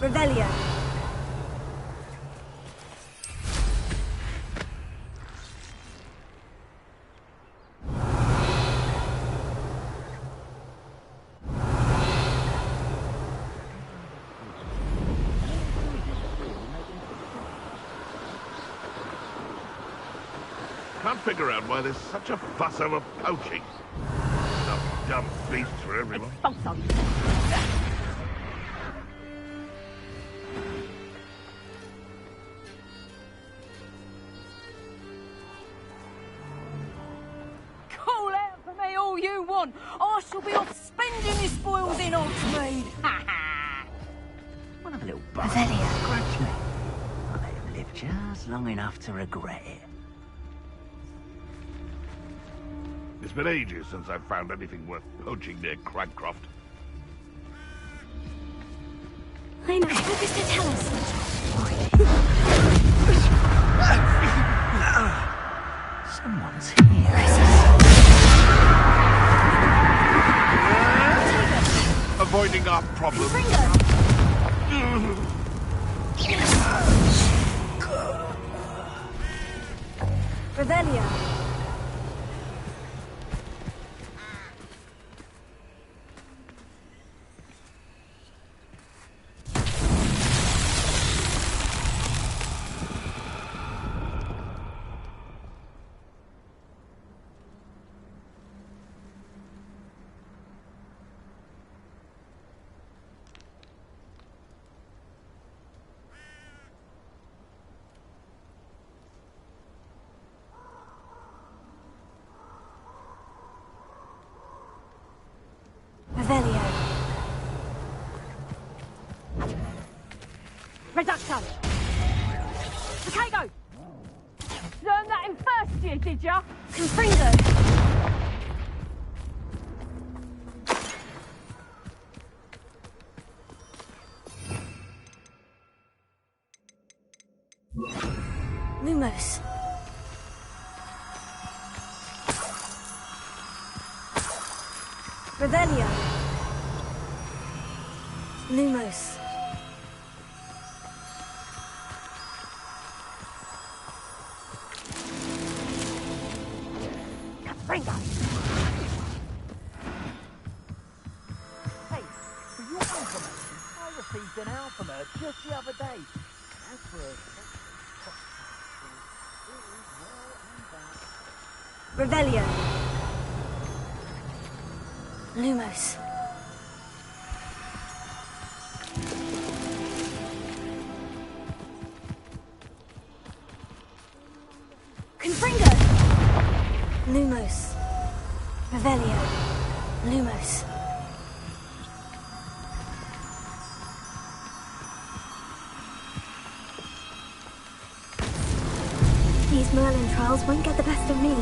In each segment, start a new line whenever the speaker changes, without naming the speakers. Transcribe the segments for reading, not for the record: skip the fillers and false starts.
Revelio.
Can't figure out why there's such a fuss over poaching. Enough dumb beasts for everyone.
Call out for me all you want. I shall be off spending your spoils in Hogsmeade. Ha ha!
One of a little bug.
Revelio.
Scratch me. I'll let him live just long enough to regret it.
It's been ages since I've found anything worth poaching near Cragcroft.
I know. Focus to tell us.
Someone's here.
Avoiding our problem.
Revelio. Revelio.
Reducto. Potato. Learned that in first year, did ya?
Confringo. Lumos. Revelio. Lumos.
Confringo. Hey, for your information, I received an alpha just the other day. As for
Revelio. Lumos. Confringo. Lumos. Revelio. Lumos. These Merlin trials won't get the best of me.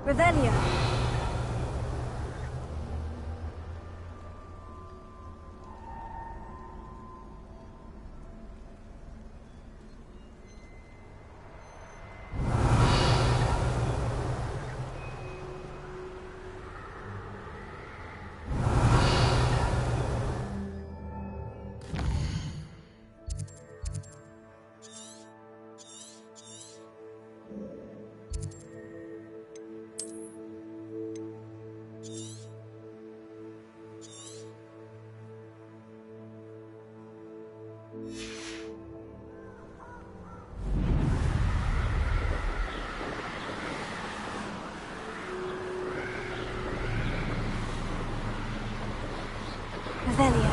Revelio. Revelio.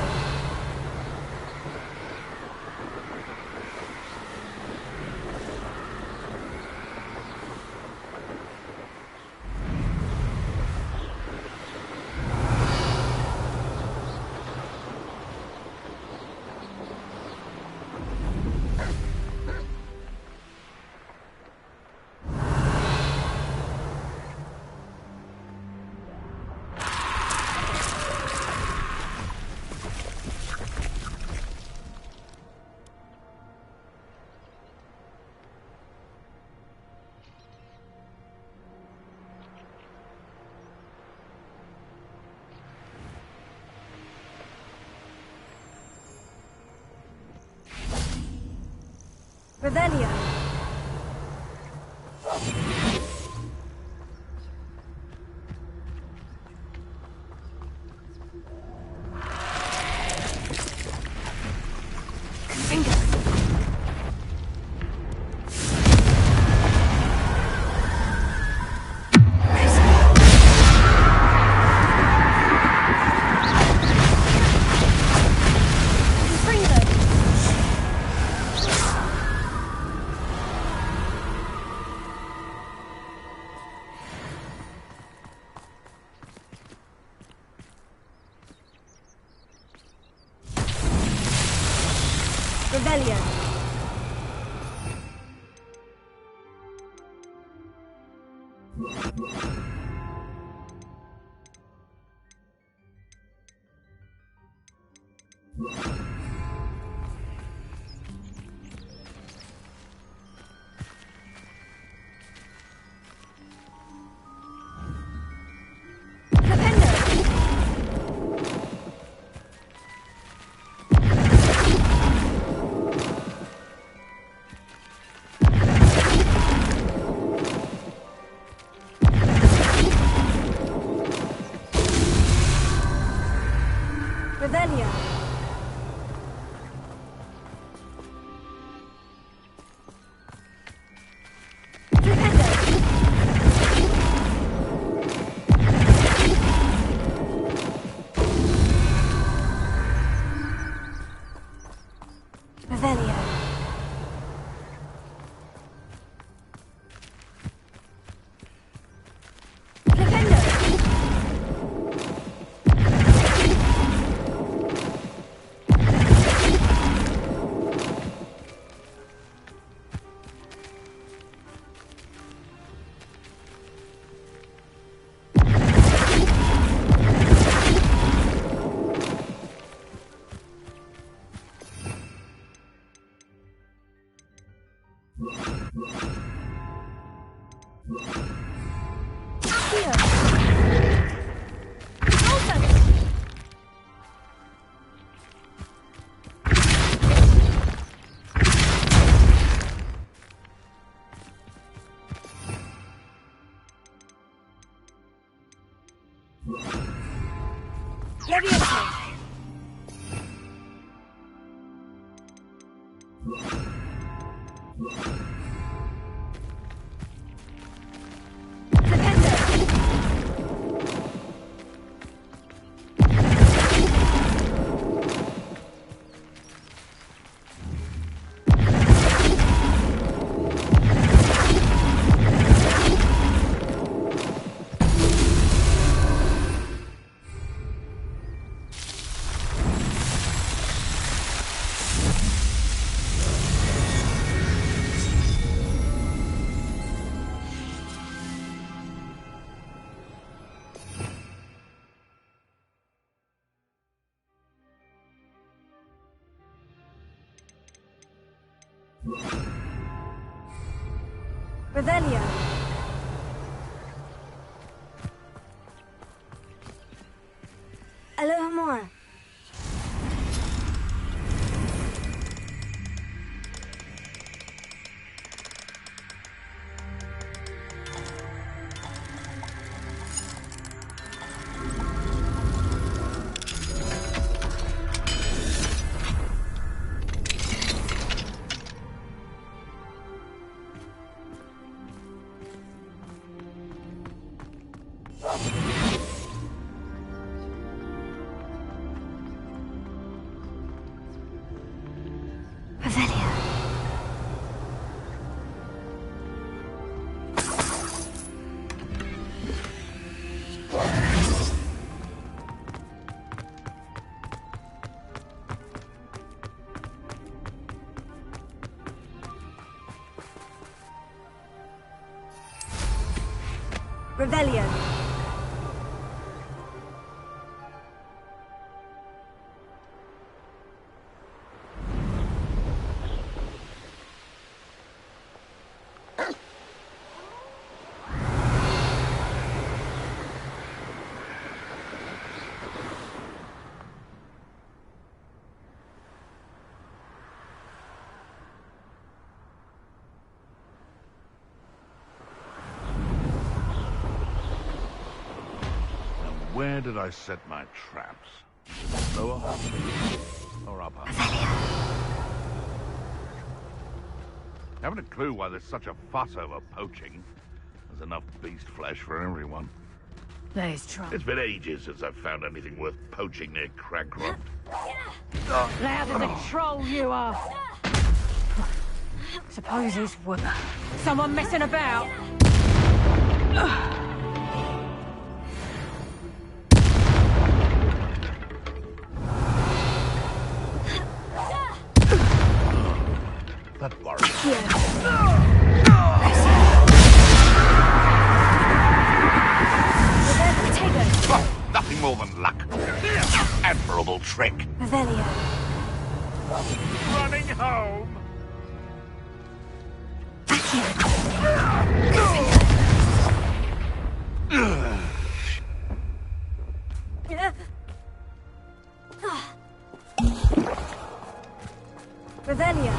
Revelio. Revelio. Revelio. Revelio. Leviosa. Revelio. Alohomora. Revelio. Revelio.
Where did I set my traps? Lower or upper? Haven't a clue why there's such a fuss over poaching. There's enough beast flesh for everyone.
There's trouble.
It's been ages since I've found anything worth poaching near Cragcroft.
Loud as a troll you are. Suppose it's worth someone messing about.
That bark. Oh, nothing more than luck. Admirable trick.
Revelio.
Running home.
Revelio.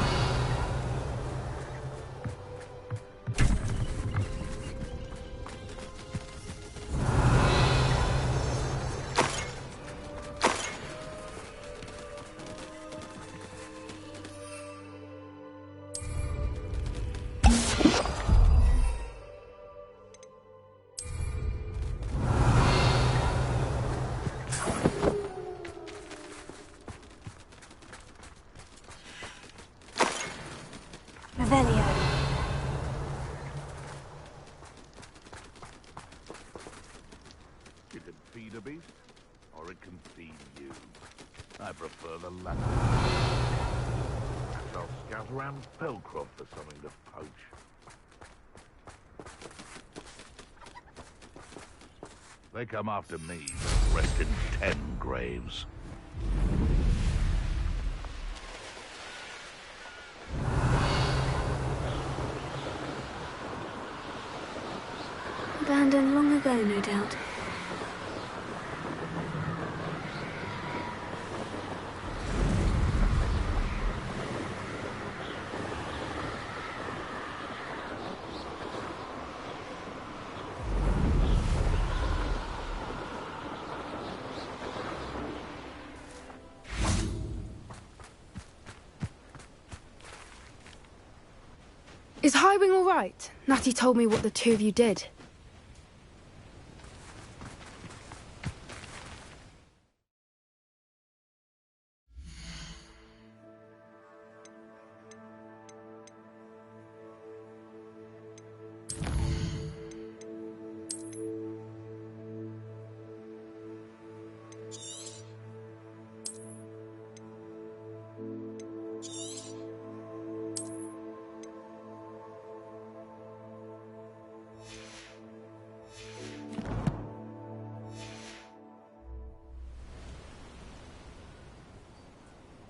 Revelio.
You can feed a beast, or it can feed you. I prefer the latter. Perhaps I'll scout around Belcroft for something to poach. They come after me, rest in 10 graves.
Abandoned long ago, no doubt.
Is Highwing all right? Natty told me what the two of you did.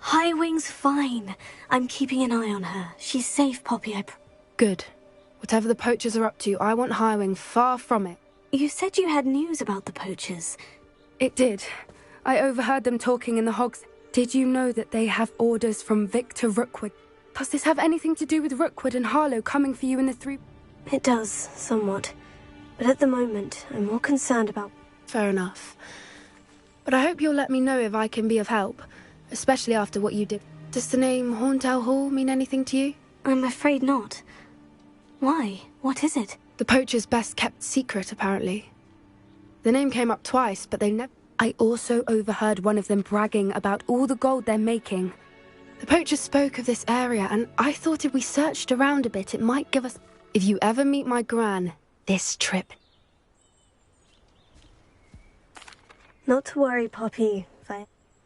Highwing's fine. I'm keeping an eye on her. She's safe, Poppy.
Good. Whatever the poachers are up to, I want Highwing far from it.
You said you had news about the poachers.
It did. I overheard them talking in the hogs. Did you know that they have orders from Victor Rookwood? Does this have anything to do with Rookwood and Harlow coming for you in the three...
It does, somewhat. But at the moment, I'm more concerned about...
Fair enough. But I hope you'll let me know if I can be of help, especially after what you did. Does the name Horntail Hall mean anything to you?
I'm afraid not. Why? What is it?
The poacher's best-kept secret, apparently. The name came up twice, but they never... I also overheard one of them bragging about all the gold they're making. The poacher spoke of this area, and I thought if we searched around a bit, it might give us... If you ever meet my gran, this trip...
Not to worry, Poppy.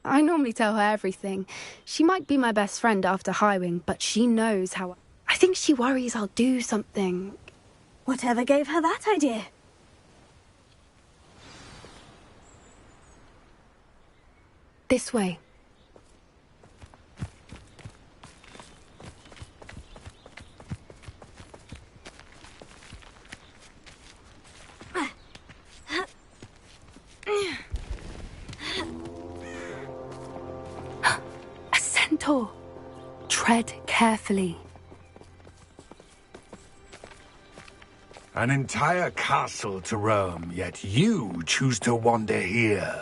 I normally tell her everything. She might be my best friend after Highwing, but she knows how... I think she worries I'll do something.
Whatever gave her that idea?
This way. A centaur. Tread carefully.
An entire castle to roam, yet you choose to wander here.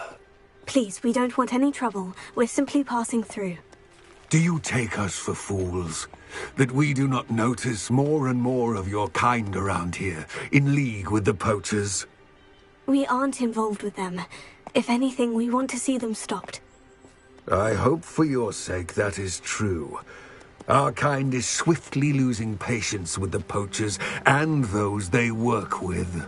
Please, we don't want any trouble. We're simply passing through.
Do you take us for fools? That we do not notice more and more of your kind around here, in league with the poachers?
We aren't involved with them. If anything, we want to see them stopped.
I hope for your sake that is true. Our kind is swiftly losing patience with the poachers and those they work with.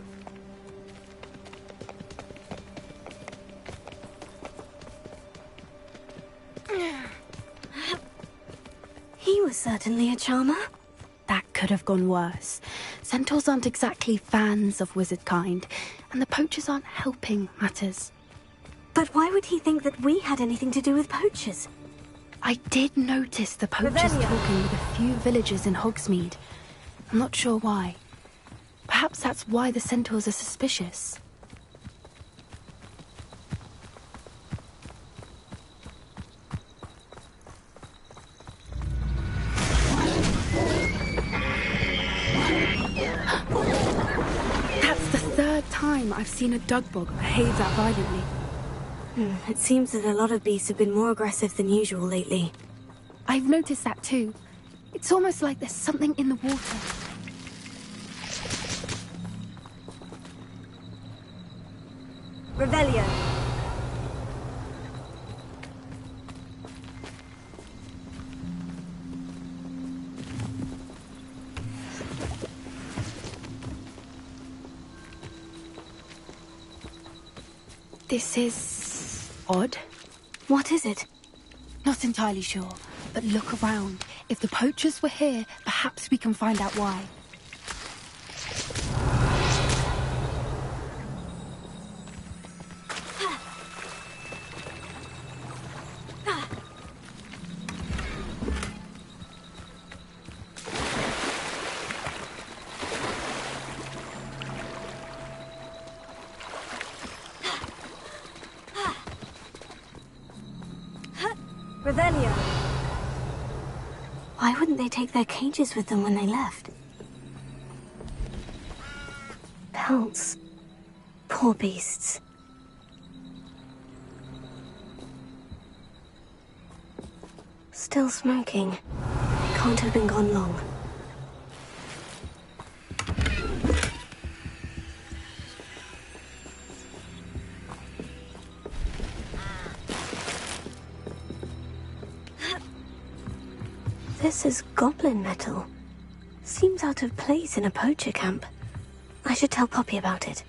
He was certainly a charmer.
That could have gone worse. Centaurs aren't exactly fans of wizard kind, and the poachers aren't helping matters.
But why would he think that we had anything to do with poachers?
I did notice the poachers
Revelio.
talking with a few villagers in Hogsmeade. I'm not sure why. Perhaps that's why the centaurs are suspicious. That's the third time I've seen a dugbog behave that violently.
It seems that a lot of beasts have been more aggressive than usual lately.
I've noticed that too. It's almost like there's something in the water.
Revelio.
This is odd.
What is it?
Not entirely sure, but look around. If the poachers were here, perhaps we can find out why.
Revelio. Why wouldn't they take their cages with them when they left? Pelts. Poor beasts. Still smoking. Can't have been gone long. This is goblin metal. Seems out of place in a poacher camp. I should tell Poppy about it.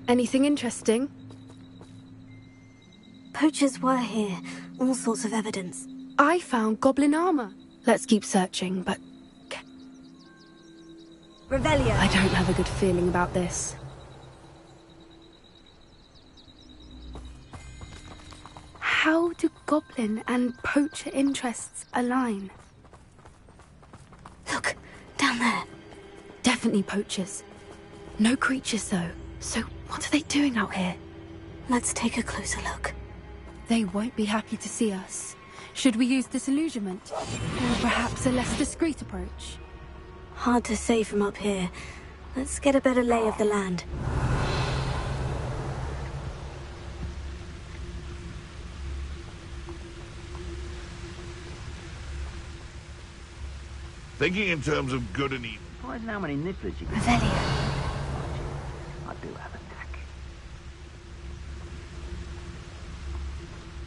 Anything interesting?
Poachers were here. All sorts of evidence.
I found goblin armor. Let's keep searching, but
Revelio.
I don't have a good feeling about this. How do goblin and poacher interests align?
Look, down there.
Definitely poachers. No creatures, though. So what are they doing out here?
Let's take a closer look.
They won't be happy to see us. Should we use disillusionment? Or perhaps a less discreet approach?
Hard to say from up here. Let's get a better lay of the land.
Thinking in terms of good and evil.
Surprised how many nippers you can...
Revelio.
I do have a knack.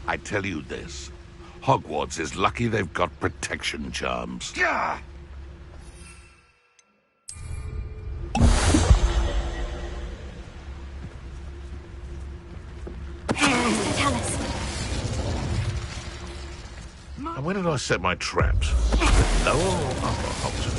I tell you this. Hogwarts is lucky they've got protection charms.
Yeah!
Mr. Tallis.
And when did I set my traps? No upper option.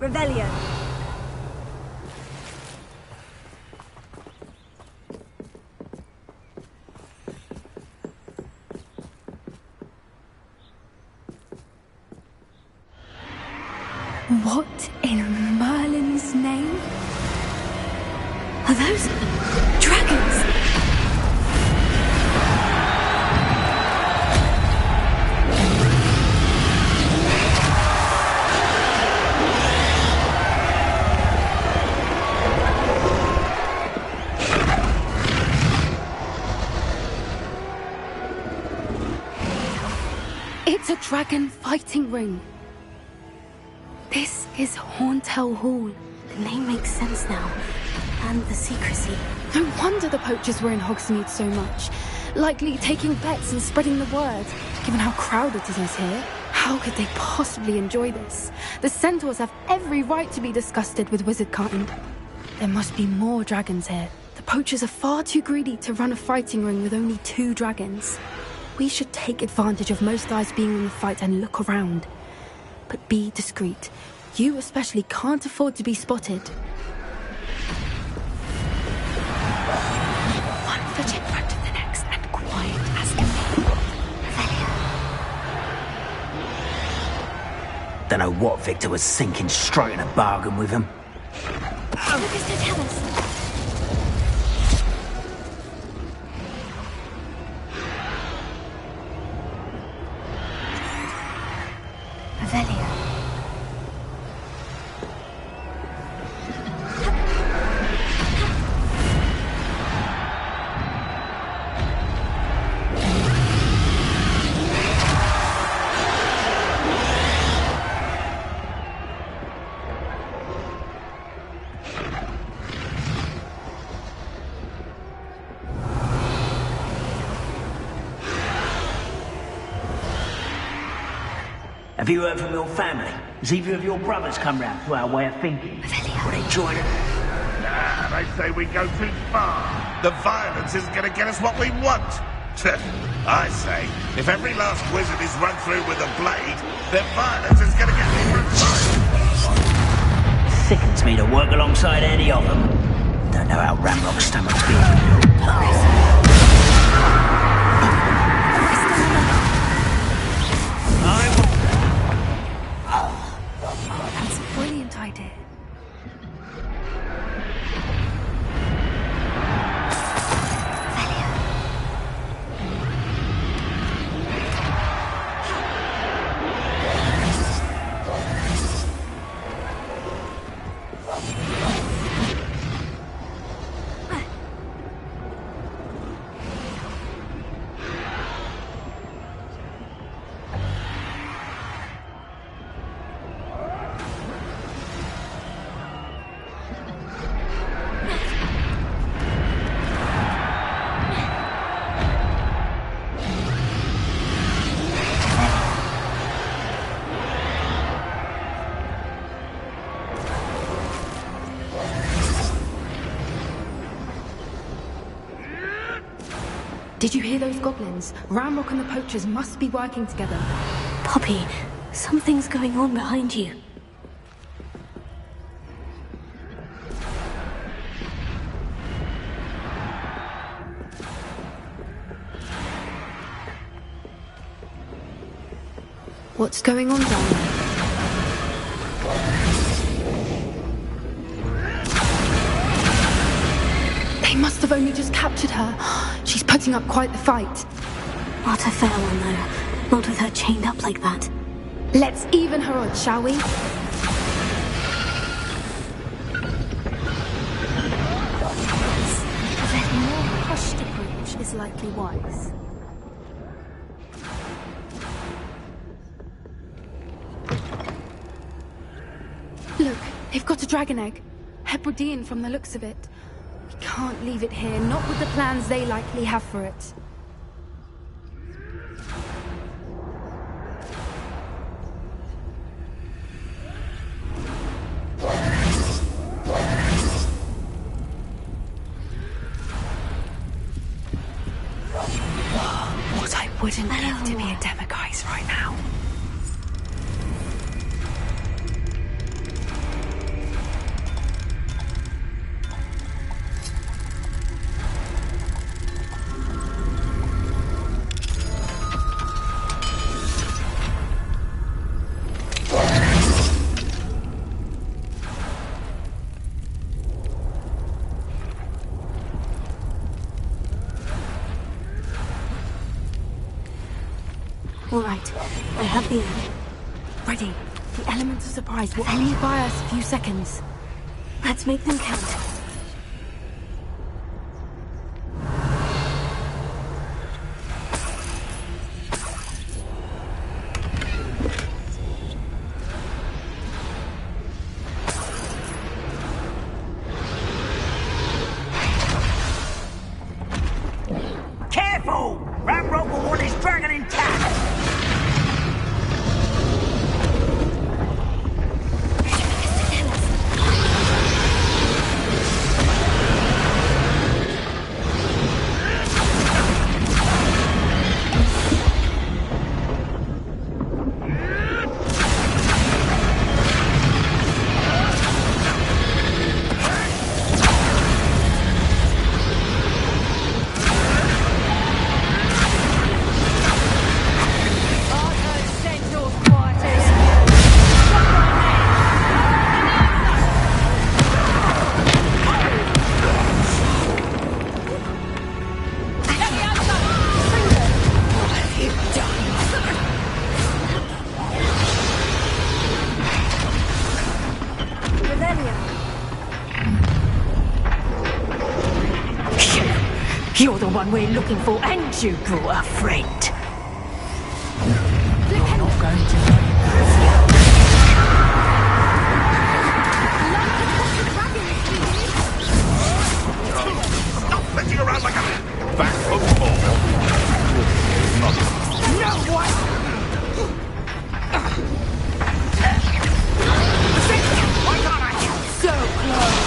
Revelio.
What in Merlin's name?
Are those dragons?
It's a dragon fighting ring. This is Hauntel Hall.
The name makes sense now. And the secrecy.
No wonder the poachers were in Hogsmeade so much. Likely taking bets and spreading the word. Given how crowded it is here, how could they possibly enjoy this? The centaurs have every right to be disgusted with wizardkind. There must be more dragons here. The poachers are far too greedy to run a fighting ring with only 2 dragons. We should take advantage of most eyes being on the fight and look around. But be discreet. You especially can't afford to be spotted. One foot in front of the next and quiet as can be.
Don't know what Victor was thinking, striking a bargain with him.
What is to tell us? Revelio.
Have you heard from your family? Has either of your brothers come round to our way of thinking? Will they join us?
Nah, they say we go too far. The violence isn't going to get us what we want. I say, if every last wizard is run through with a blade, then violence is going to get even violence.
Sickens me to work alongside any of them. Don't know how Ramrock's stomach's been.
That's a brilliant idea. Did you hear those goblins? Ramrock and the poachers must be working together.
Poppy, something's going on behind you.
What's going on down there? They must have only just captured her. She's putting up quite the fight.
What a fair one, though. Not with her chained up like that.
Let's even her odds, shall we? A more hushed approach is likely wise. Look, they've got a dragon egg. Hebridean from the looks of it. We can't leave it here, not with the plans they likely have for it. What I wouldn't give to be a Demiguise right now.
All right, I have the air.
Ready. The elements of surprise will only buy us a few seconds.
Let's make them count.
Careful! Ramrock will want his dragon intact!
You're the one we're looking for, and you brought a friend. You're not going to
Stop flitting around like a back foot ball.
No one!
Why can't I hit?
So close!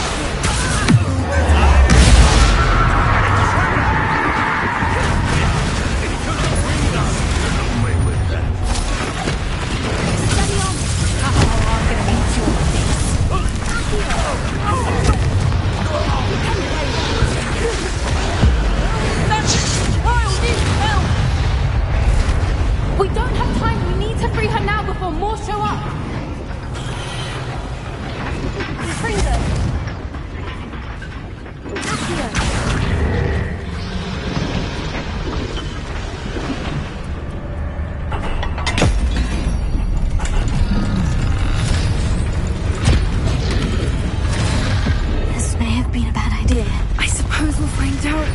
We don't have time. We need to free her now before more show up. Free her.
This may have been a bad idea.
I suppose we'll find out.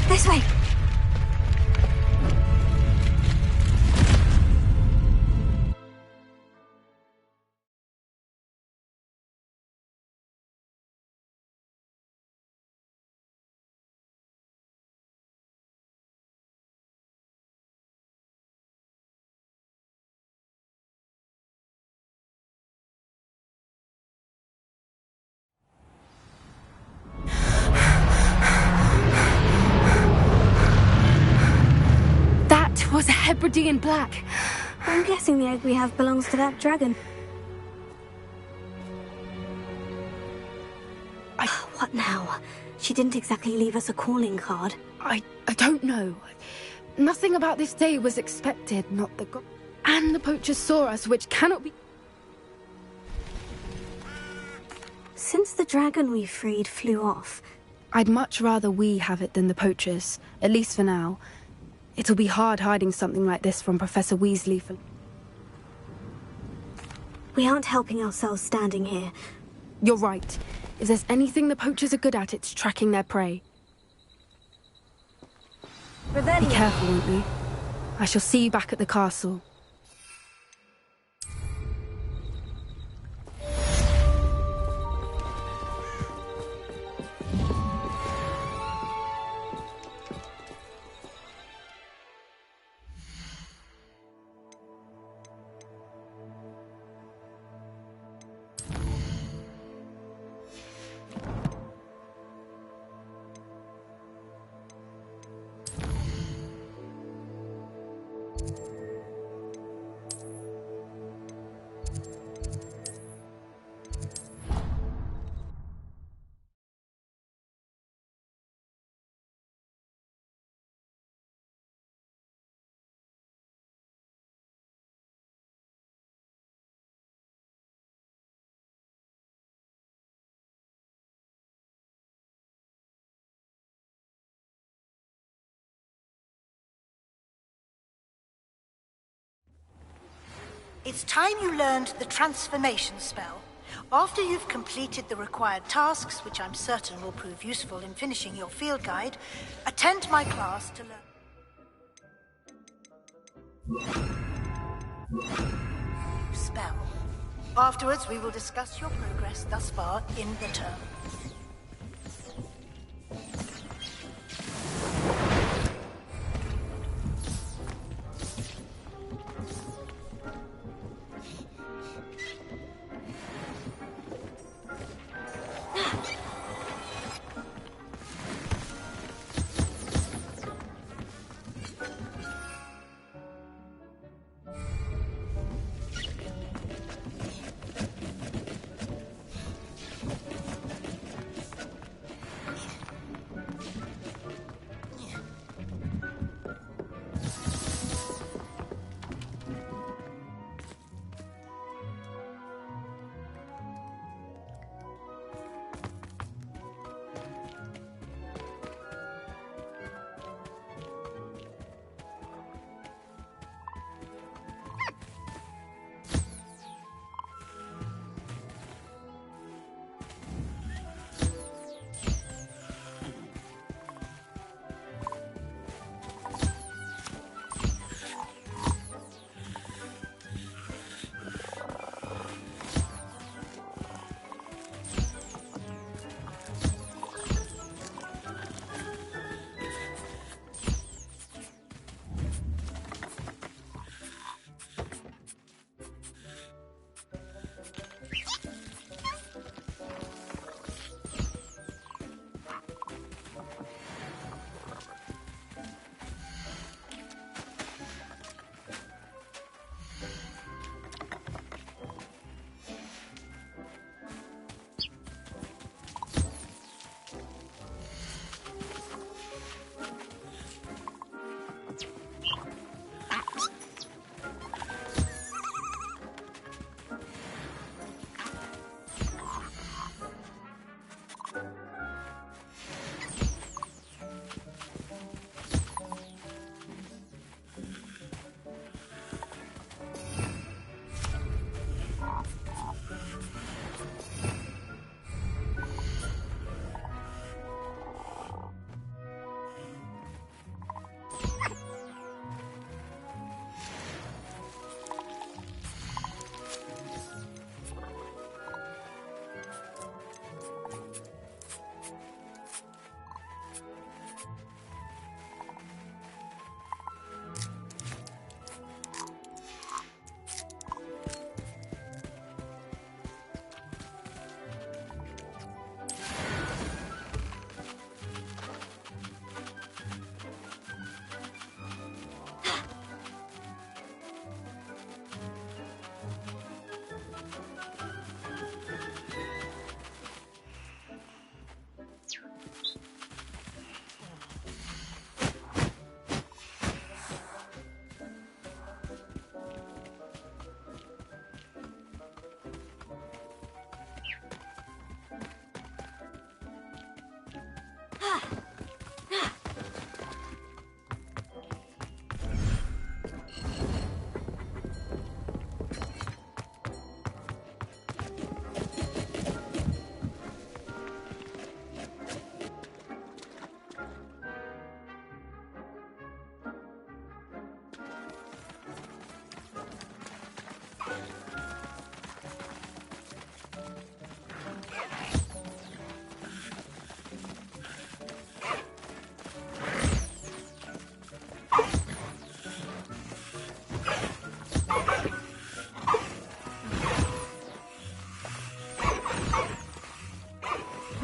This way.
Was a Hebridean black.
I'm guessing the egg we have belongs to that dragon. What now? She didn't exactly leave us a calling card.
I don't know. Nothing about this day was expected, not the and the poachers saw us, which cannot be.
Since the dragon we freed flew off,
I'd much rather we have it than the poachers, at least for now. It'll be hard hiding something like this from Professor Weasley for...
We aren't helping ourselves standing here.
You're right. If there's anything the poachers are good at, it's tracking their prey. Be careful, won't we? I shall see you back at the castle.
It's time you learned the transformation spell. After you've completed the required tasks, which I'm certain will prove useful in finishing your field guide, attend my class to learn spell. Afterwards, we will discuss your progress thus far in the term.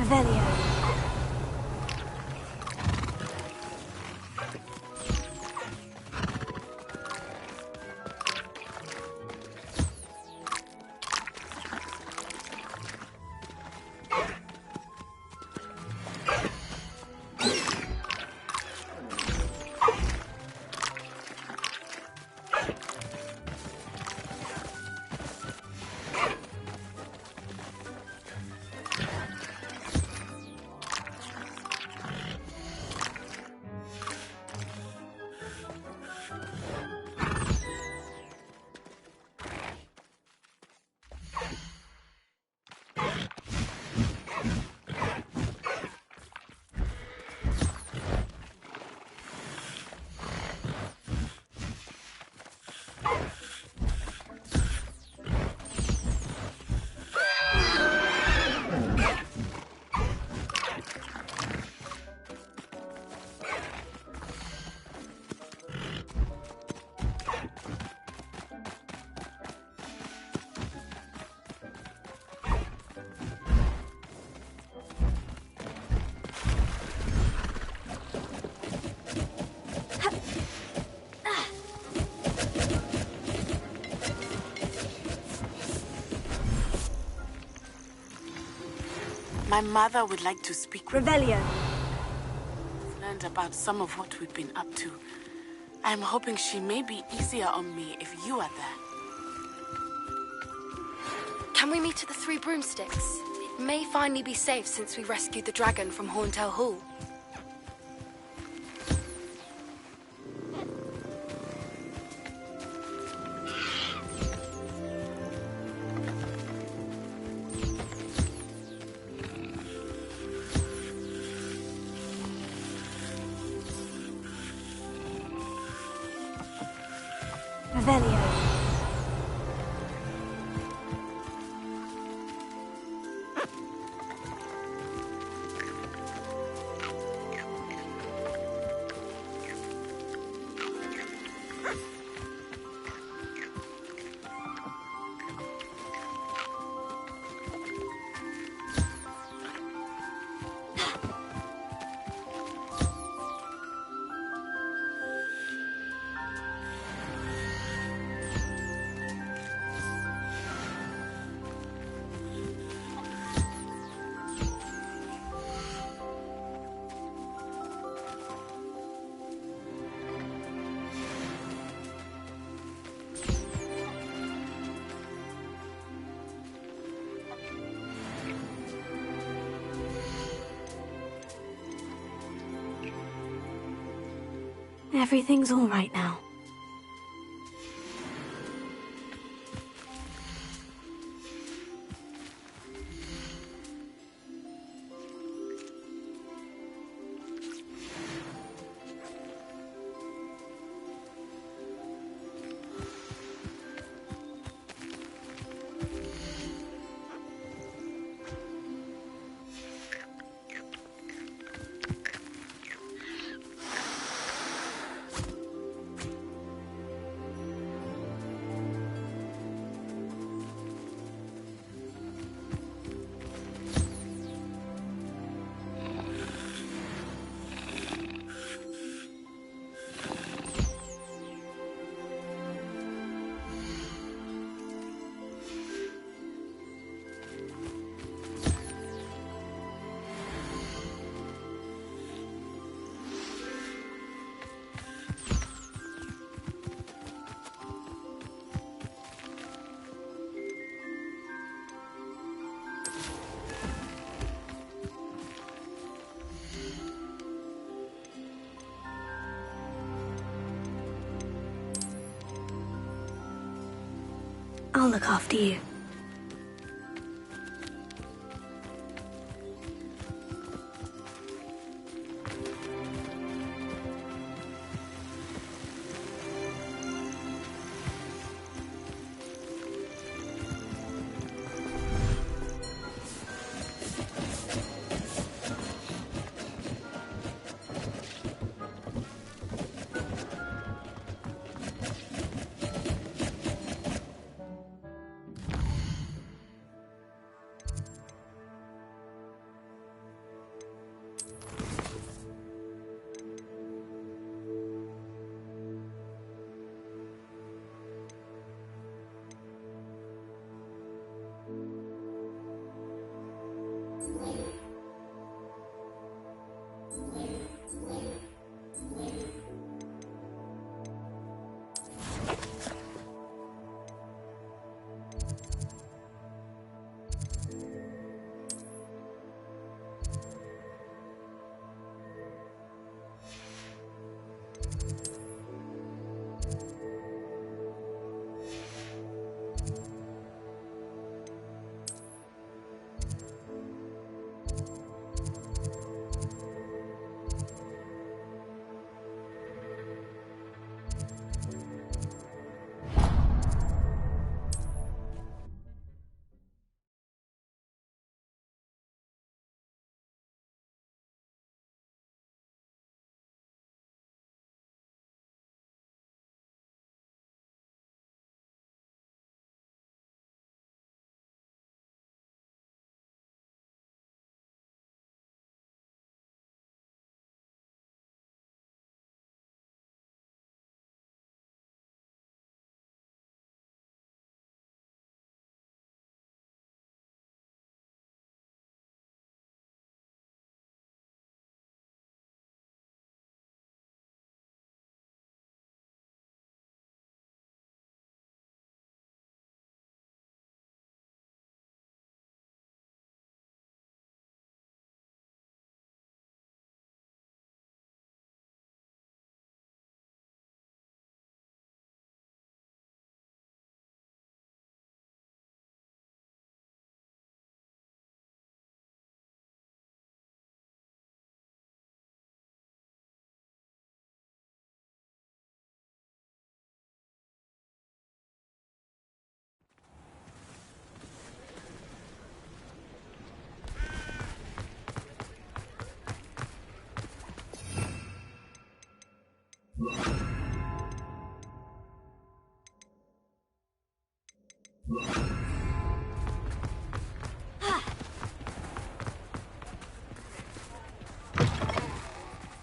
Revelio.
My mother would like to speak with
Revelio.
you. Learned about some of what we've been up to. I'm hoping she may be easier on me if you are there.
Can we meet at the Three Broomsticks? It may finally be safe since we rescued the dragon from Horntail Hall.
Revelio. Everything's all right now. I'll look after you.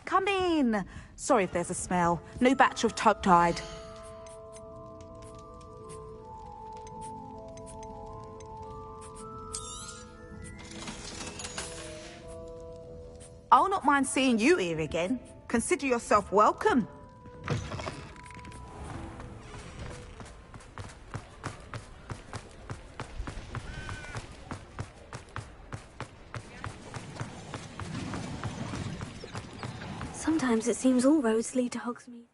Come in. Sorry if there's a smell. New batch of tote tide. I'll not mind seeing you here again. Consider yourself welcome.
Sometimes it seems all roads lead to Hogsmeade.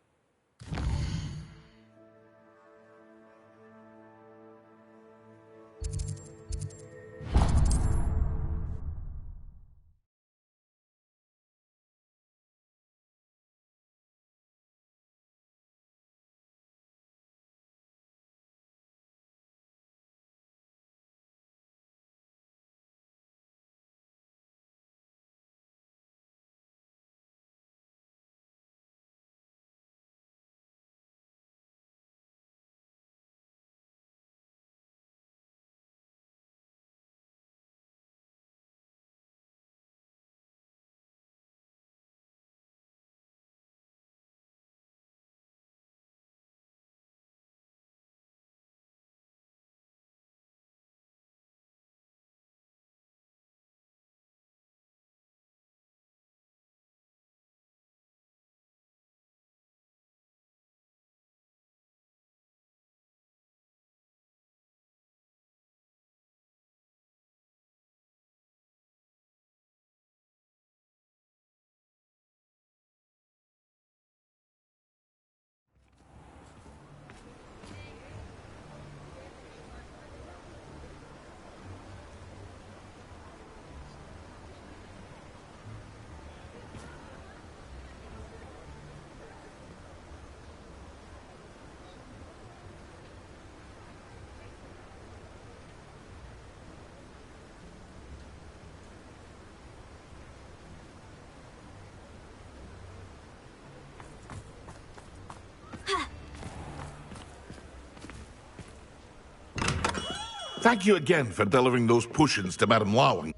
Thank you again for delivering those potions to Madame Lawing.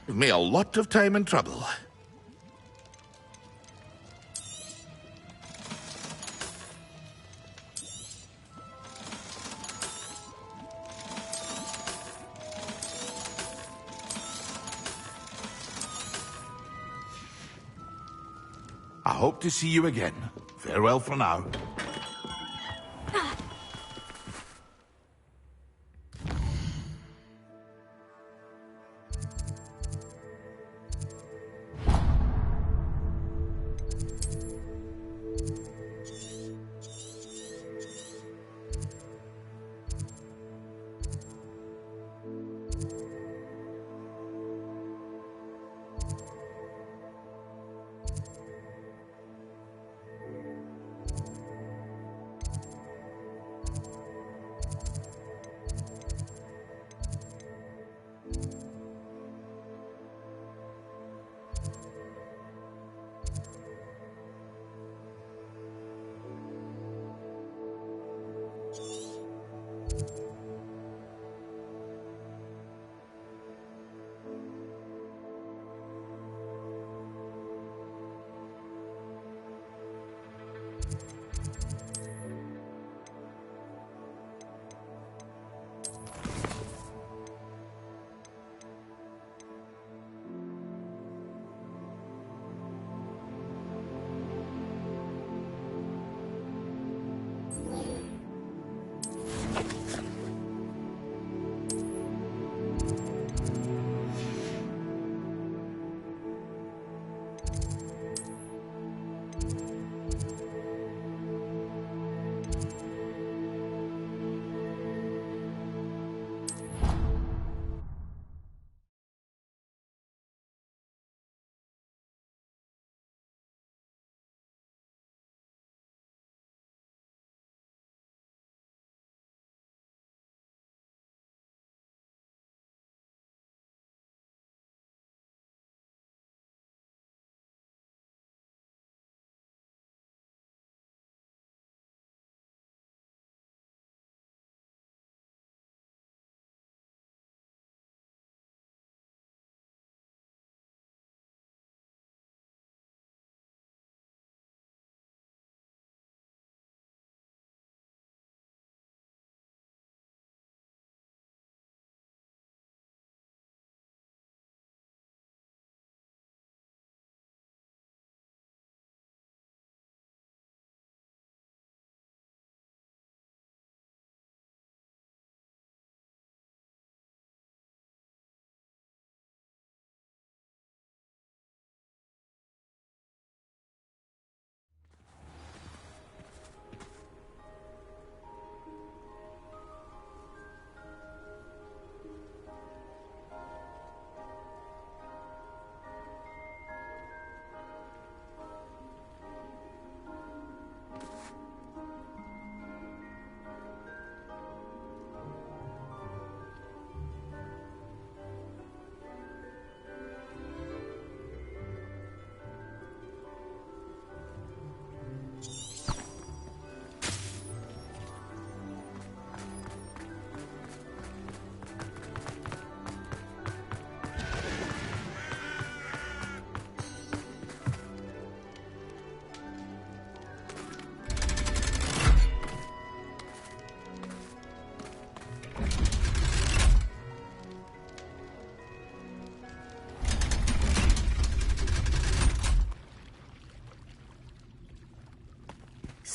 Saved me a lot of time and trouble. I hope to see you again. Farewell for now.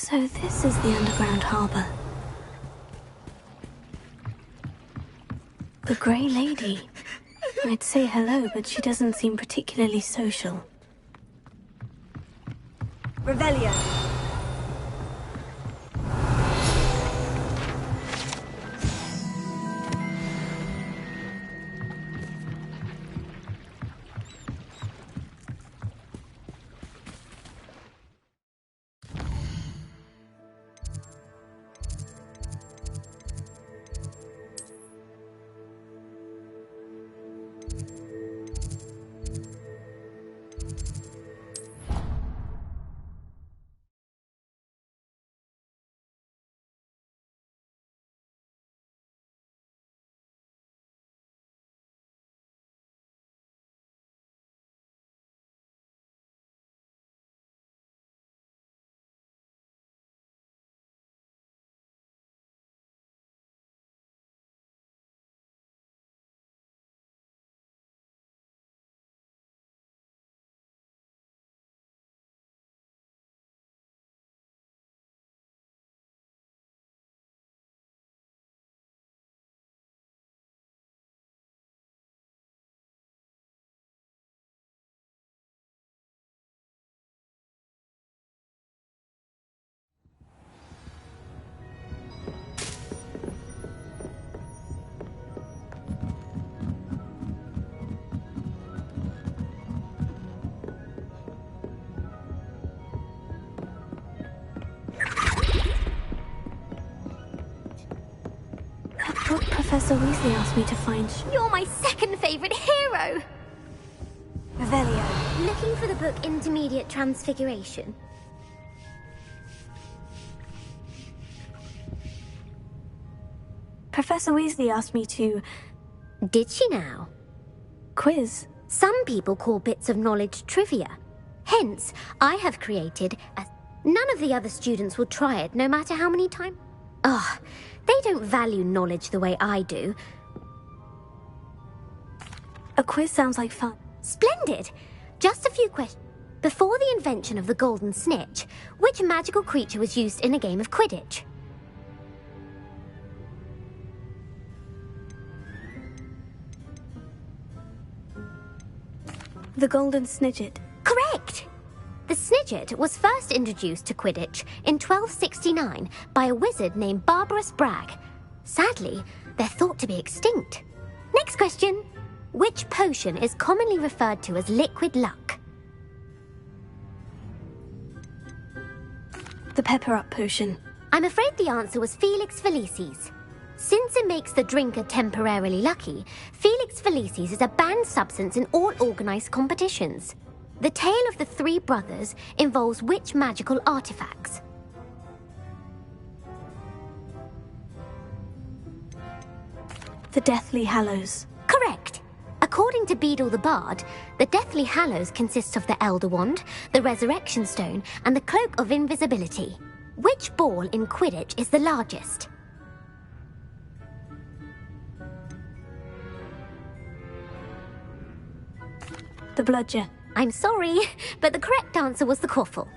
So this is the underground harbour. The Grey Lady. I'd say hello, but she doesn't seem particularly social.
Revelio.
Professor Weasley asked me to find...
You're my second favourite hero!
Revelio.
Looking for the book Intermediate Transfiguration.
Professor Weasley asked me to...
Did she now?
Quiz.
Some people call bits of knowledge trivia. Hence, I have created a... None of the other students will try it, no matter how many times... Ugh, they don't value knowledge the way I do.
A quiz sounds like fun.
Splendid! Just a few questions. Before the invention of the golden snitch, which magical creature was used in a game of Quidditch?
The golden snidget.
Correct! The snidget was first introduced to Quidditch in 1269 by a wizard named Barbarous Bragg. Sadly, they're thought to be extinct. Next question. Which potion is commonly referred to as liquid luck?
The pepper-up potion.
I'm afraid the answer was Felix Felicis. Since it makes the drinker temporarily lucky, Felix Felicis is a banned substance in all organised competitions. The tale of the three brothers involves which magical artifacts?
The Deathly Hallows.
Correct. According to Beedle the Bard, the Deathly Hallows consists of the Elder Wand, the Resurrection Stone, and the Cloak of Invisibility. Which ball in Quidditch is the largest?
The bludger.
I'm sorry, but the correct answer was the quaffle.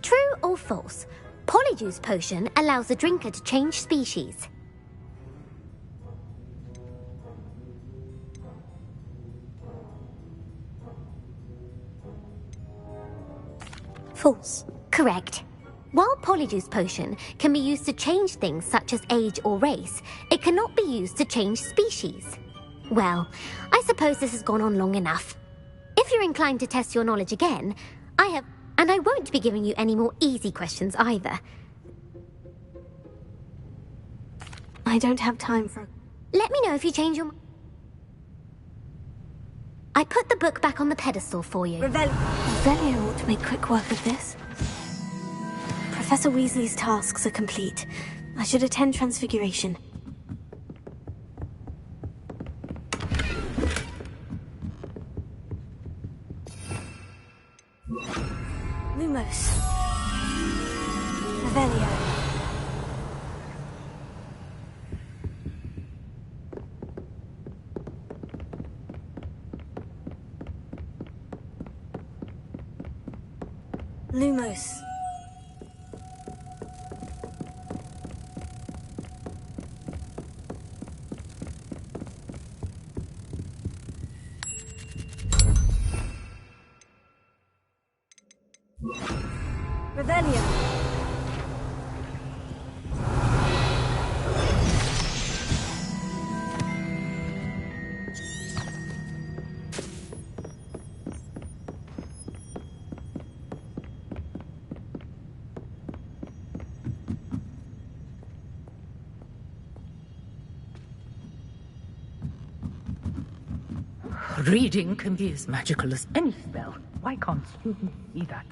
True or false? Polyjuice potion allows the drinker to change species.
False.
Correct. While Polyjuice potion can be used to change things such as age or race, it cannot be used to change species. Well, I suppose this has gone on long enough. If you're inclined to test your knowledge again, and I won't be giving you any more easy questions either.
I don't have time for...
Let me know if you change your mind. I put the book back on the pedestal for you.
Revelio ought to make quick work of this. Professor Weasley's tasks are complete. I should attend Transfiguration. Lumos. Revelio. Lumos. Revelio.
Reading can be as magical as any spell. Why can't students see that?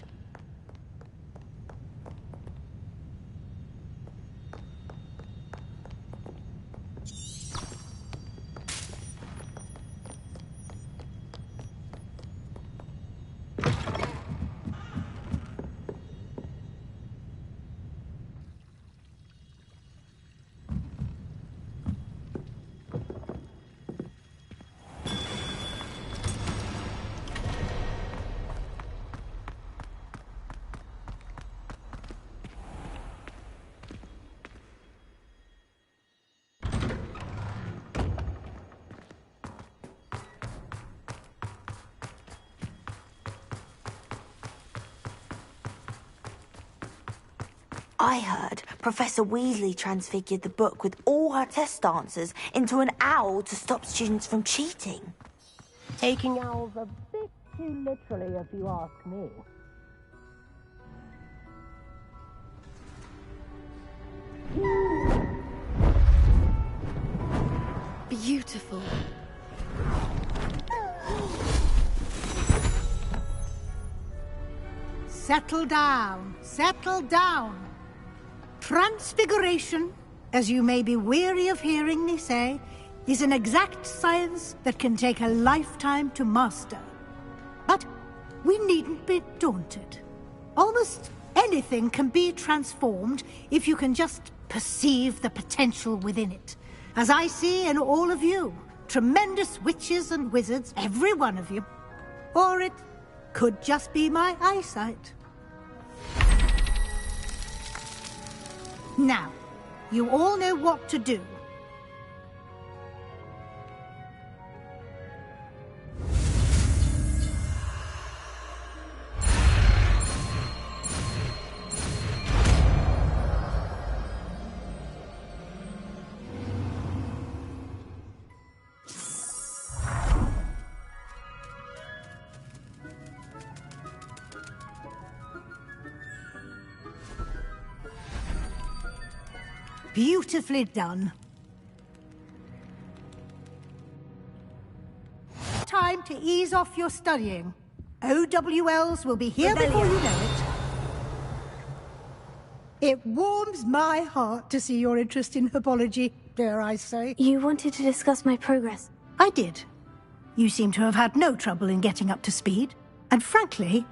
I heard Professor Weasley transfigured the book with all her test answers into an owl to stop students from cheating.
Taking owls a bit too literally, if you ask me.
Beautiful.
Settle down. Settle down. Transfiguration, as you may be weary of hearing me say, is an exact science that can take a lifetime to master. But we needn't be daunted. Almost anything can be transformed if you can just perceive the potential within it. As I see in all of you, tremendous witches and wizards, every one of you. Or it could just be my eyesight. Now, you all know what to do. Beautifully done. Time to ease off your studying. OWLs will be here before you know it. It warms my heart to see your interest in herbology, dare I say.
You wanted to discuss my progress.
I did. You seem to have had no trouble in getting up to speed. And frankly,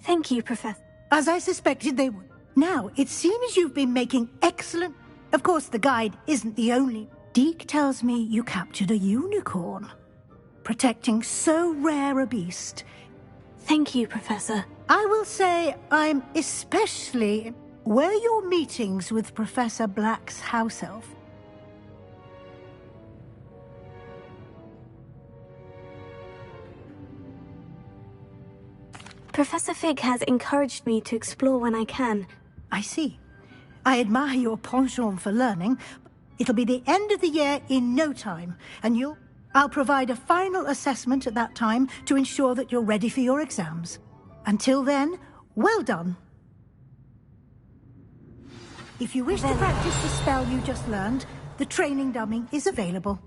thank you, Professor.
as I suspected they would. Now, it seems you've been making excellent... Of course, the guide isn't the only... Deke tells me you captured a unicorn, protecting so rare a beast.
Thank you, Professor.
I will say I'm especially... Were your meetings with Professor Black's house elf?
Professor Fig has encouraged me to explore when I can.
I see. I admire your penchant for learning. It'll be the end of the year in no time, and I'll provide a final assessment at that time to ensure that you're ready for your exams. Until then, well done. If you wish to practice the spell you just learned, the training dummy is available.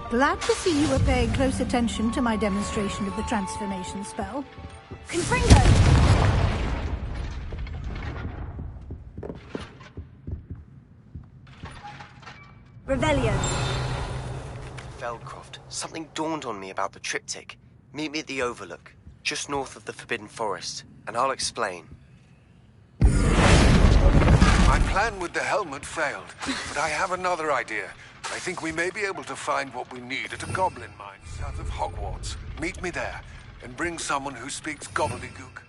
Glad to see you were paying close attention to my demonstration of the transformation spell.
Confringo! Revelio.
Feldcroft, something dawned on me about the triptych. Meet me at the Overlook, just north of the Forbidden Forest, and I'll explain.
My plan with the helmet failed, but I have another idea. I think we may be able to find what we need at a goblin mine south of Hogwarts. Meet me there, and bring someone who speaks gobbledygook.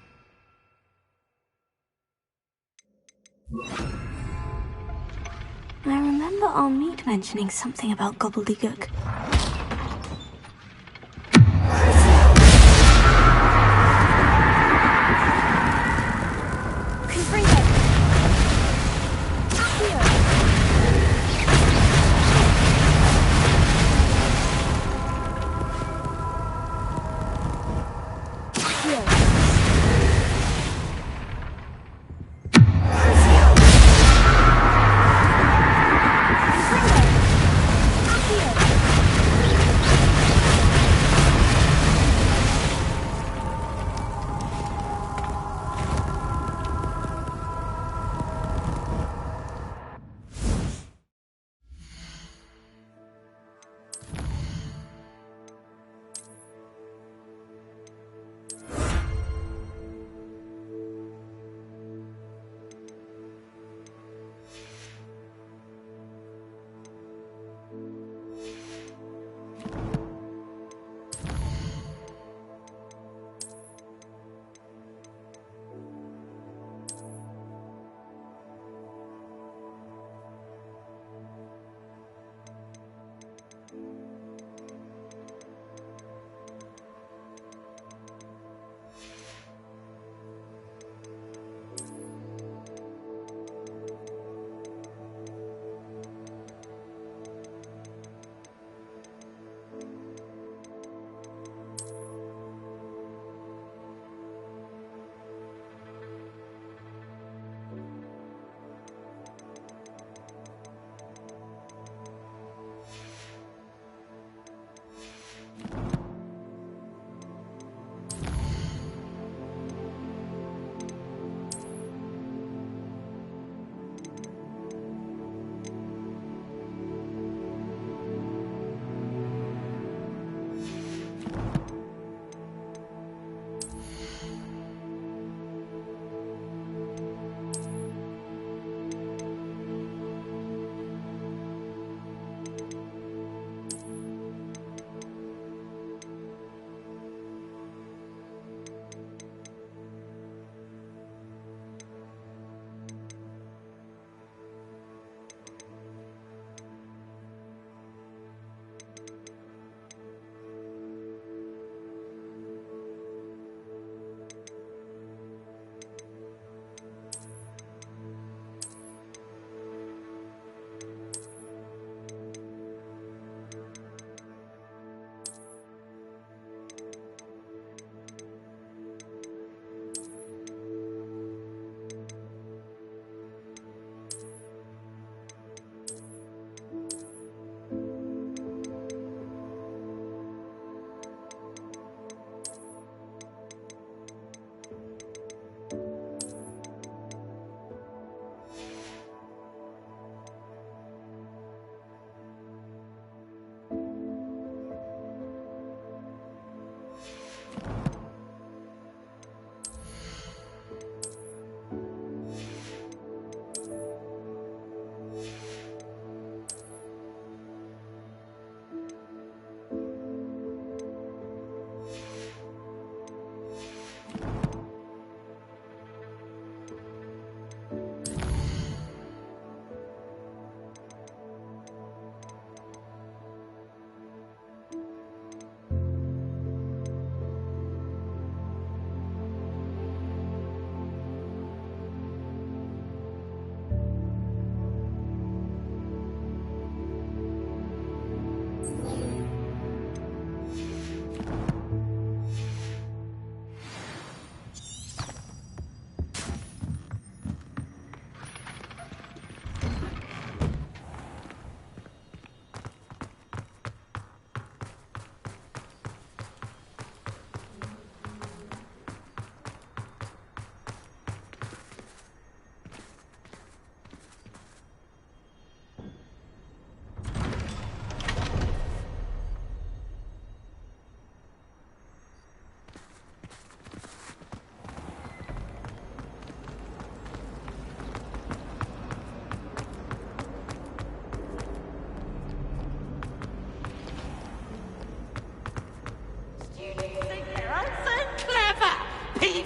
I remember our meet mentioning something about gobbledygook.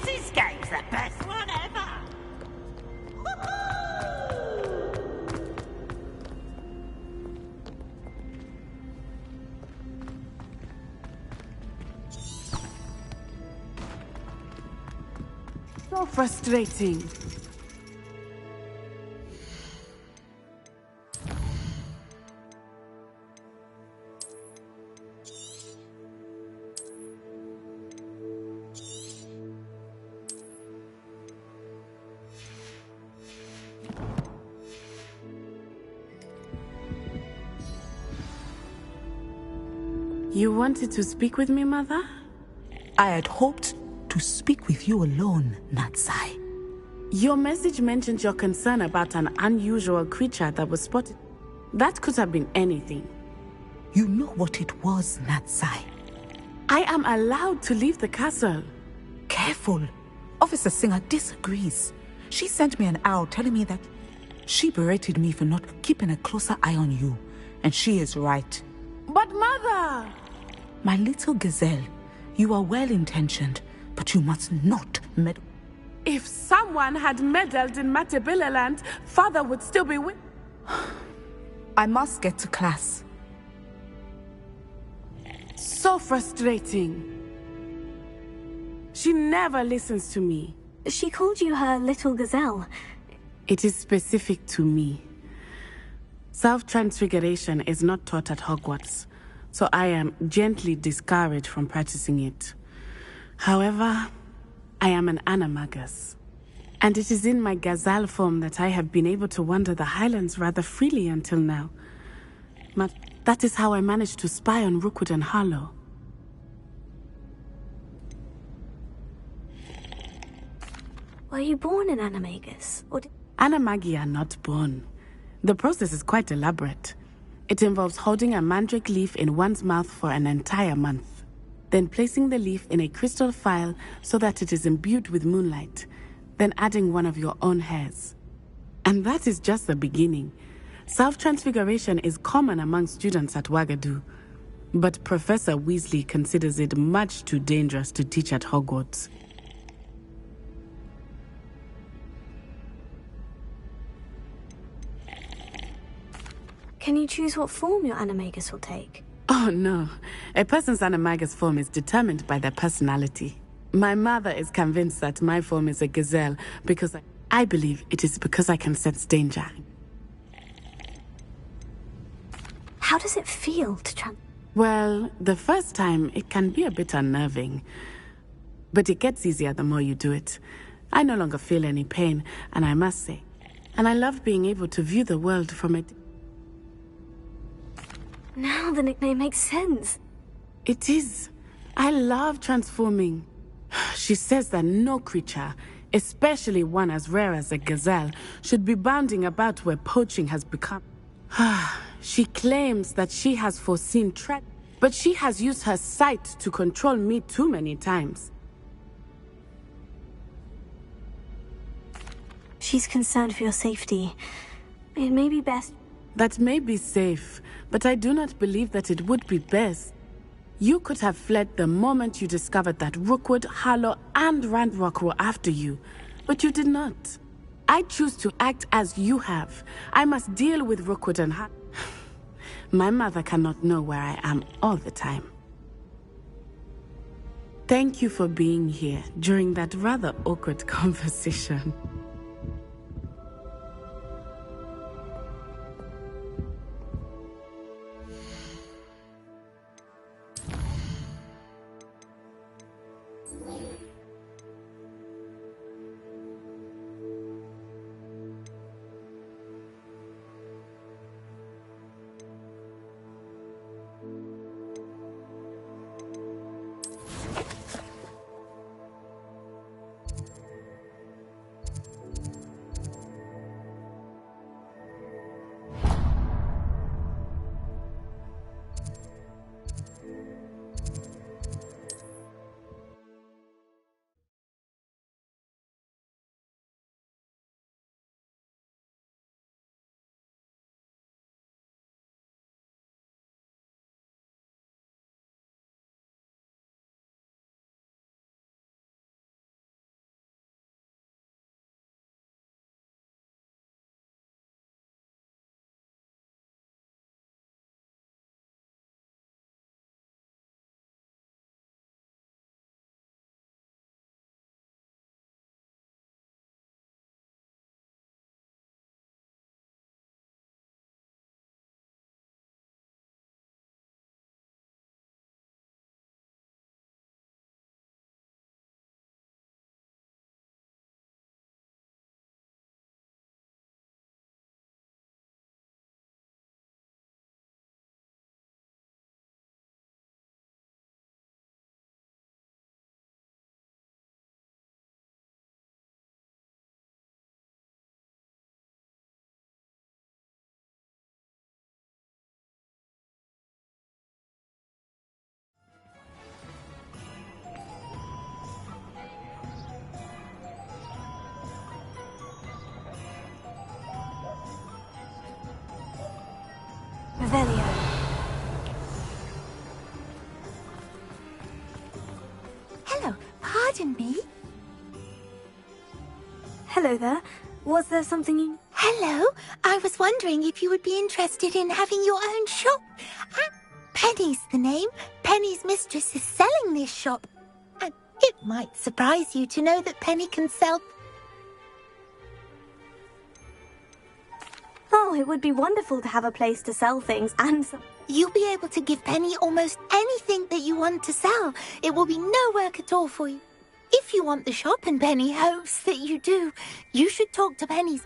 This game's the best one ever!
So frustrating. You wanted to speak with me, Mother?
I had hoped to speak with you alone, Natsai.
Your message mentioned your concern about an unusual creature that was spotted. That could have been anything.
You know what it was, Natsai.
I am allowed to leave the castle.
Careful. Officer Singer disagrees. She sent me an owl telling me that she berated me for not keeping a closer eye on you. And she is right.
But Mother!
My little gazelle, you are well-intentioned, but you must not meddle.
If someone had meddled in Matabeleland, Father would still be with...
I must get to class.
So frustrating. She never listens to me.
She called you her little gazelle.
It is specific to me. Self-transfiguration is not taught at Hogwarts, so I am gently discouraged from practicing it. However, I am an animagus, and it is in my gazelle form that I have been able to wander the highlands rather freely until now. But that is how I managed to spy on Rookwood and Harlow.
Were you born in Animagus? Or
Animagi are not born. The process is quite elaborate. It involves holding a mandrake leaf in one's mouth for an entire month, then placing the leaf in a crystal phial so that it is imbued with moonlight, then adding one of your own hairs. And that is just the beginning. Self-transfiguration is common among students at Wagadu, but Professor Weasley considers it much too dangerous to teach at Hogwarts.
Can you choose what form your animagus will take?
Oh no, a person's animagus form is determined by their personality. My mother is convinced that my form is a gazelle because I believe it is because I can sense danger.
How does it feel to
Well, the first time it can be a bit unnerving, but it gets easier the more you do it. I no longer feel any pain, and I must say, and I love being able to view the world from a...
Now the nickname makes sense.
It is. I love transforming. She says that no creature, especially one as rare as a gazelle, should be bounding about where poaching has become. She claims that she has foreseen threat, but she has used her sight to control me too many times.
She's concerned for your safety. It may be best...
That may be safe, but I do not believe that it would be best. You could have fled the moment you discovered that Rookwood, Harlow, and Randrock were after you, but you did not. I choose to act as you have. I must deal with Rookwood and Harlow. My mother cannot know where I am all the time. Thank you for being here during that rather awkward conversation.
calling me?
Hello there. Was there something you...
Hello. I was wondering if you would be interested in having your own shop. Penny's the name. Penny's mistress is selling this shop. And it might surprise you to know that Penny can sell...
Oh, it would be wonderful to have a place to sell things and...
You'll be able to give Penny almost anything that you want to sell. It will be no work at all for you. If you want the shop and Penny hopes that you do, you should talk to Penny's...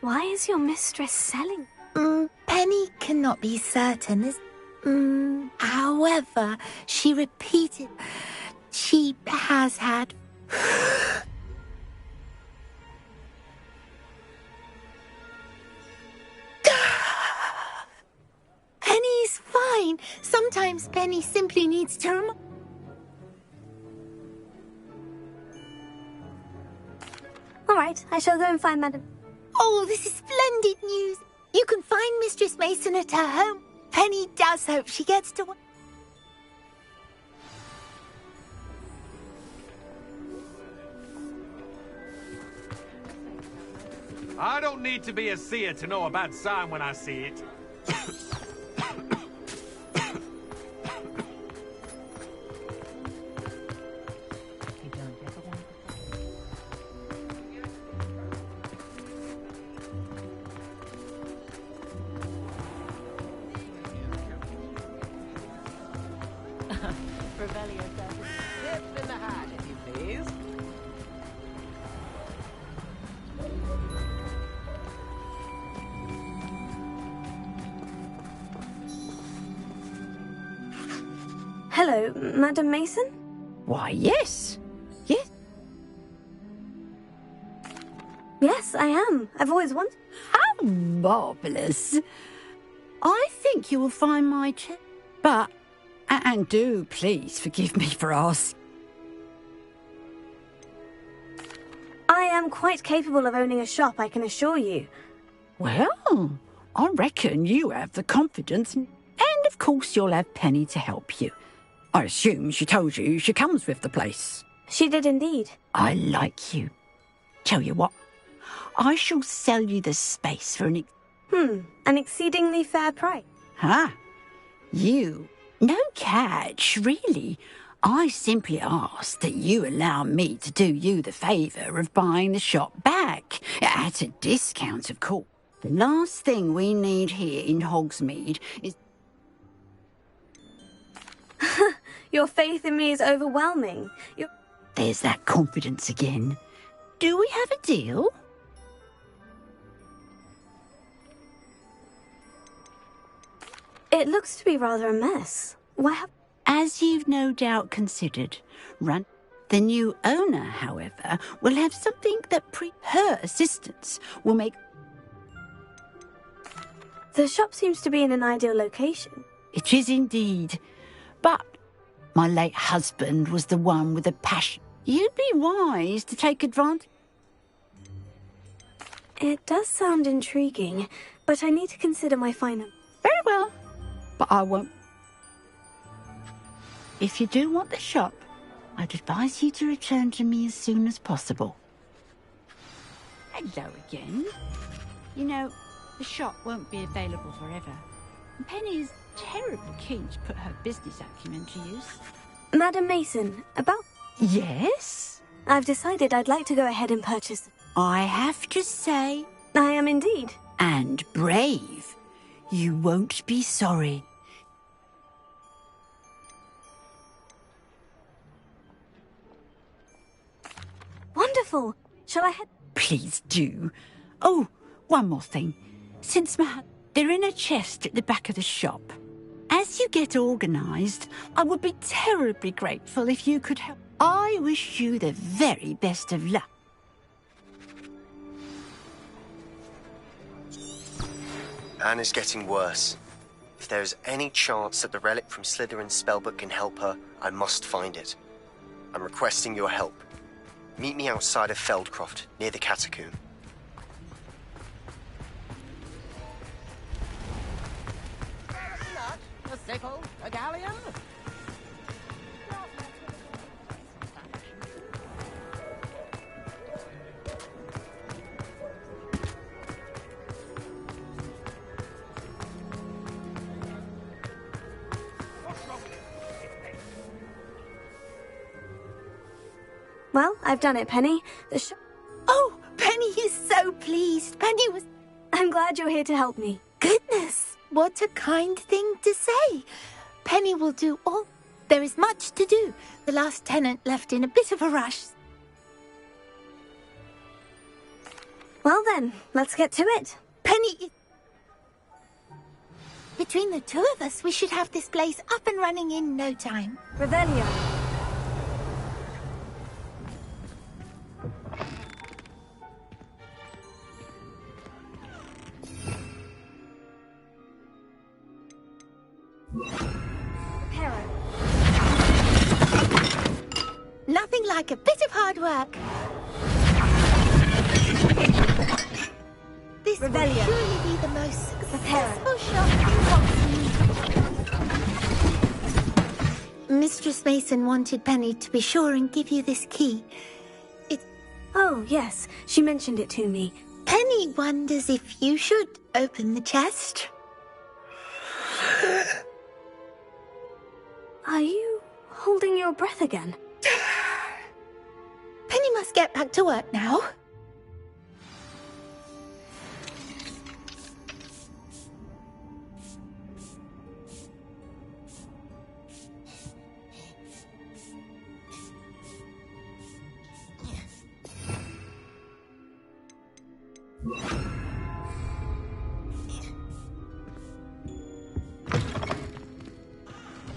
Why is your mistress selling?
Penny cannot be certain. However, she repeated... She has had... Penny's fine. Sometimes Penny simply needs to...
All right, I shall go and find Madam...
Oh, this is splendid news. You can find Mistress Mason at her home. Penny does hope she gets to...
I don't need to be a seer to know a bad sign when I see it.
Dip in the hat, if you please.
Hello, Madam Mason?
Why, yes. Yes.
Yes, I am. I've always wanted...
How marvellous. I think you will find my chair. But, and do please forgive me for asking.
I am quite capable of owning a shop, I can assure you.
Well, I reckon you have the confidence, and of course you'll have Penny to help you. I assume she told you she comes with the place.
She did indeed.
I like you. Tell you what, I shall sell you the space for an
exceedingly fair price.
Huh? You? No catch, really. I simply ask that you allow me to do you the favour of buying the shop back. At a discount, of course. The last thing we need here in Hogsmeade is...
Your faith in me is overwhelming.
There's that confidence again. Do we have a deal?
It looks to be rather a mess. Why have...
As you've no doubt considered, run. The new owner, however, will have something that her assistance will make...
The shop seems to be in an ideal location.
It is indeed. But my late husband was the one with the passion. You'd be wise to take advantage.
It does sound intriguing, but I need to consider my finance.
Very well. But I won't. If you do want the shop, I'd advise you to return to me as soon as possible. Hello again. You know, the shop won't be available forever. Penny is terribly keen to put her business acumen to use.
Madam Mason, about...
Yes?
I've decided I'd like to go ahead and purchase...
I have to say...
I am indeed.
And brave. You won't be sorry.
Wonderful. Shall I head...
Please do. Oh, one more thing. Since they're in a chest at the back of the shop. As you get organised, I would be terribly grateful if you could help. I wish you the very best of luck.
Anne is getting worse. If there is any chance that the relic from Slytherin's spellbook can help her, I must find it. I'm requesting your help. Meet me outside of Feldcroft, near the catacomb.
A sickle? A galleon?
Well, I've done it, Penny.
Oh, Penny is so pleased. Penny was...
I'm glad you're here to help me.
Goodness, what a kind thing to say. Penny will do all... There is much to do. The last tenant left in a bit of a rush.
Well then, let's get to it.
Penny... Between the two of us, we should have this place up and running in no time.
Revelio.
Nothing like a bit of hard work. This will surely be the most successful shop in Hogsmeade. Mistress Mason wanted Penny to be sure and give you this key.
Oh, yes. She mentioned it to me.
Penny wonders if you should open the chest.
Are you holding your breath again?
Penny must get back to work now.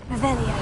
Revelio.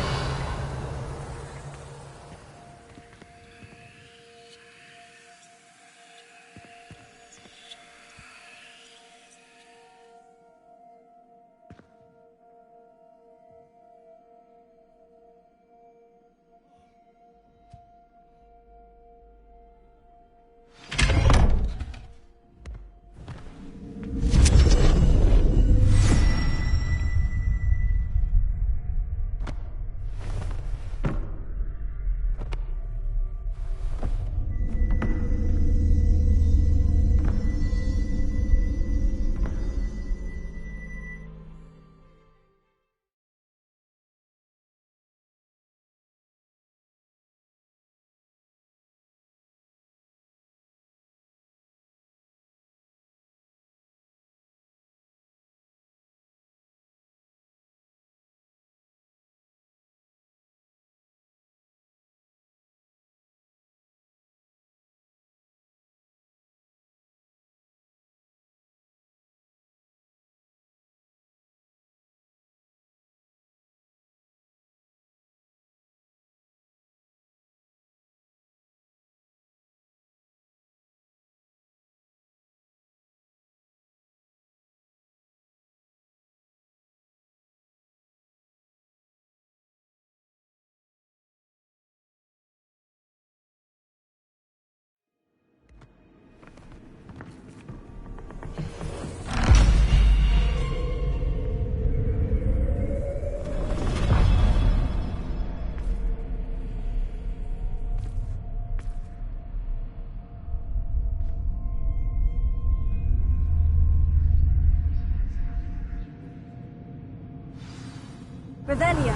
Revelio.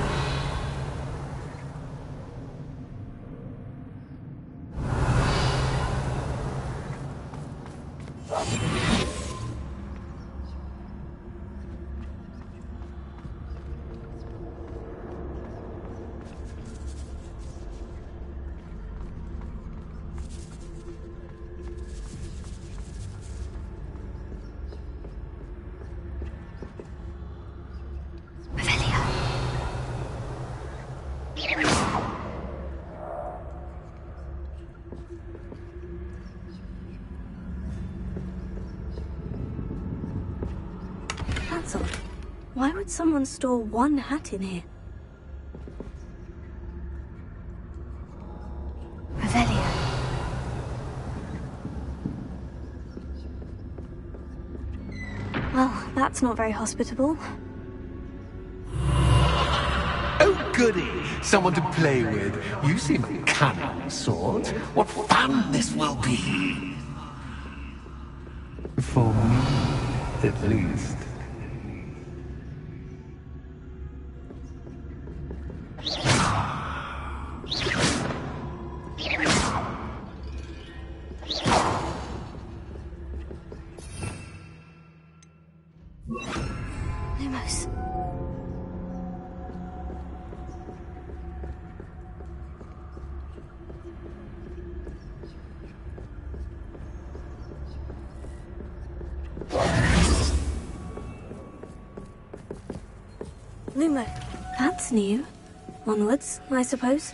That's odd. Why would someone store one hat in here? Revelio. Well, that's not very hospitable.
Oh, goody! Someone to play with. You seem a cunning sort. What fun this will be! For me, at least.
Lumos. Lumo, that's new. Onwards, I suppose.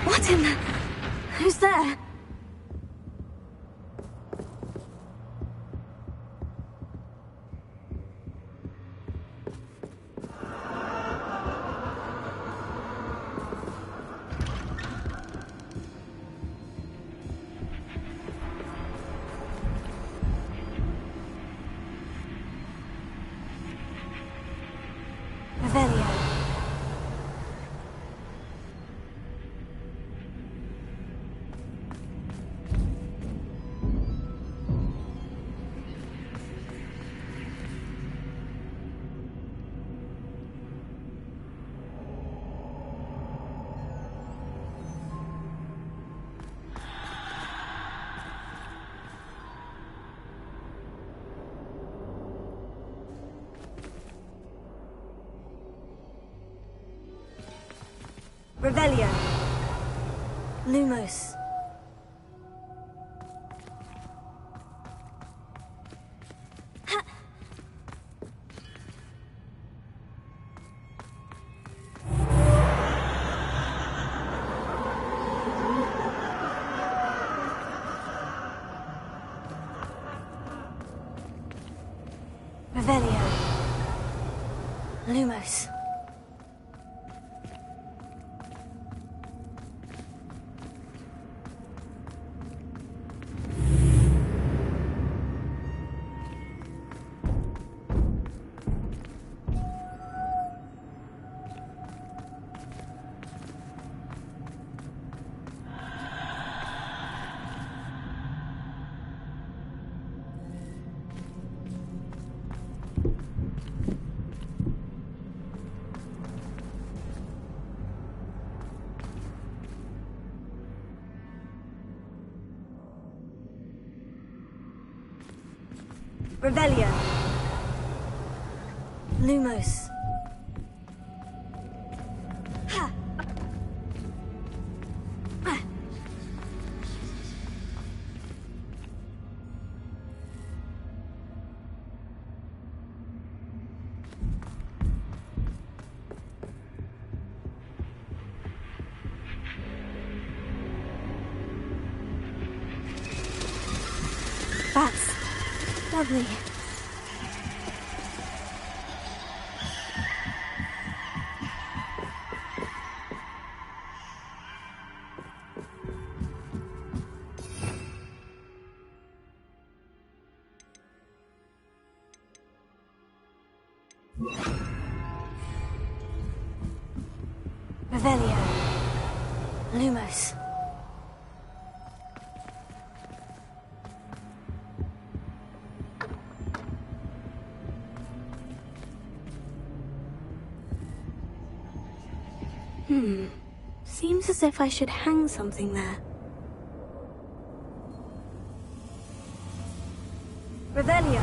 What in the... Who's there? Revelio. Revelio. Lumos. Revelio. Lumos. Revelio. Lumos. Ha. That's lovely. Revelio. Lumos. Seems as if I should hang something there. Revelio.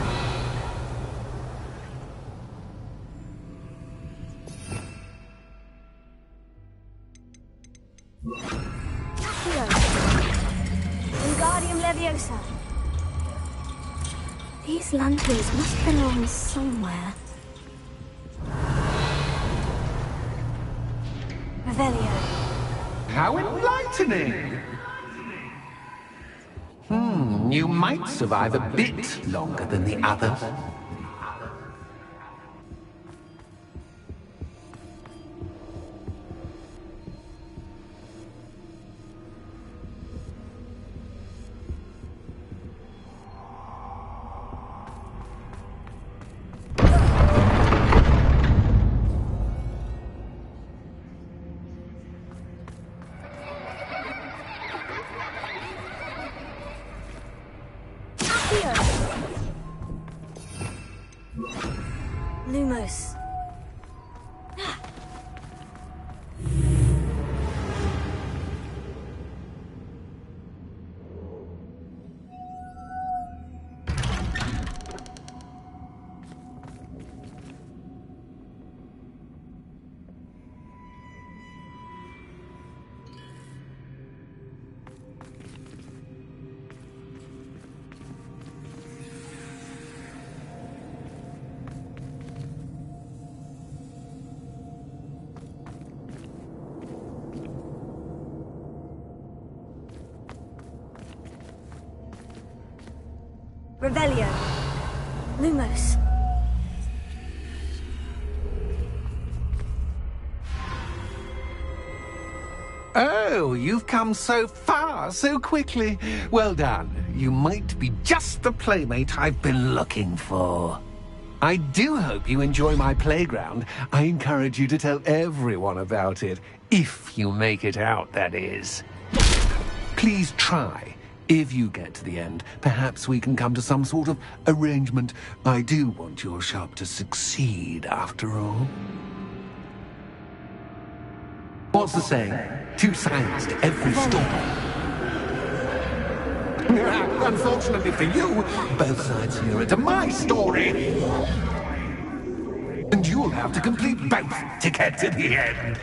Accio. Wingardium Leviosa. These lanterns must belong somewhere. Revelio.
How enlightening! You might survive a bit longer than the others.
Lumos. Revelio. Lumos.
Oh, you've come so far, so quickly. Well done. You might be just the playmate I've been looking for. I do hope you enjoy my playground. I encourage you to tell everyone about it. If you make it out, that is. Please try. If you get to the end, perhaps we can come to some sort of arrangement. I do want your shop to succeed, after all. What's the saying? Two sides to every story. Unfortunately for you, both sides here are to my story. And you'll have to complete both to get to the end.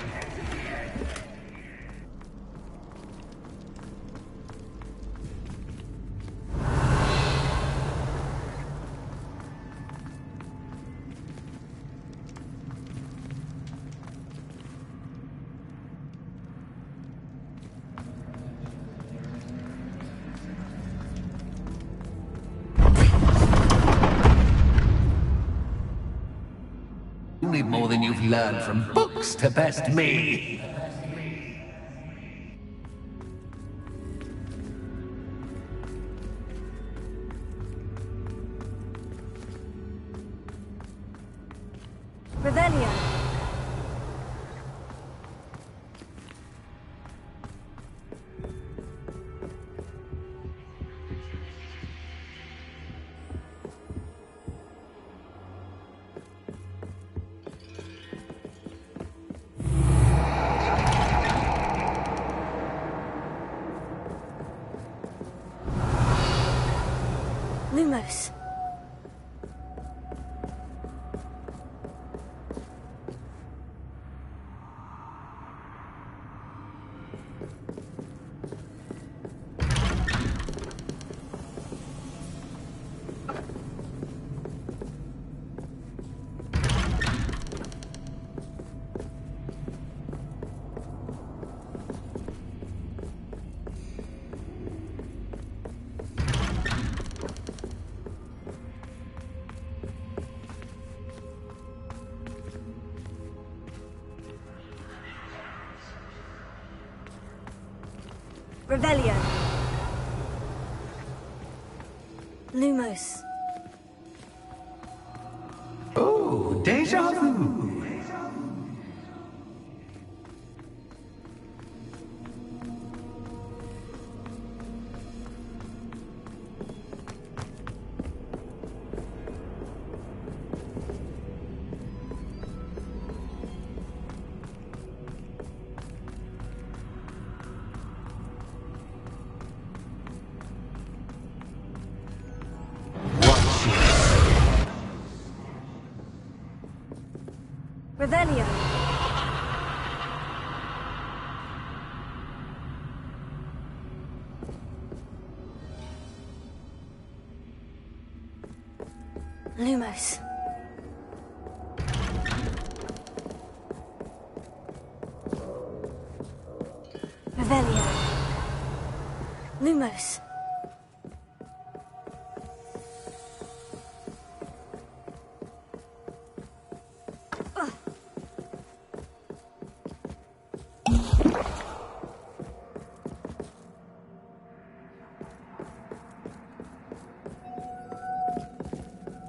You need more than you've learned from books to best me.
Revelio. Lumos. Revelio. Lumos.
Oh, déjà vu.
Revelio. Lumos. Revelio. Lumos.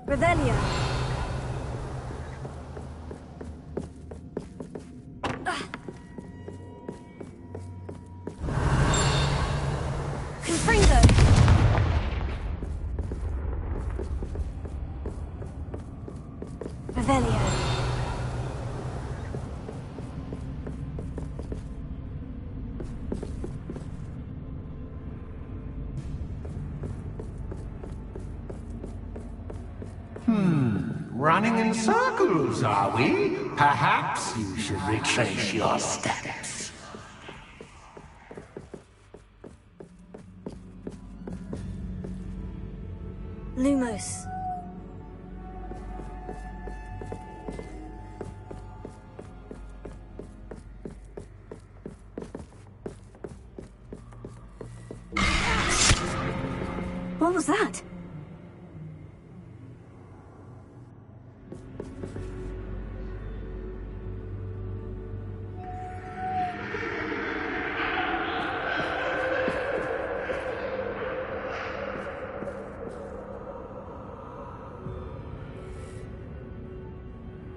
Revelio. Confringo. Revelio.
Running in circles, are we? Perhaps you should retrace your steps.
Lumos. What was that?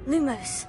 Lumos.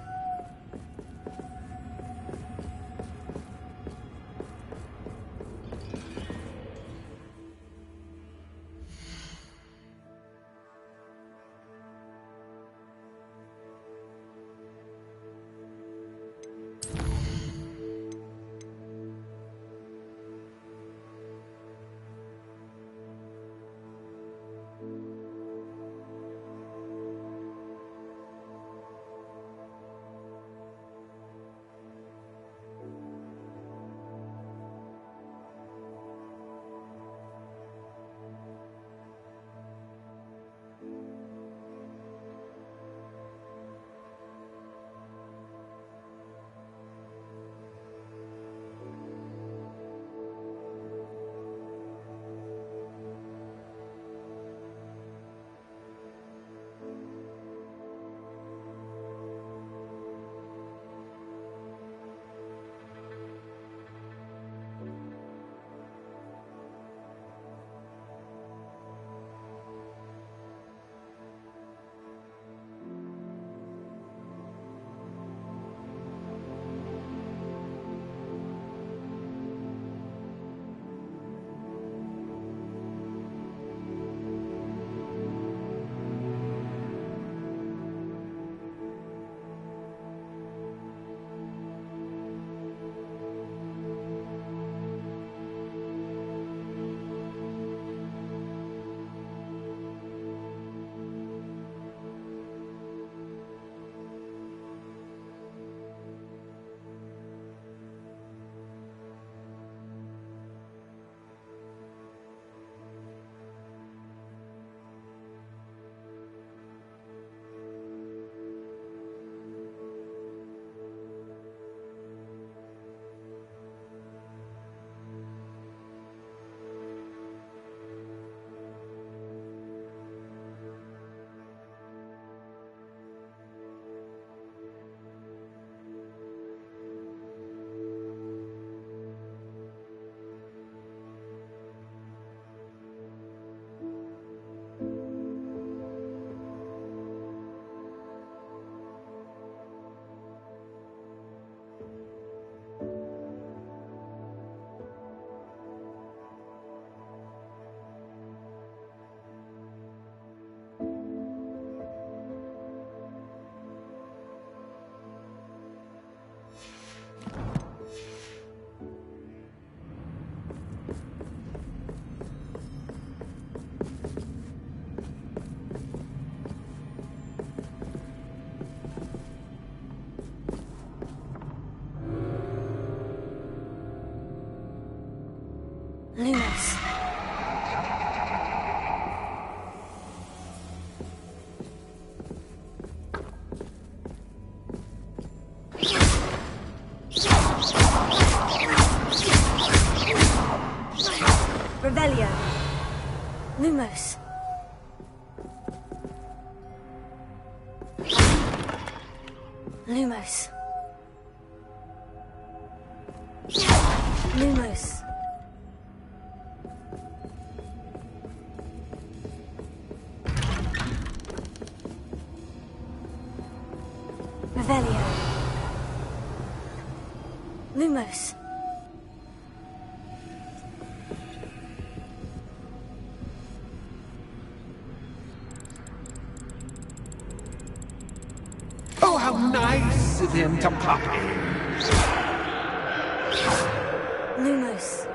Lumos. Revelio. Lumos. Lumos. Lumos. Revelio. Lumos.
Oh, how nice of him to pop in.
Lumos.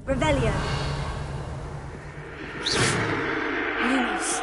Revelio. Lumos.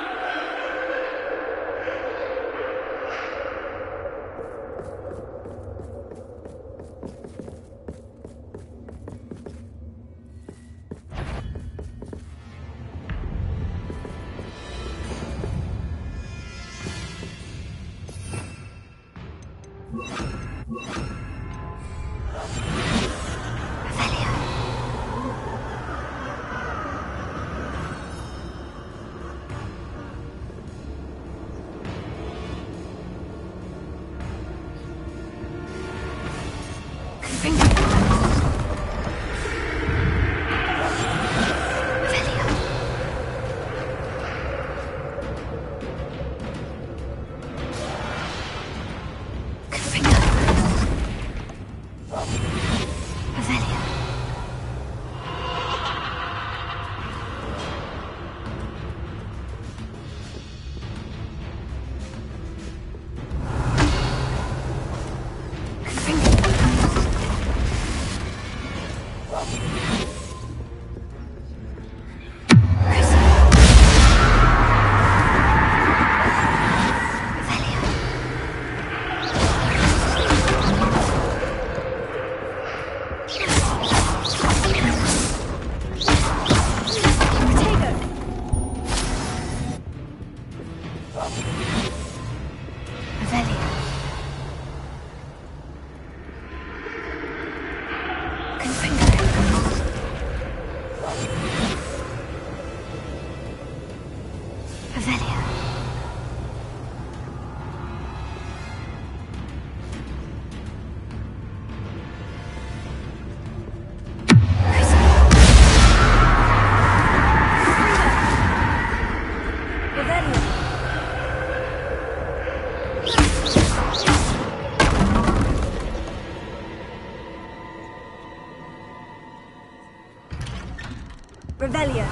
Revelio.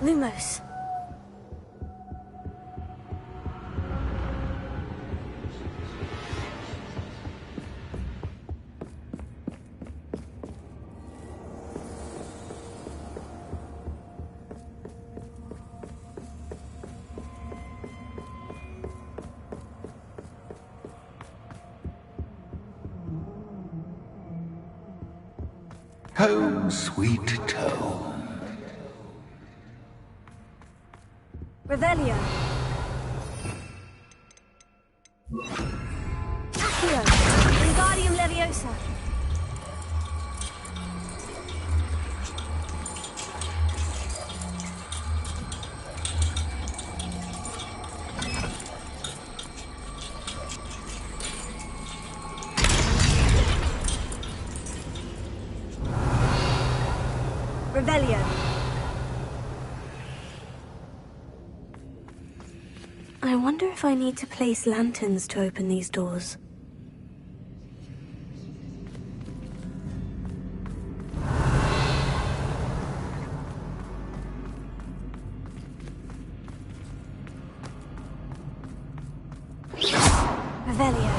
Lumos.
Home, sweet home.
Revelio. Accio. Wingardium Leviosa. Revelio. I wonder if I need to place lanterns to open these doors. Revelio.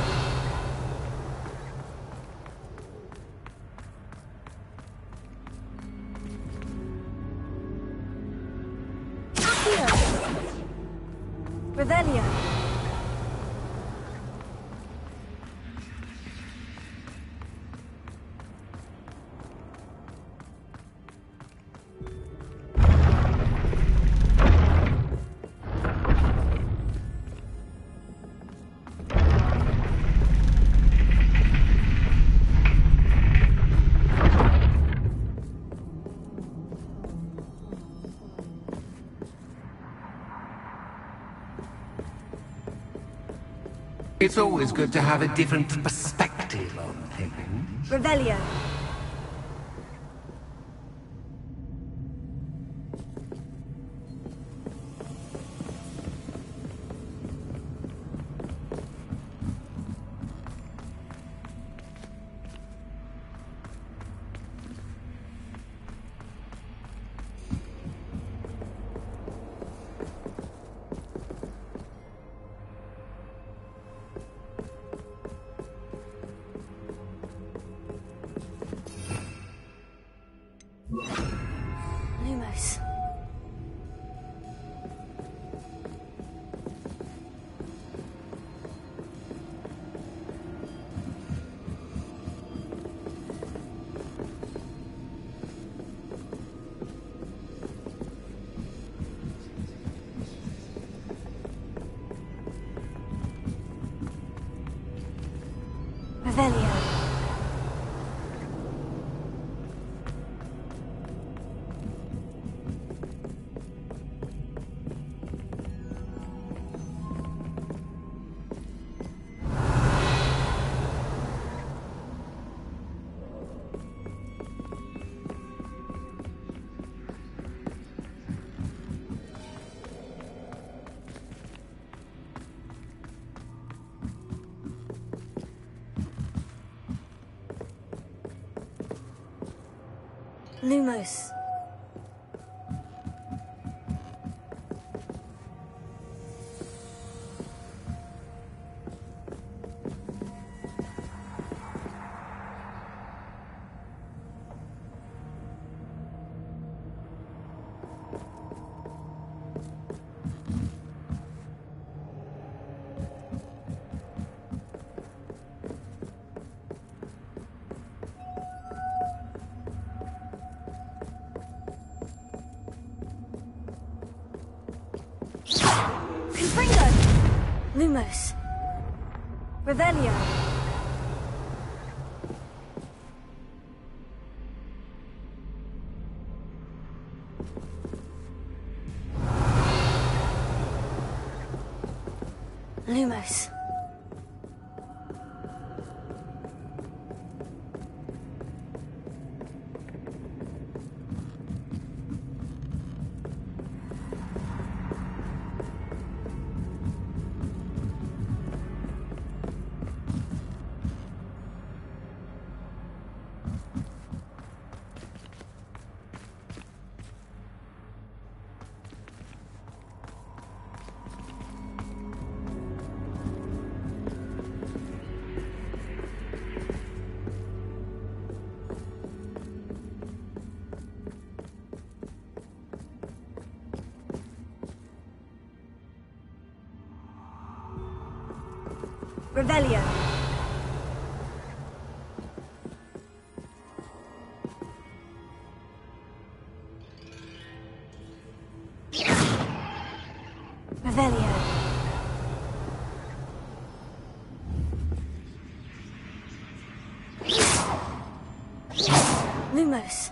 Revelio.
It's always good to have a different perspective on things.
Revelio. Lumos. Lumos. Revelio. Lumos. Revelio. Revelio. Lumos.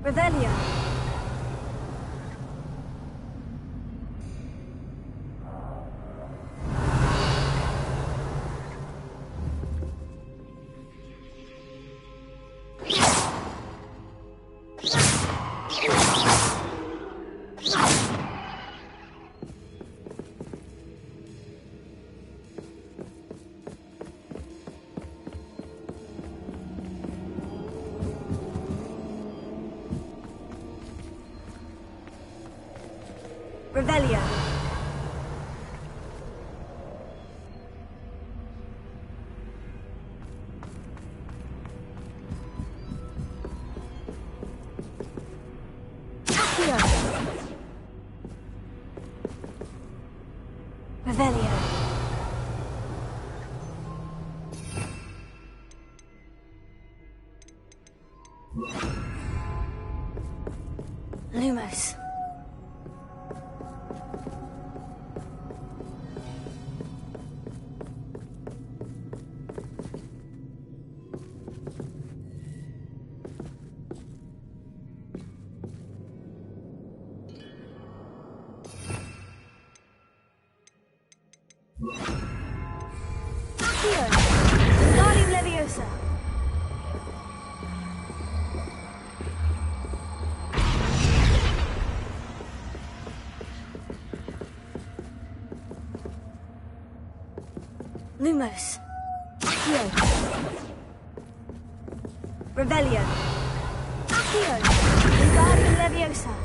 Revelio. Revelio. Accio. Revelio. Lumos. Accio. Guardian Leviosa. Lumos. Accio. Revelio. Accio. Guardian Leviosa.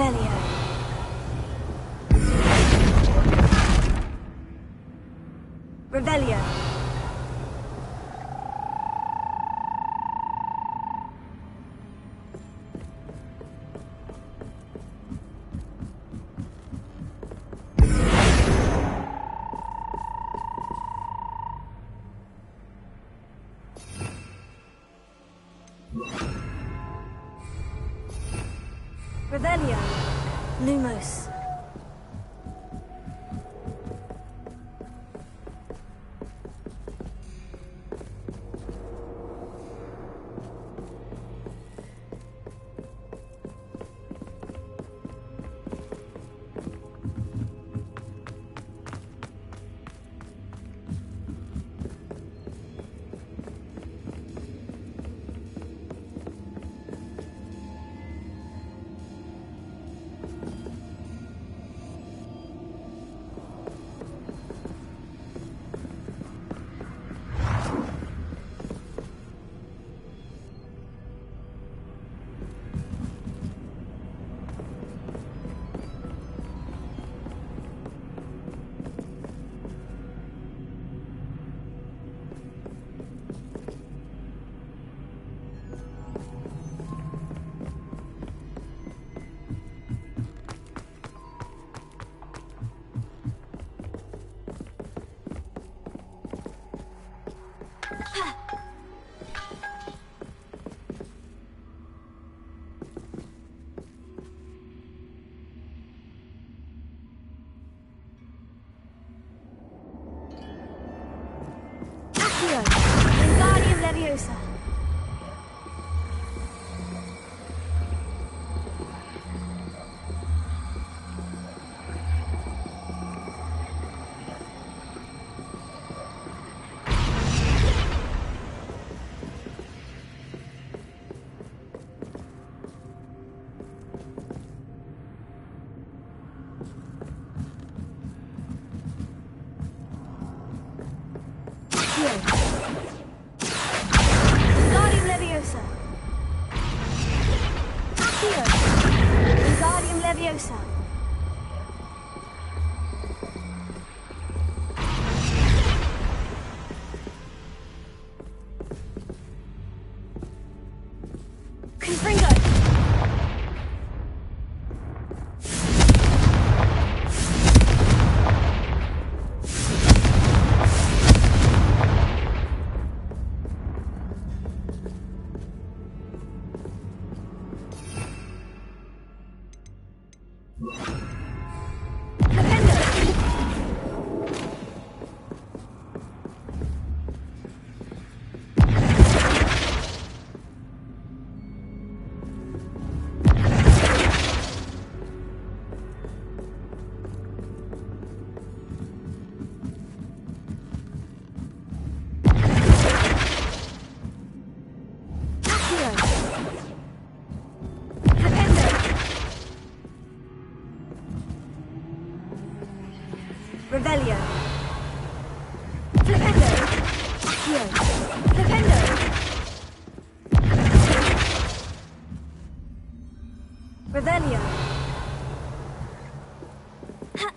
Revelio. Revelio. Revelio. Lumos. Accio. Wingardium Leviosa. Wingardium Leviosa. Accio. Wingardium Leviosa. Confringo. Revelio. Flipendo. Accio. Flipendo. Revelio. Ha.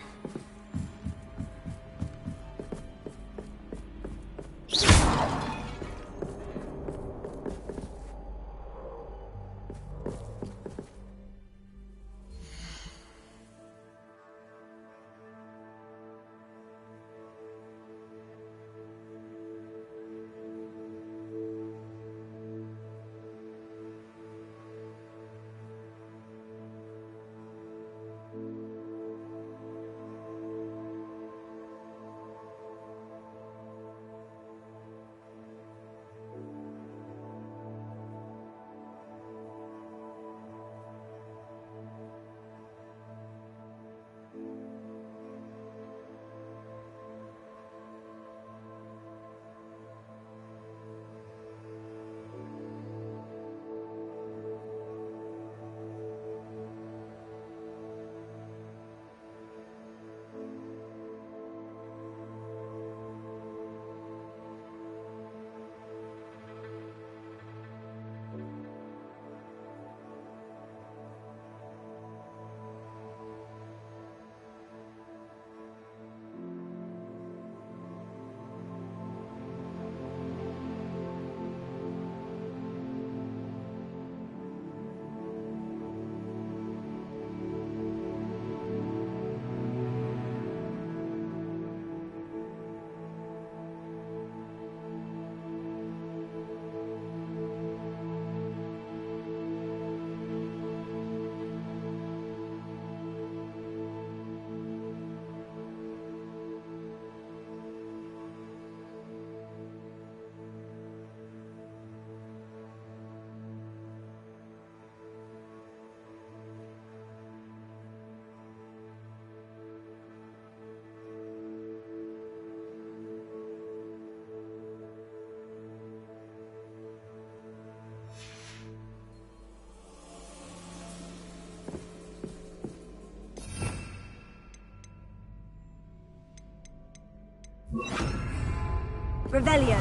Revelio.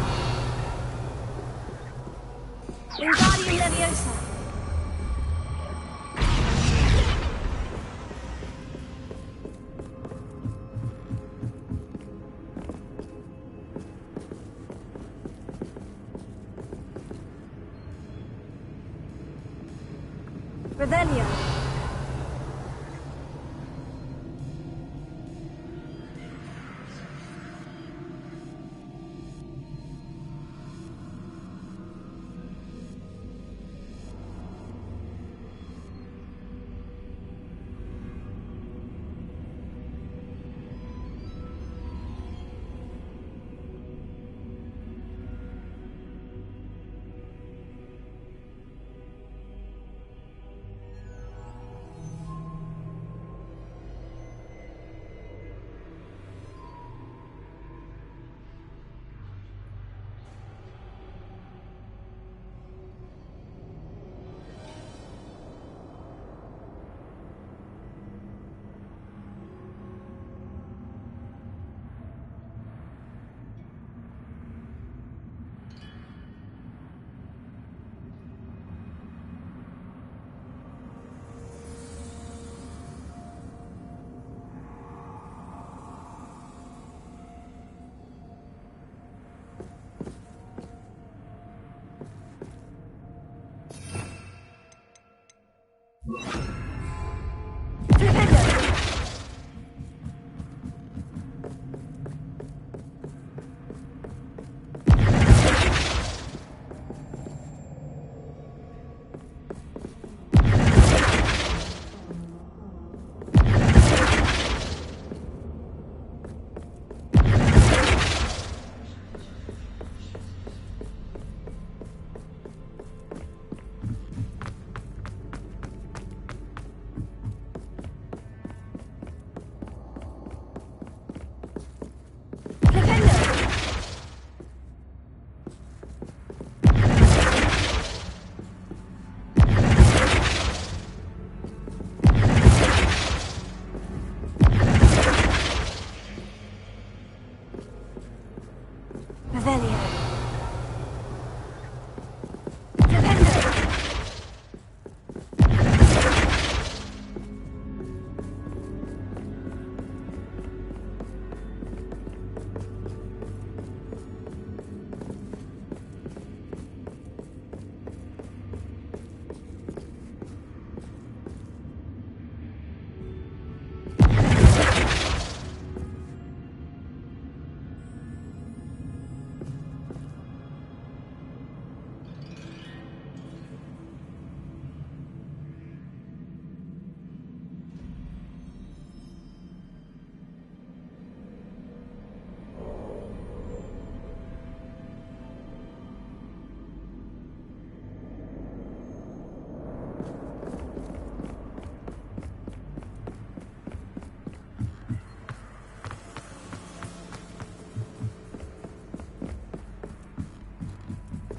Wingardium Leviosa. Revelio.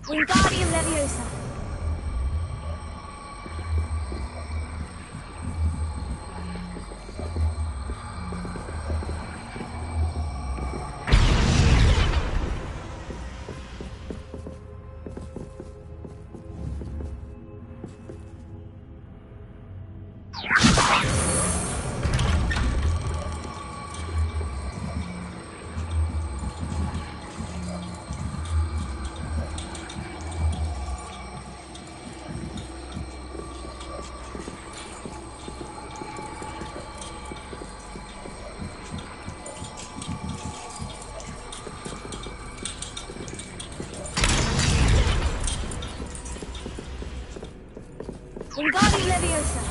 Wingardium Leviosa. Wingardium Leviosa.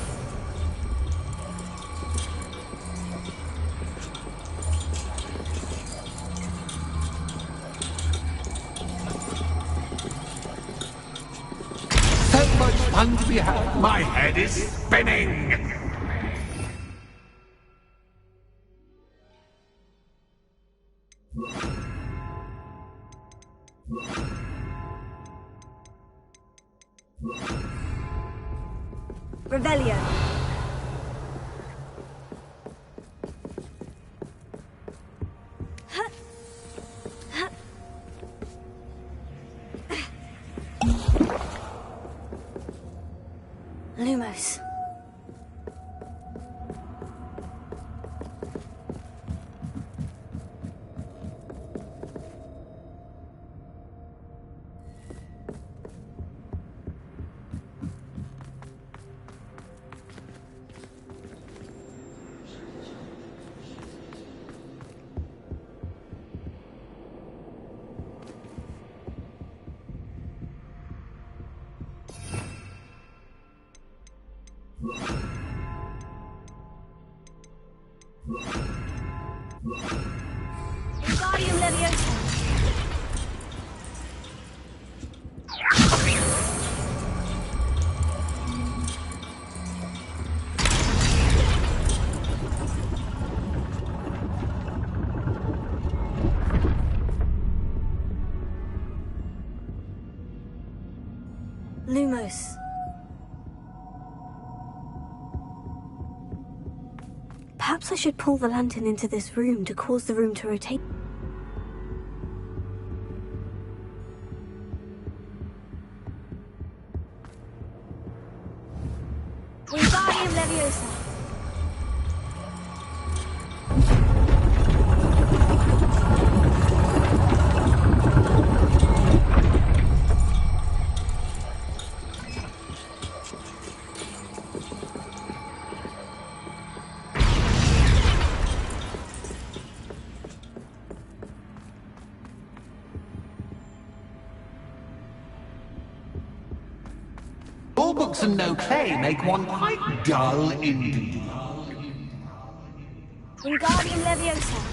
So much fun to be had. My head is spinning.
Revelio. Lumos. Wingardium Leviosa. Lumos. Perhaps I should pull the lantern into this room to cause the room to rotate. Wingardium Leviosa.
All books and no play make one quite dull indeed.
Wingardium Leviosa.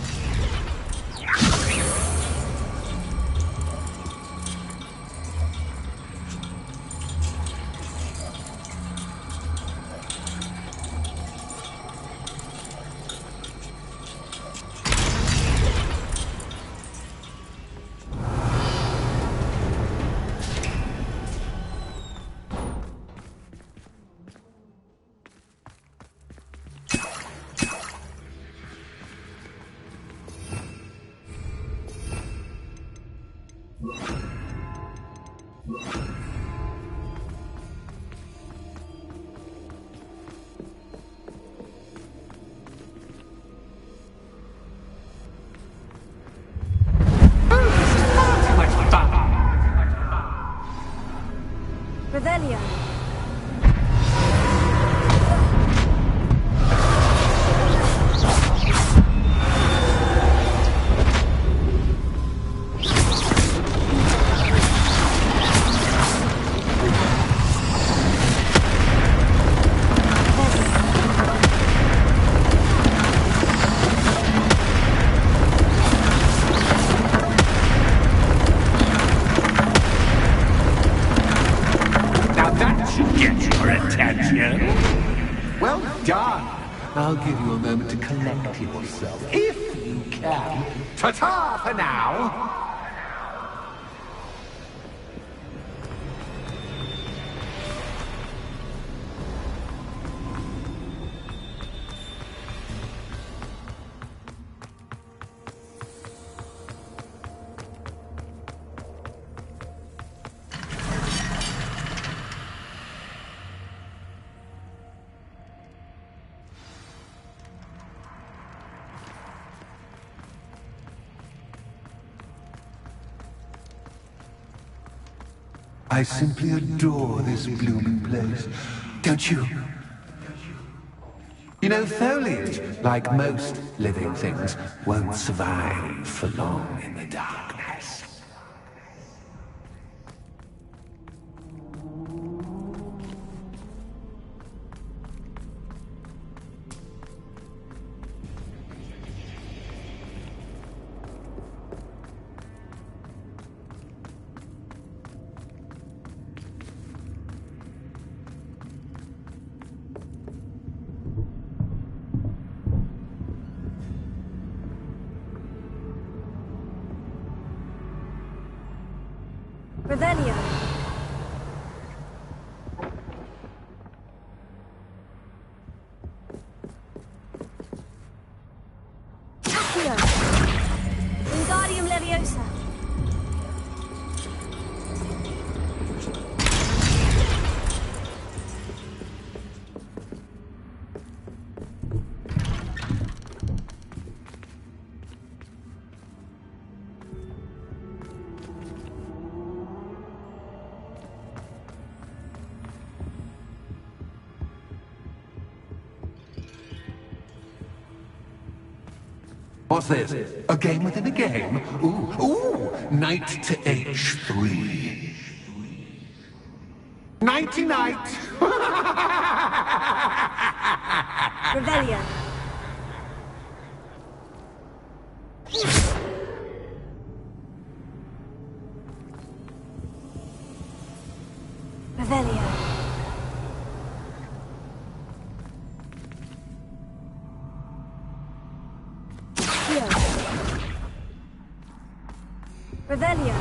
Revelio.
Well done. I'll give you a moment to collect yourself, if you can. Ta-ta for now. I simply adore this blooming place, don't you? You know, foliage, like most living things, won't survive for long in the darkness.
Revelio. Accio. Wingardium Leviosa.
What's this? A game within a game? Ooh, knight to h3. Nighty-night!
Revelio. Revelio. Revelio.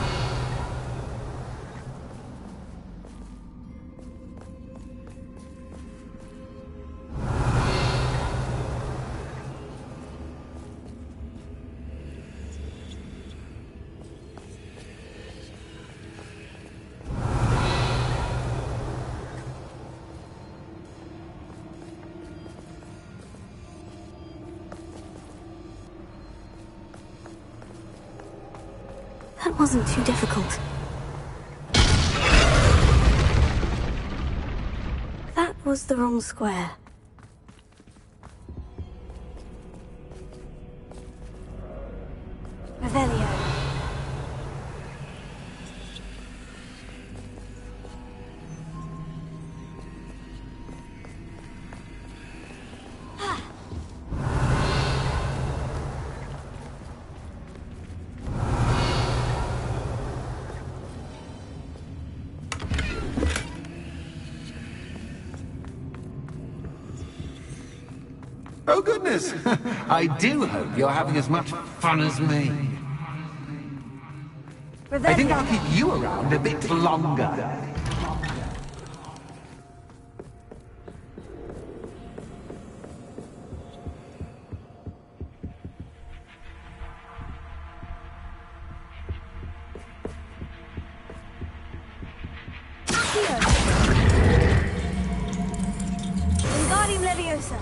That wasn't too difficult. That was the wrong square. Revelio.
Oh, goodness! I do hope you're having as much fun as me. I think I'll keep you around a bit longer.
Wingardium Leviosa.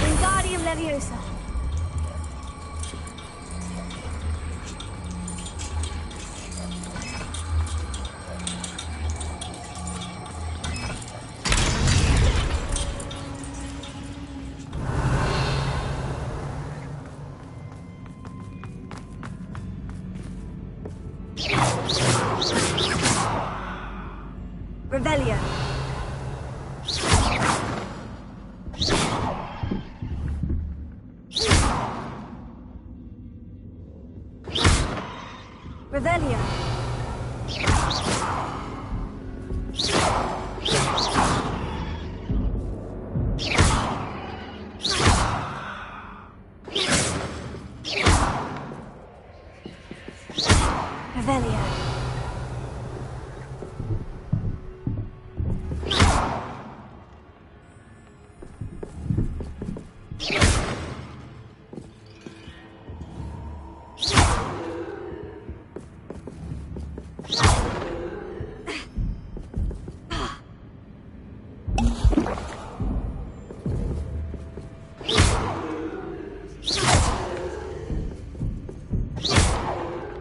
Wingardium Leviosa. Revelio. Revelio. Revelio.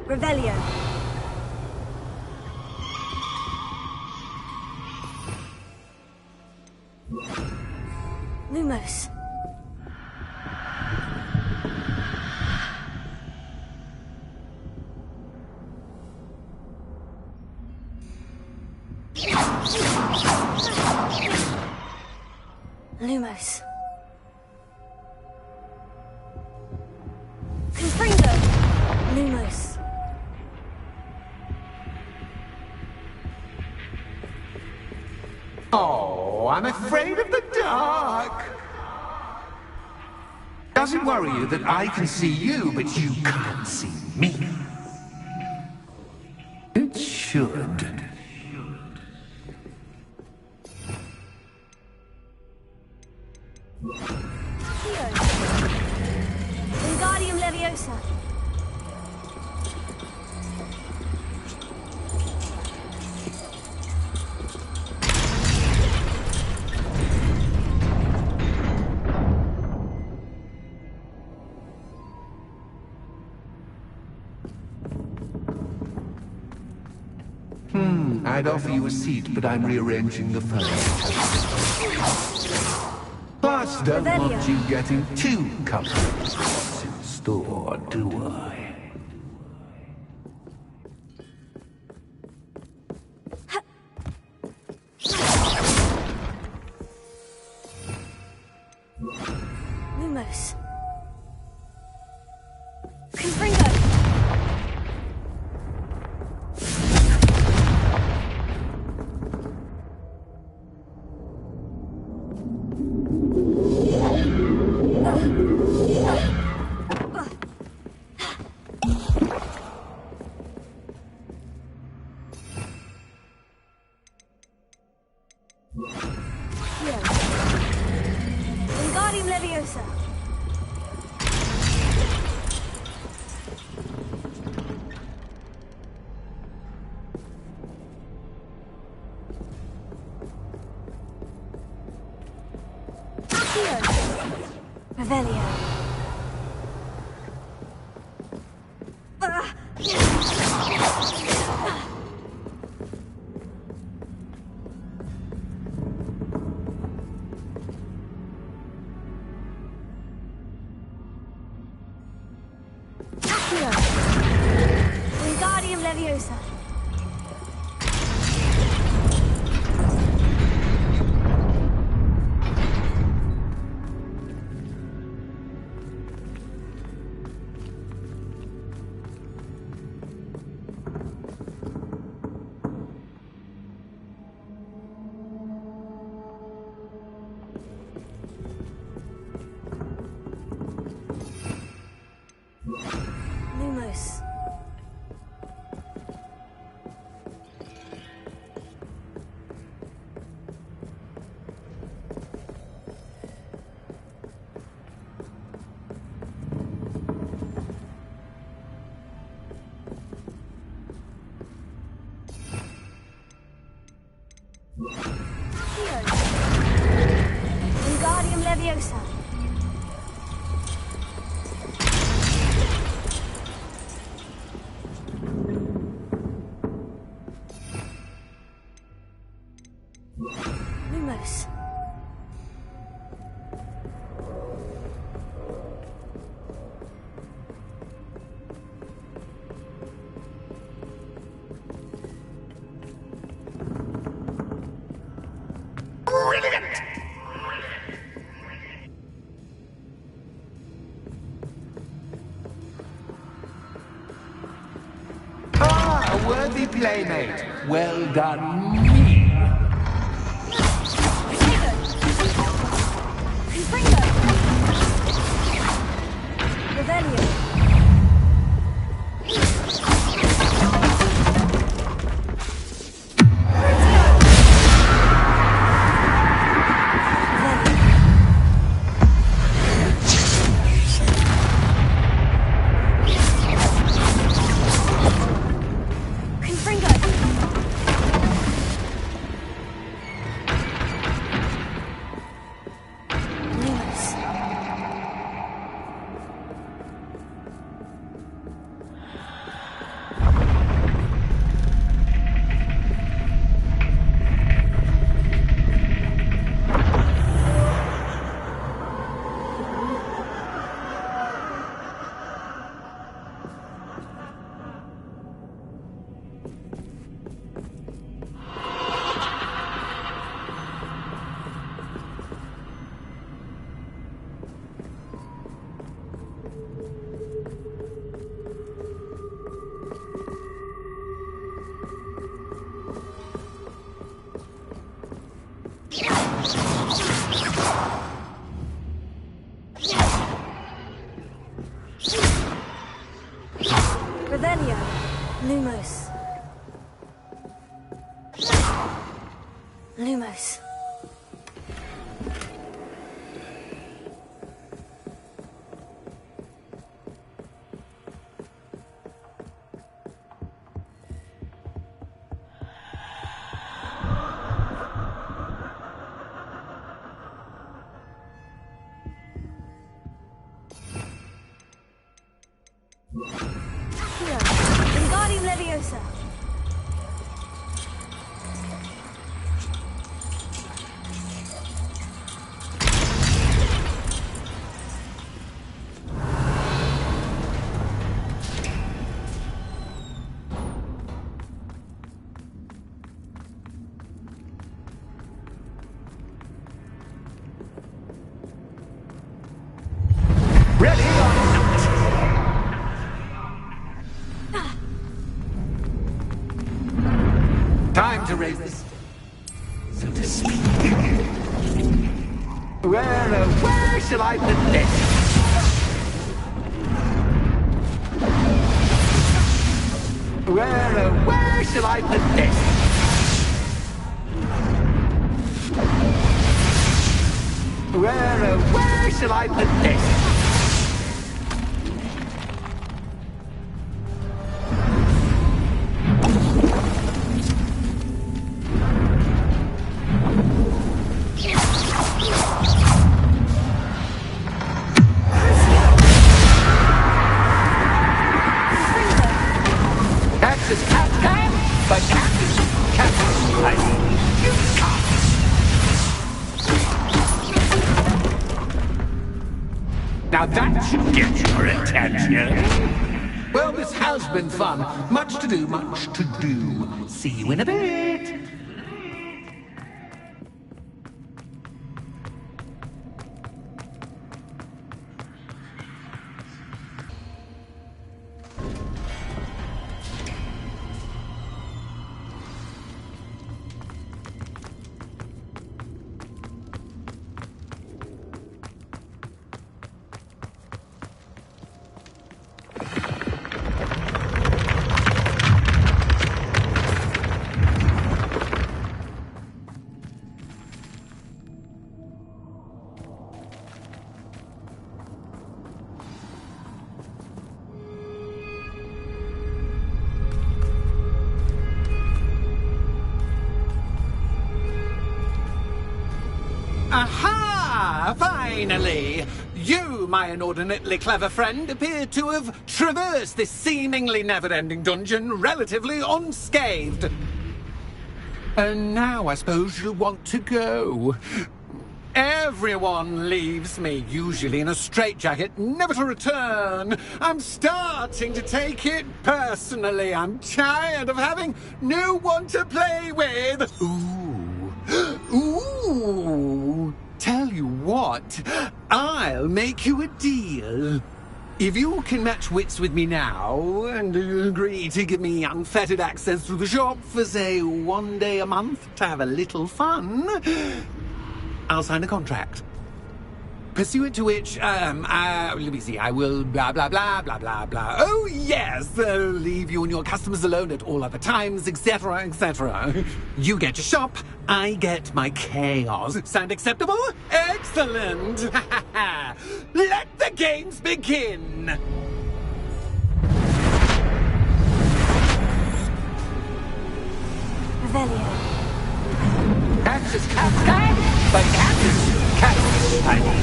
Revelio. Lumos. Lumos. Confringo. Lumos.
Oh, I'm afraid of the dark. Does it worry you that I can see you, but you can't see me? It should.
Wingardium Leviosa.
I'd offer you a seat, but I'm rearranging the furniture. Plus, don't want you getting too comfortable with what's in store, do I?
Lumos. Confringo. Wingardium Leviosa. Revelio. Wingardium Leviosa. Lumos. Wingardium Leviosa. Lumos.
Brilliant!
Ah, a worthy playmate. Well done, me.
Confringo. Revelio. Confringo. Lumos. Revelio. Lumos. Lumos. Wingardium Leviosa.
time to raise the stakes, so to speak. Where shall I put this? Where shall I put this? Where shall I put this? Cactus, cat, but cactus, I mean, now that should get your attention. Well, this has been fun. Much to do, much to do. See you in a bit. Aha! Finally! You, my inordinately clever friend, appear to have traversed this seemingly never-ending dungeon relatively unscathed. And now I suppose you'll want to go. Everyone leaves me, usually in a straitjacket, never to return. I'm starting to take it personally. I'm tired of having no one to play with. Ooh, tell you what, I'll make you a deal. If you can match wits with me now, and agree to give me unfettered access to the shop for, say, 1 day a month to have a little fun, I'll sign a contract. Pursuant to which, let me see, I will blah, blah, blah, blah, blah, blah. Oh, yes, leave you and your customers alone at all other times, etc., etc. You get your shop, I get my chaos. Sound acceptable? Excellent! Let the games begin!
Revelio.
Cactus, cat, but cactus, I mean,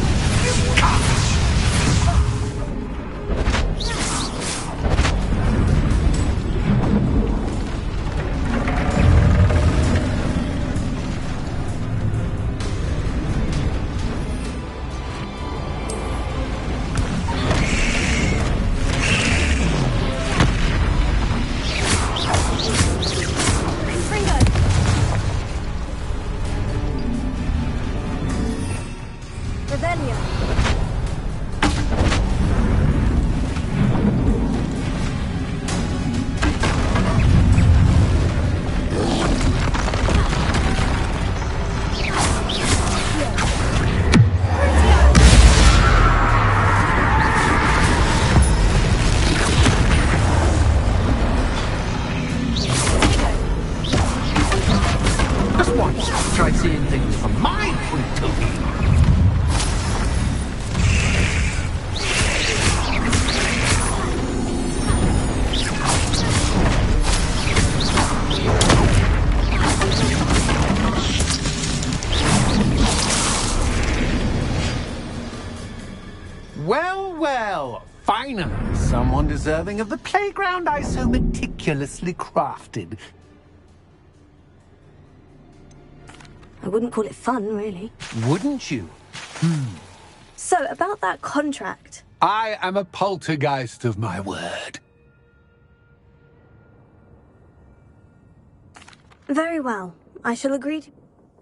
try seeing things from my point of view. Well, well, finally, someone deserving of the playground I so meticulously crafted.
I wouldn't call it fun, really.
Wouldn't you?
So, about that contract.
I am a poltergeist of my word.
Very well. I shall agree to...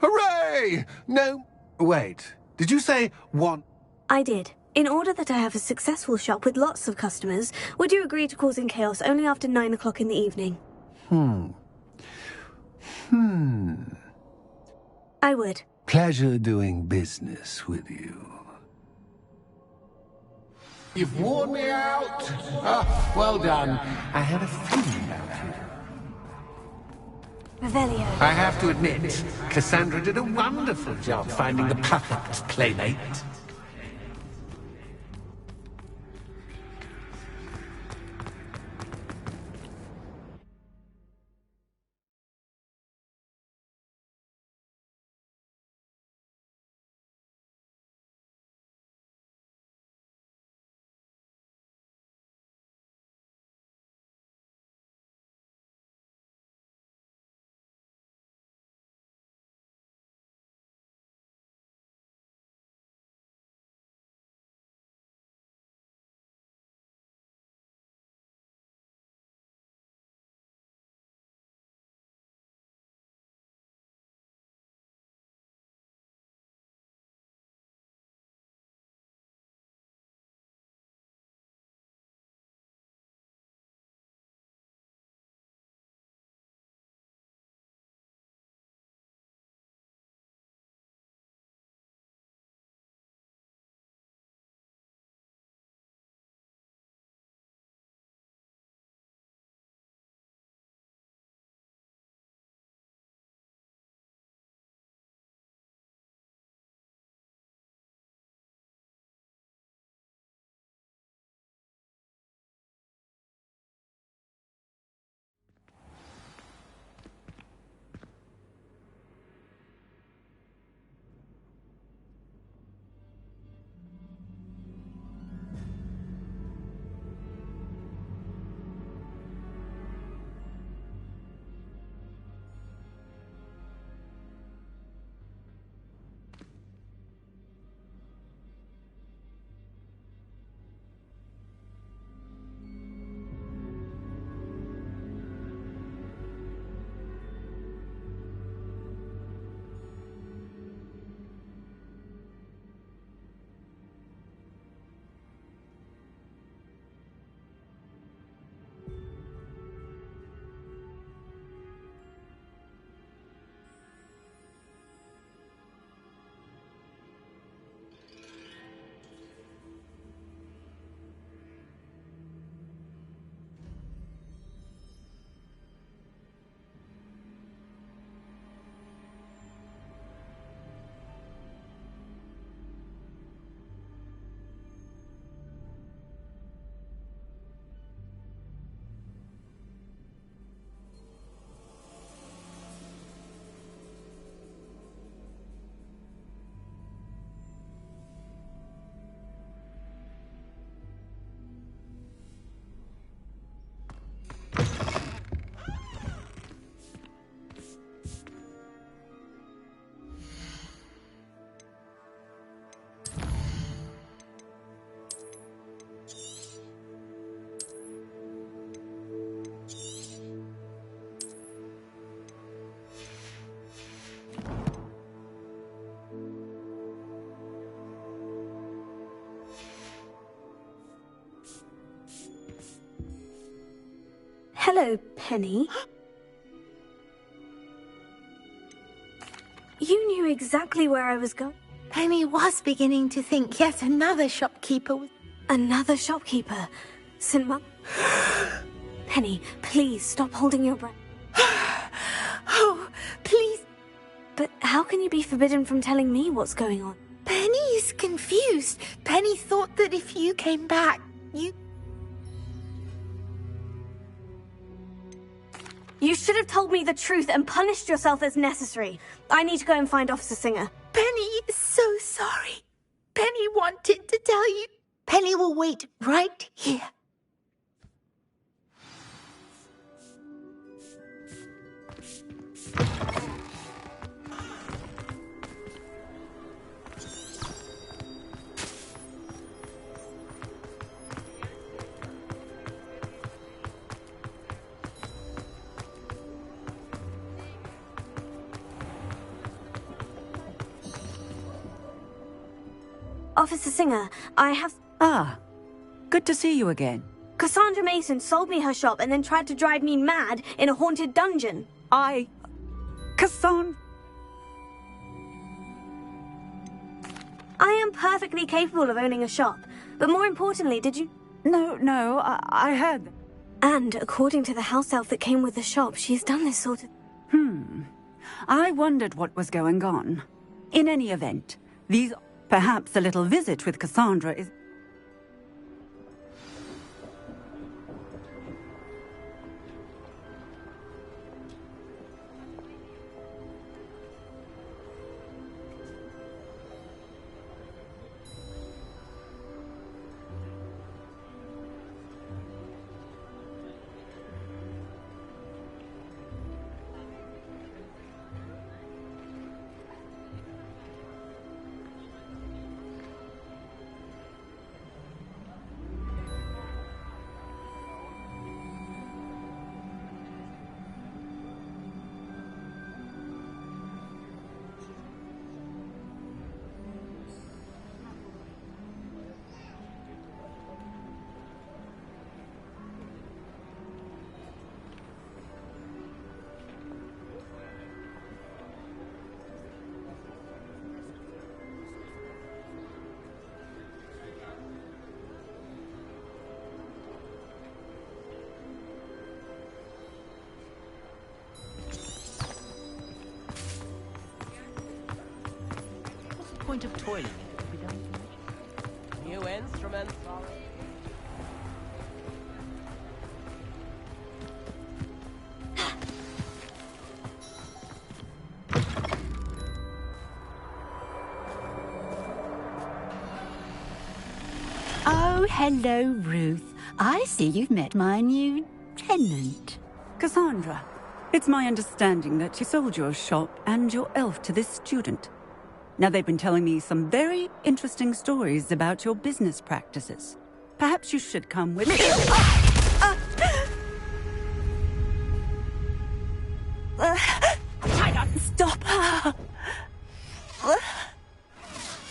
Hooray! No, wait. Did you say one?
I did. In order that I have a successful shop with lots of customers, would you agree to causing chaos only after 9 o'clock in the evening? I would.
Pleasure doing business with you. You've worn me out. Ah, well done. I had a feeling about you.
Revelio.
I have to admit, Cassandra did a wonderful job finding the perfect playmate.
Hello, Penny. You knew exactly where I was going.
Penny was beginning to think yet another shopkeeper was...
Another shopkeeper? Penny, please stop holding your breath.
Oh, please.
But how can you be forbidden from telling me what's going on?
Penny is confused. Penny thought that if you came back,
You should have told me the truth and punished yourself as necessary. I need to go and find Officer Singer.
Penny is so sorry. Penny wanted to tell you. Penny will wait right here.
Officer Singer, I have...
Ah, good to see you again.
Cassandra Mason sold me her shop and then tried to drive me mad in a haunted dungeon.
Cassandra!
I am perfectly capable of owning a shop, but more importantly, did you...
No, I heard...
And according to the house elf that came with the shop, she's done this sort of...
I wondered what was going on. In any event, perhaps a little visit with Cassandra is...
Point of toilet. New instruments.
Oh, hello, Ruth. I see you've met my new tenant. Cassandra, it's my understanding that you sold your shop and your elf to this student. Now, they've been telling me some very interesting stories about your business practices. Perhaps you should come with me. Stop her!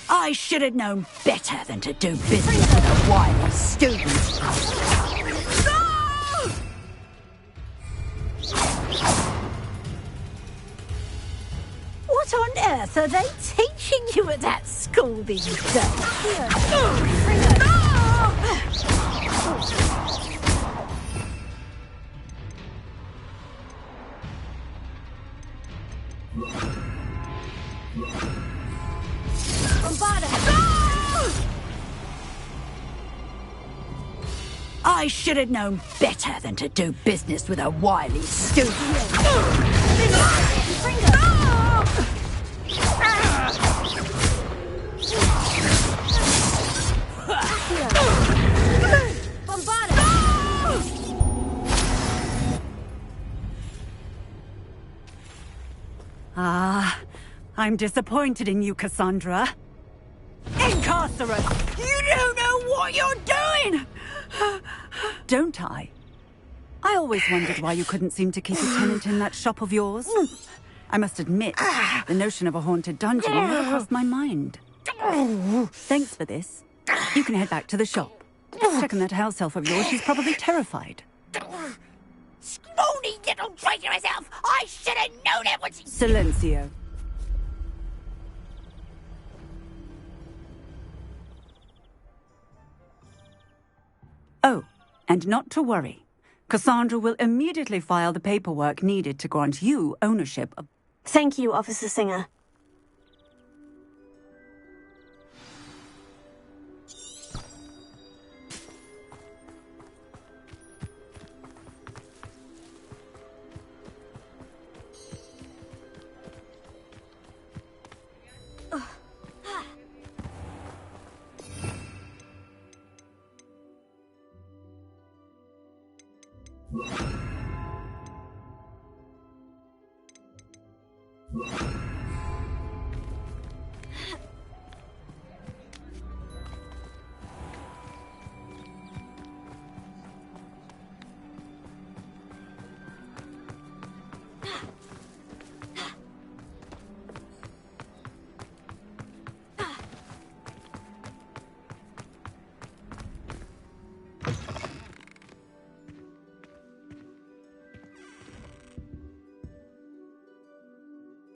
I should have known better than to do business with a wily student. What on earth are they teaching you at that school these days? I should have known better than to do business with a wily student. I'm disappointed in you, Cassandra. Incarcerate! You don't know what you're doing! Don't I? I always wondered why you couldn't seem to keep a tenant in that shop of yours. I must admit, the notion of a haunted dungeon never crossed my mind. Thanks for this. You can head back to the shop. Checking that house elf of yours, she's probably terrified.
Scrawny little traitor herself! I should have known it was...
Silencio. Oh, and not to worry. Cassandra will immediately file the paperwork needed to grant you ownership of...
Thank you, Officer Singer.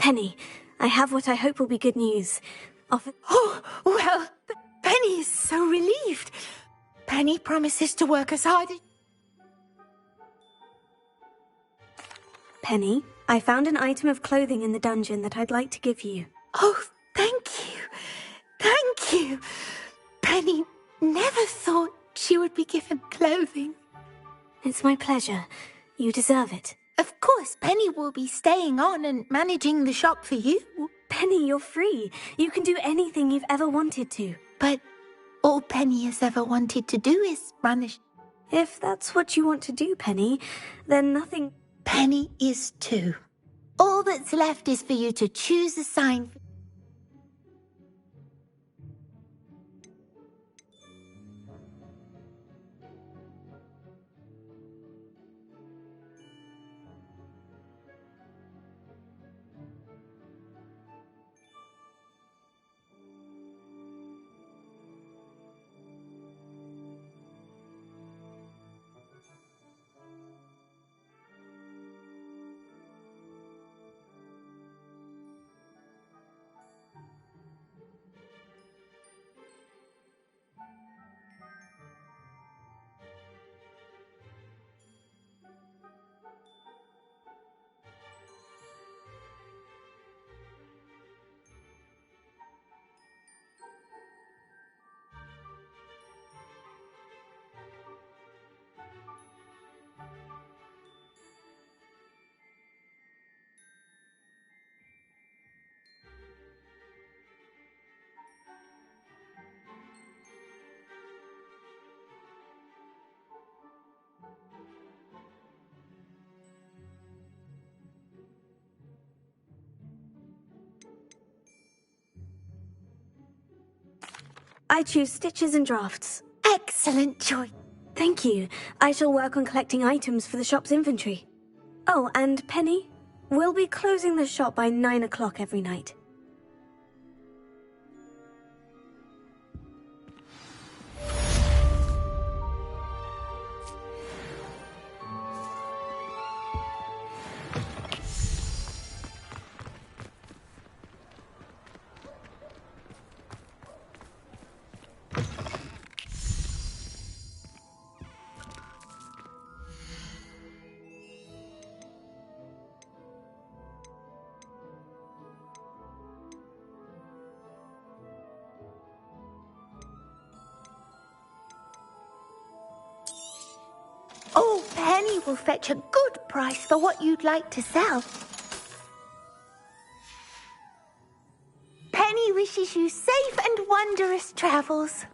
Penny, I have what I hope will be good news.
Oh, well, Penny is so relieved. Penny promises to work as hard as...
Penny, I found an item of clothing in the dungeon that I'd like to give you.
Oh, thank you. Thank you. Penny never thought she would be given clothing.
It's my pleasure. You deserve it.
Of course, Penny will be staying on and managing the shop for you.
Penny, you're free. You can do anything you've ever wanted to.
But all Penny has ever wanted to do is run a...
If that's what you want to do, Penny, then nothing...
Penny is too. All that's left is for you to choose a sign.
I choose stitches and drafts.
Excellent choice.
Thank you. I shall work on collecting items for the shop's inventory. Oh, and Penny, we'll be closing the shop by 9 o'clock every night.
Oh, Penny will fetch a good price for what you'd like to sell. Penny wishes you safe and wondrous travels.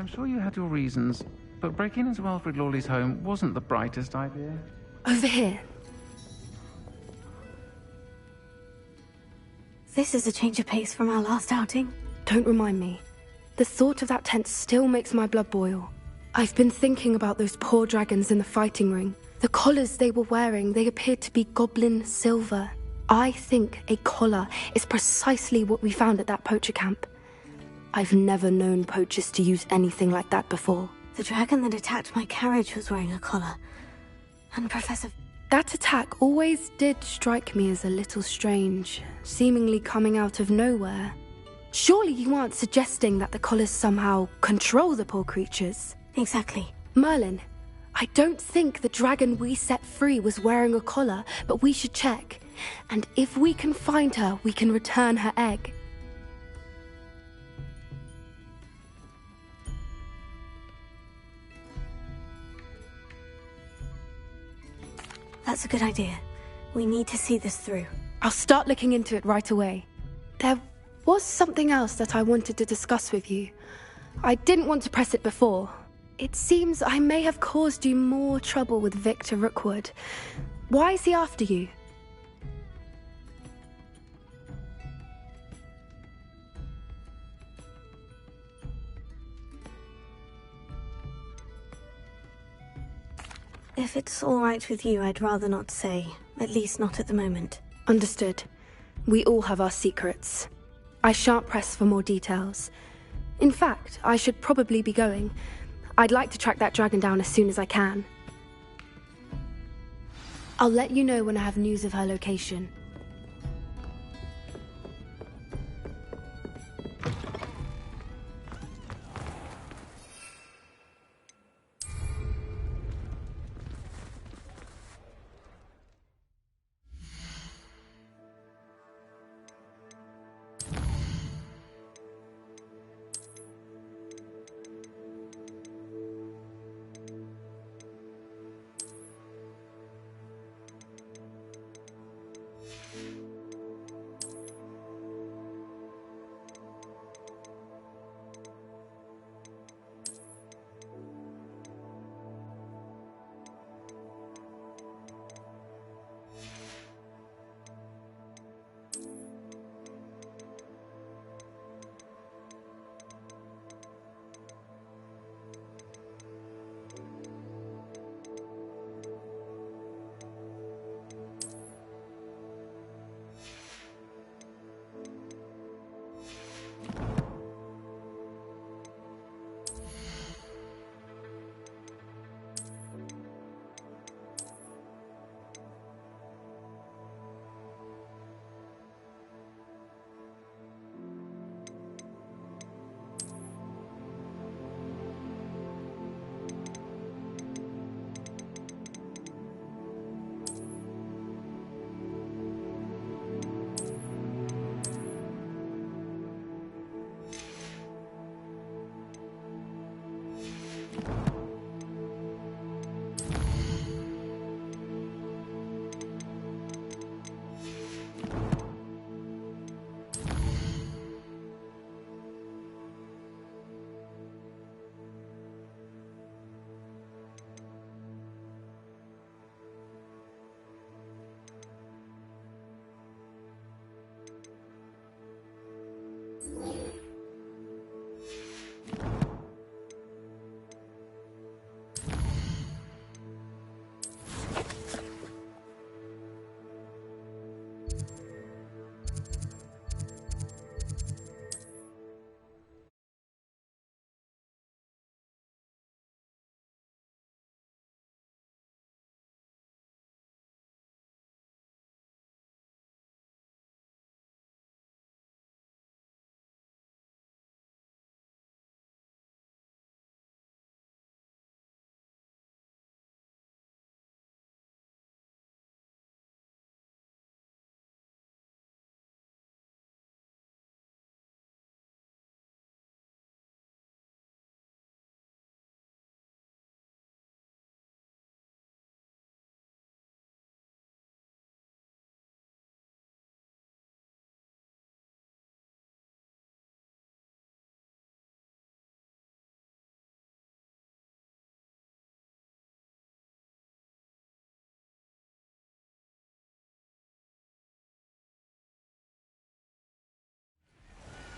I'm sure you had your reasons, but breaking into Alfred Lawley's home wasn't the brightest idea.
Over here.
This is a change of pace from our last outing.
Don't remind me. The thought of that tent still makes my blood boil. I've been thinking about those poor dragons in the fighting ring. The collars they were wearing, they appeared to be goblin silver. I think a collar is precisely what we found at that poacher camp. I've never known poachers to use anything like that before.
The dragon that attacked my carriage was wearing a collar. And Professor...
That attack always did strike me as a little strange, seemingly coming out of nowhere. Surely you aren't suggesting that the collars somehow control the poor creatures?
Exactly.
Merlin, I don't think the dragon we set free was wearing a collar, but we should check. And if we can find her, we can return her egg.
That's a good idea. We need to see this through.
I'll start looking into it right away. There was something else that I wanted to discuss with you. I didn't want to press it before. It seems I may have caused you more trouble with Victor Rookwood. Why is he after you?
If it's all right with you, I'd rather not say. At least not at the moment.
Understood. We all have our secrets. I shan't press for more details. In fact, I should probably be going. I'd like to track that dragon down as soon as I can. I'll let you know when I have news of her location.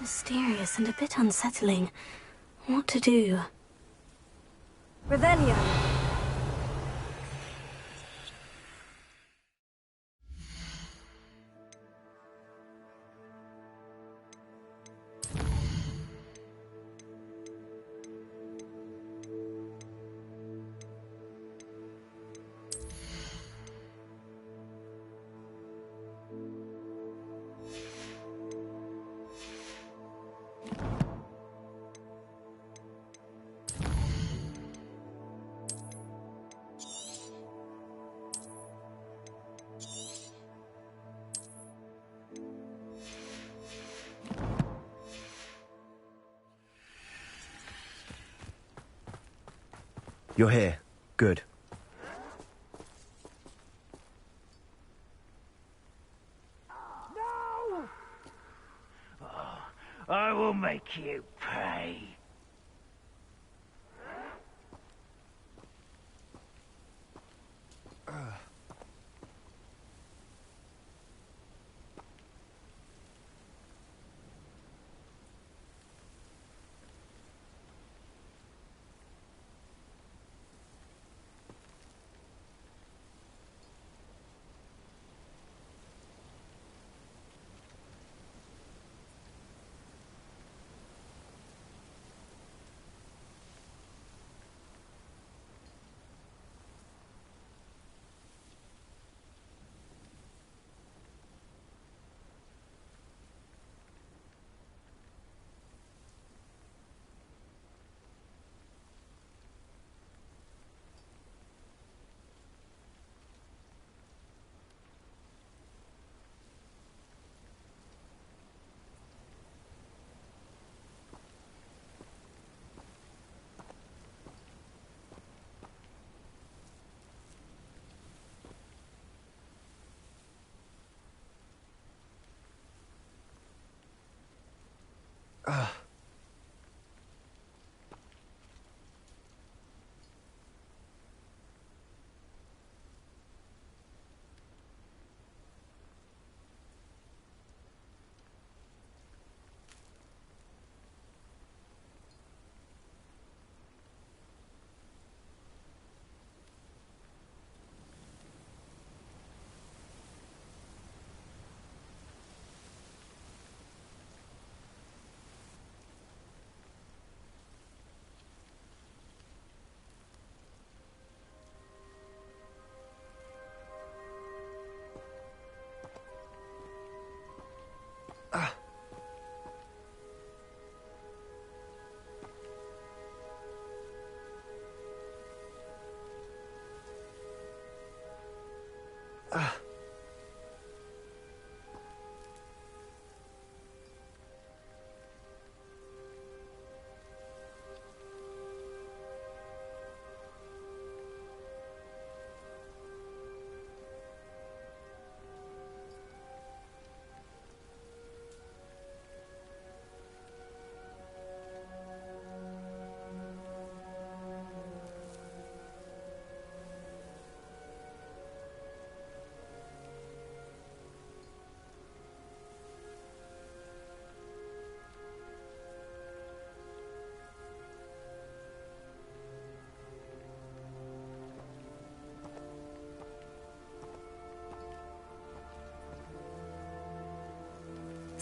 Mysterious and a bit unsettling. What to do? Revelio.
You're here. Good.
No! Oh, I will make you pay.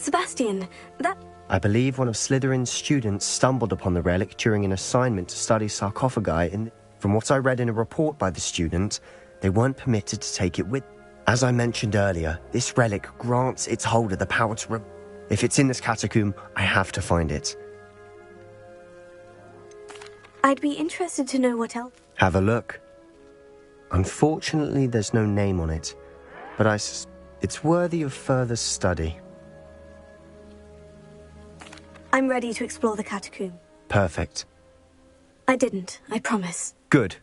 Sebastian, that...
I believe one of Slytherin's students stumbled upon the relic during an assignment to study sarcophagi From what I read in a report by the student, they weren't permitted to take it with. As I mentioned earlier, this relic grants its holder the power to... If it's in this catacomb, I have to find it.
I'd be interested to know what else...
Have a look. Unfortunately, there's no name on it, but it's worthy of further study.
I'm ready to explore the catacomb.
Perfect.
I didn't, I promise.
Good.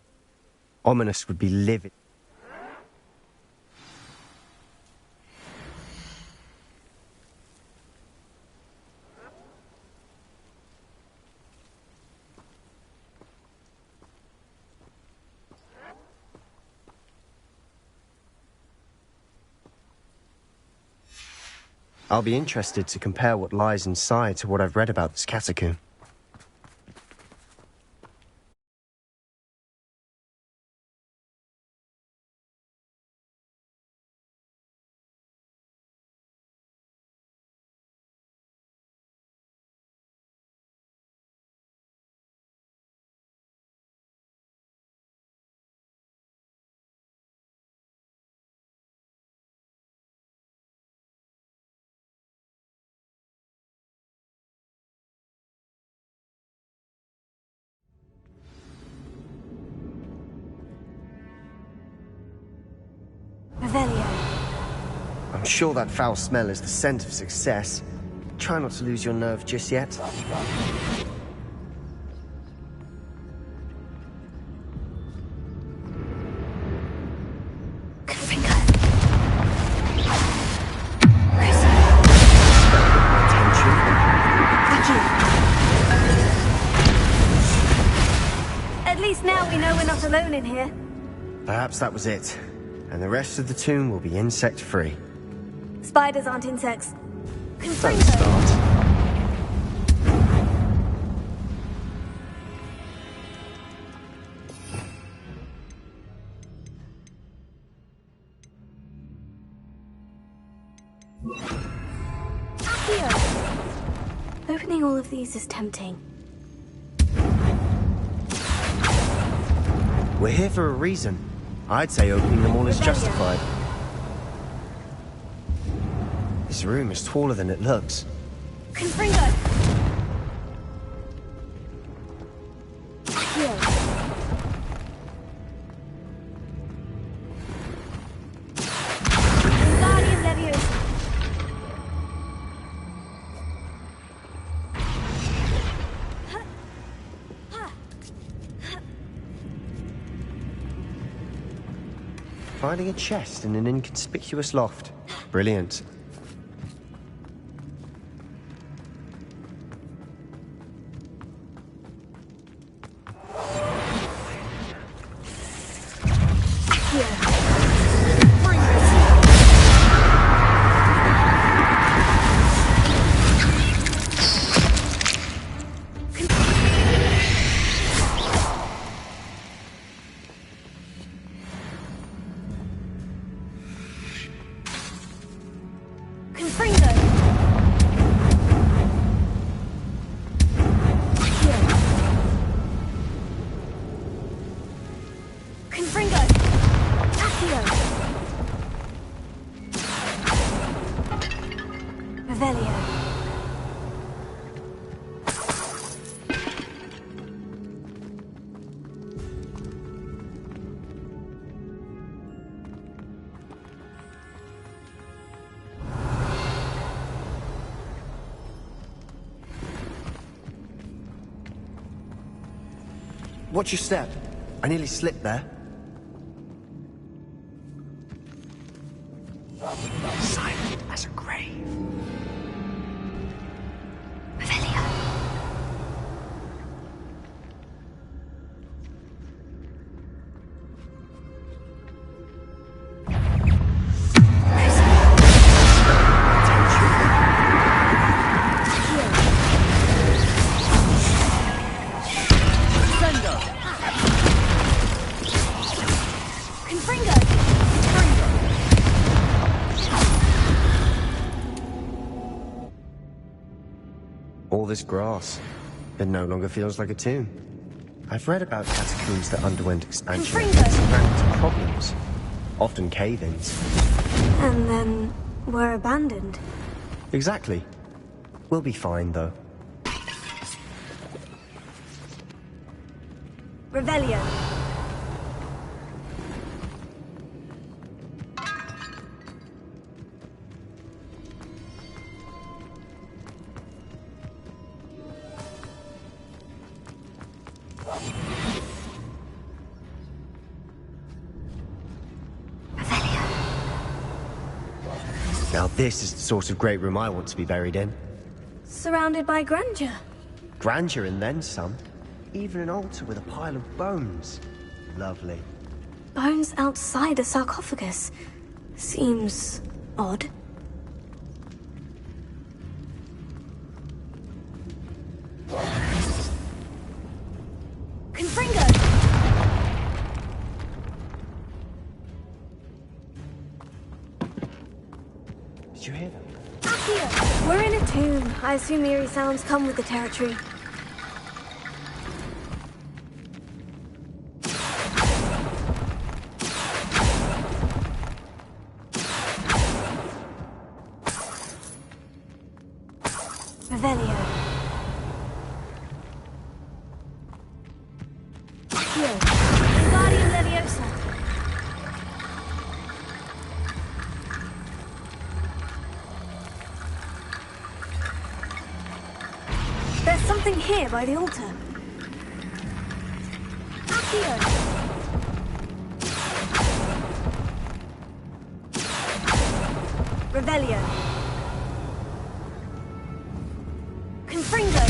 Ominous would be livid. I'll be interested to compare what lies inside to what I've read about this catacomb.
Revelio.
I'm sure that foul smell is the scent of success. Try not to lose your nerve just yet.
At least now we know we're not alone in here.
Perhaps that was it. And the rest of the tomb will be insect-free.
Spiders aren't insects.
Don't start.
Opening all of these is tempting.
We're here for a reason. I'd say opening them all is justified. This room is taller than it looks.
Confringo! Guardian Leviosa!
Finding a chest in an inconspicuous loft. Brilliant. Watch your step. I nearly slipped there.
Silent as a grave.
All this grass. It no longer feels like a tomb. I've read about catacombs that underwent expansion and ran into problems. Often cave-ins.
And then were abandoned.
Exactly. We'll be fine, though.
Revelio.
Now this is the sort of great room I want to be buried in.
Surrounded by grandeur.
Grandeur and then some. Even an altar with a pile of bones. Lovely.
Bones outside a sarcophagus. Seems odd. I assume eerie sounds come with the territory. Revelio. Accio. Wingardium Leviosa. There's something here by the altar. Accio. Revelio. Confringo.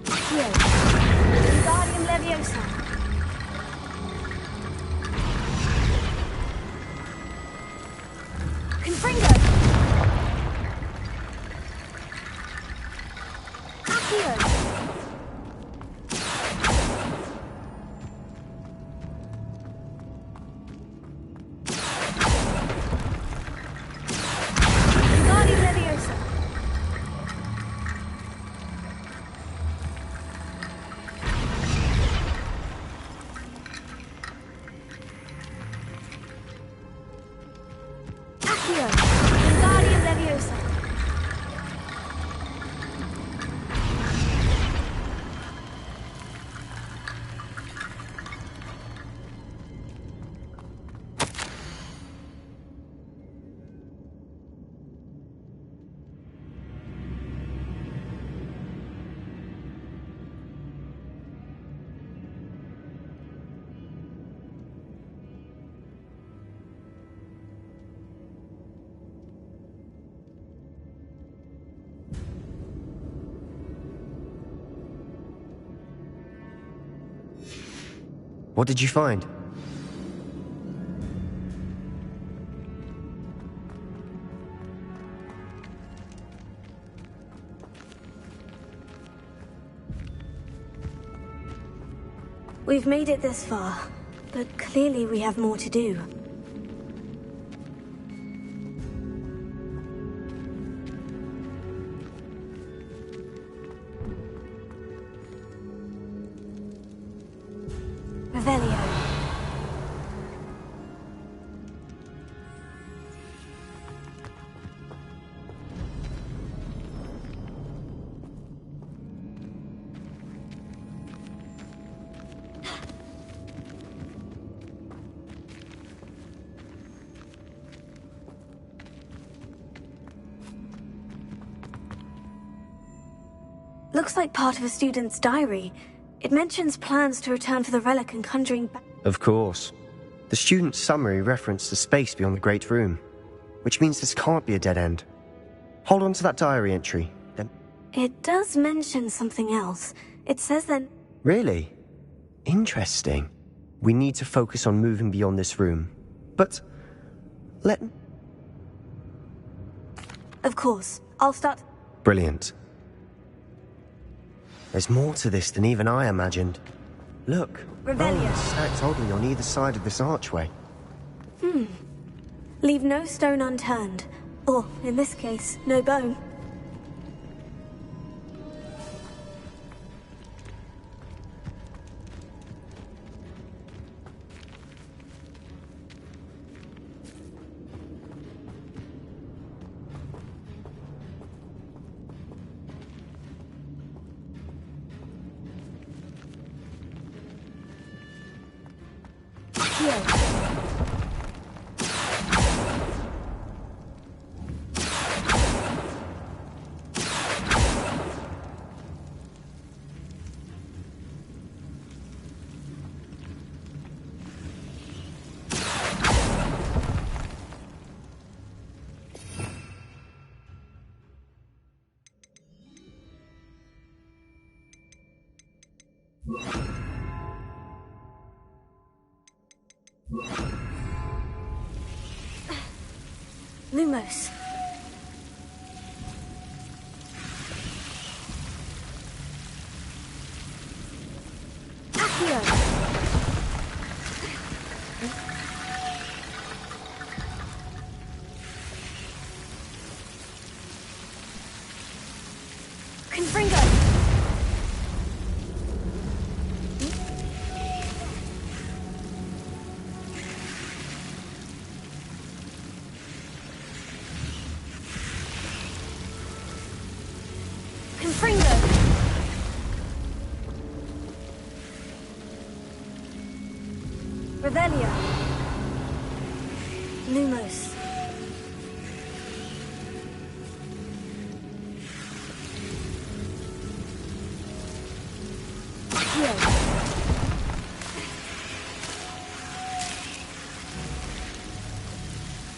Accio. Wingardium Leviosa. Confringo. Accio. Wingardium Leviosa. Accio. Wingardium Leviosa.
What did you find?
We've made it this far, but clearly we have more to do. Revelio. Looks like part of a student's diary. It mentions plans to return for the relic and conjuring back.
Of course. The student's summary referenced the space beyond the Great Room, which means this can't be a dead end. Hold on to that diary entry, then.
It does mention something else. It says that...
Really? Interesting. We need to focus on moving beyond this room. But...
Of course. I'll start...
Brilliant. There's more to this than even I imagined. Look, bones stacked oddly on either side of this archway.
Leave no stone unturned. Or, in this case, no bone. Lumos. Accio. Revelio. Lumos. Accio.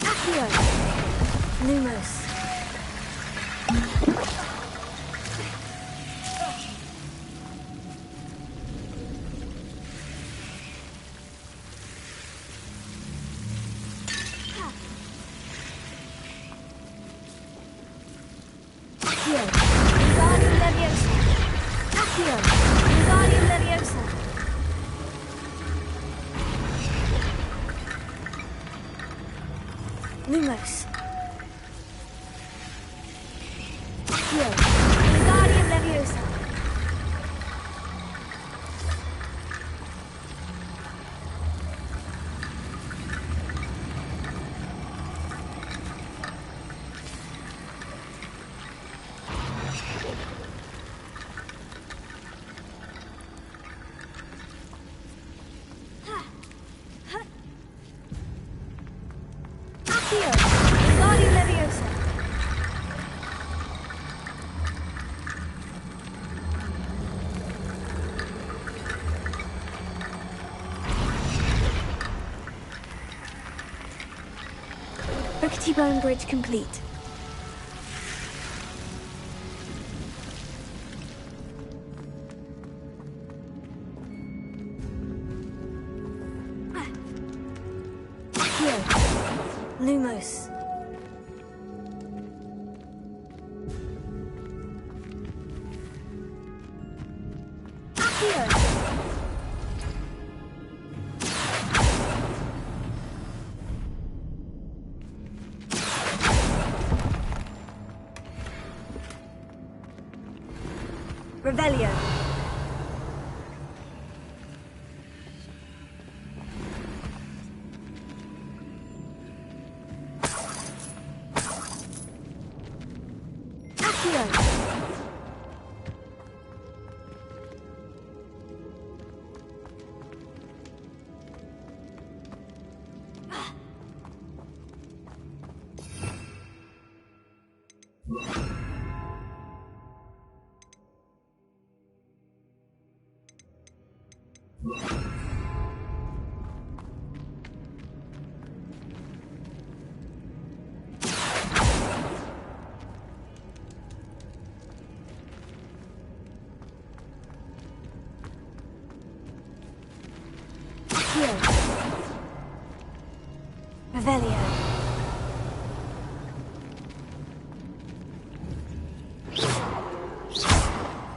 Accio. Lumos. Lumos. Accio. Wingardium Leviosa. Accio. Wingardium Leviosa. Rickety Bone Bridge complete. Accio. Lumos. Accio. Revelio. Accio. Accio. Revelio.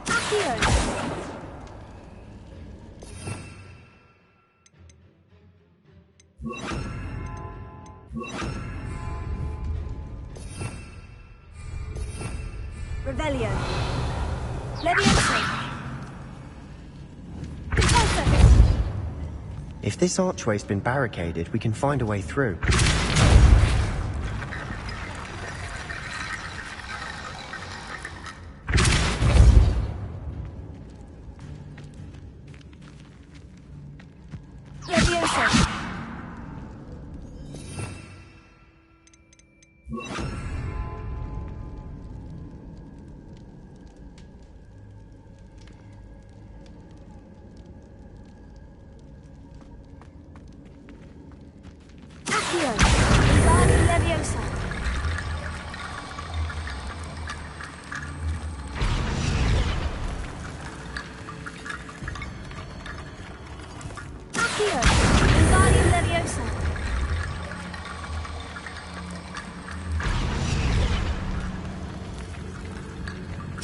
Accio. Revelio. Leviosa.
If this archway's been barricaded, we can find a way through.
Leviosa. Accio. Wingardium Leviosa. Accio. Wingardium Leviosa.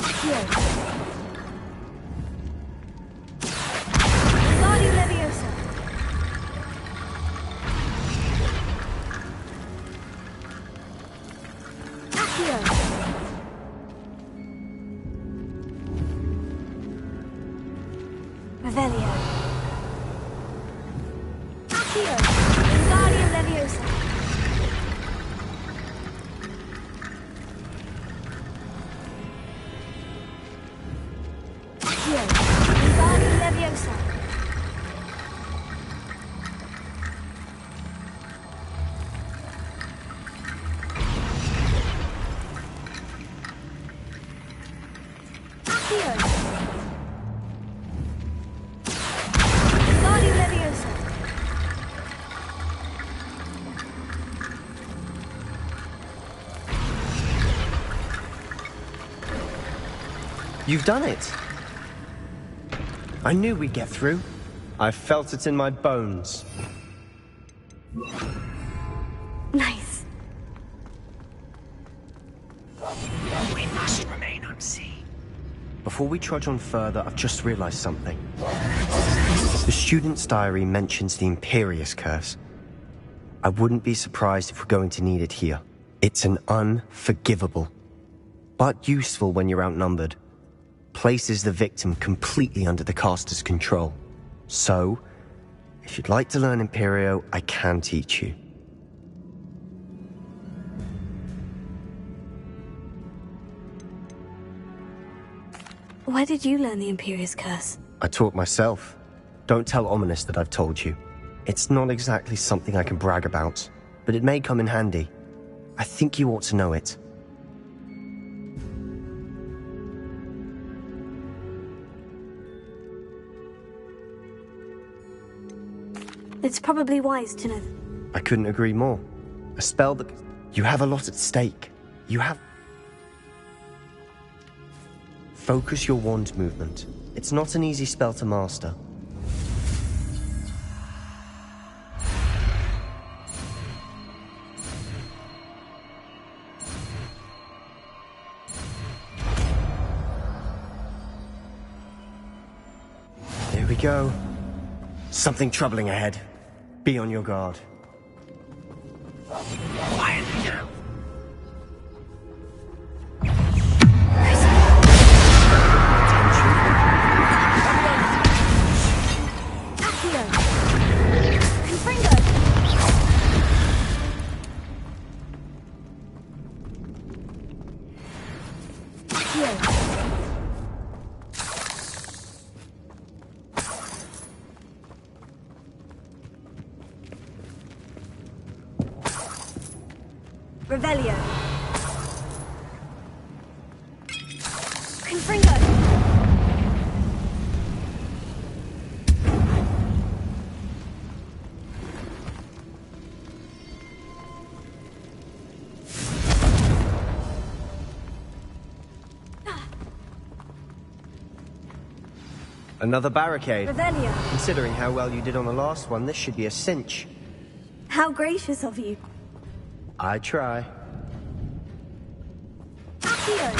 Accio. Wingardium Leviosa. Accio. Revelio. Accio. Wingardium Leviosa. Accio. Wingardium Leviosa.
You've done it. I knew we'd get through. I felt it in my bones.
Nice.
We must remain unseen.
Before we trudge on further, I've just realized something. The student's diary mentions the Imperius Curse. I wouldn't be surprised if we're going to need it here. It's an unforgivable, but useful when you're outnumbered. Places the victim completely under the caster's control. So, if you'd like to learn Imperio, I can teach you.
Where did you learn the Imperius Curse?
I taught myself. Don't tell Ominous that I've told you. It's not exactly something I can brag about, but it may come in handy. I think you ought to know it.
It's probably wise to know.
I couldn't agree more. A spell that... You have a lot at stake. You have... Focus your wand movement. It's not an easy spell to master. Here we go. Something troubling ahead. Be on your guard.
Quietly now.
Revelio. Confringo.
Another barricade.
Revelio.
Considering how well you did on the last one, this should be a cinch.
How gracious of you.
I try.
Accio.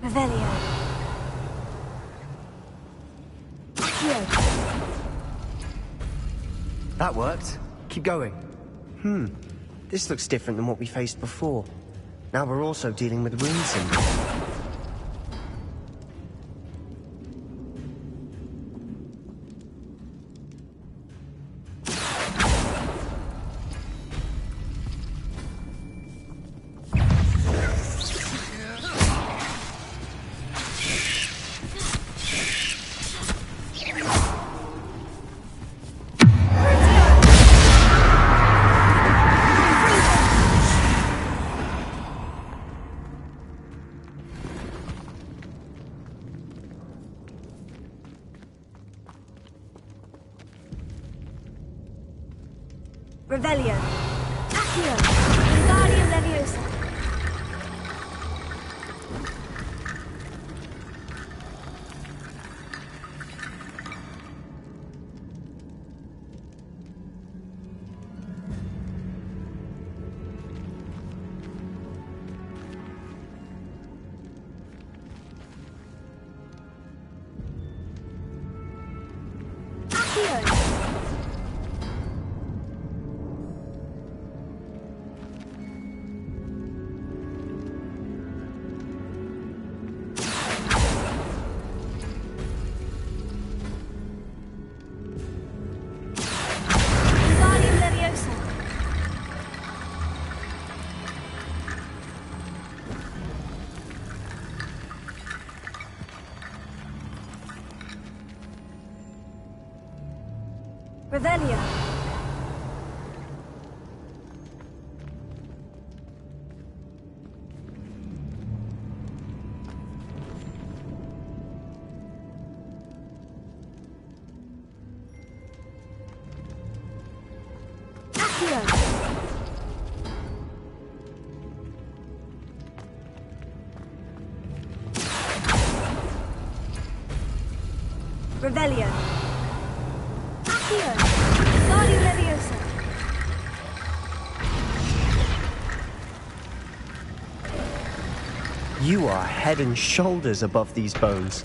Revelio. Accio.
That worked. Keep going. This looks different than what we faced before. Now we're also dealing with rune symbols.
Revelio. Accio. Wingardium Leviosa. Accio. Wingardium Leviosa. Revelio. Accio. Revelio. Accio. Guardian Leviosa.
You are head and shoulders above these bones.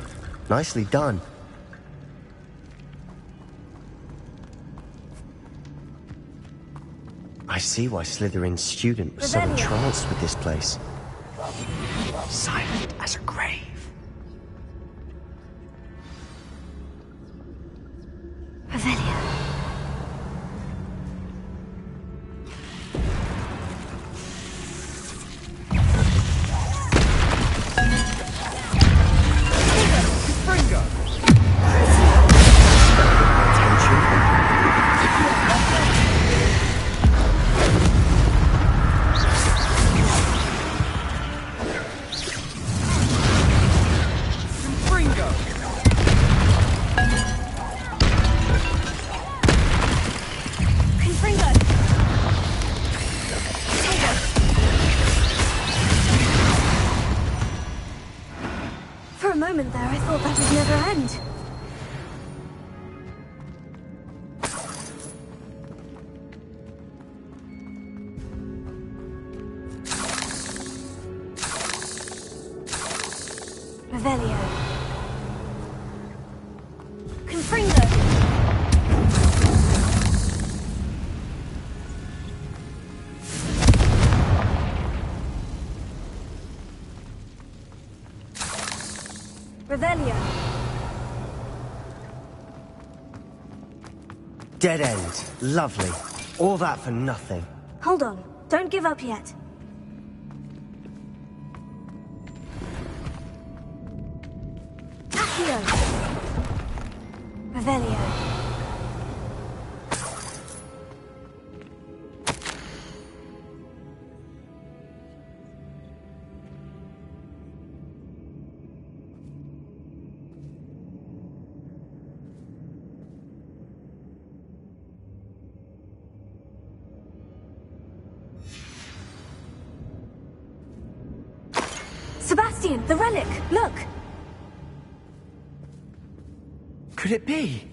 Nicely done. I see why Slytherin's student was so entranced with this place. Silent as a grave.
Revelio. For a moment there, I thought that would never end. Revelio. Confringo. Revelio.
Dead end. Lovely. All that for nothing.
Hold on. Don't give up yet. Accio. Revelio. Sebastian, the relic! Look!
Could it be?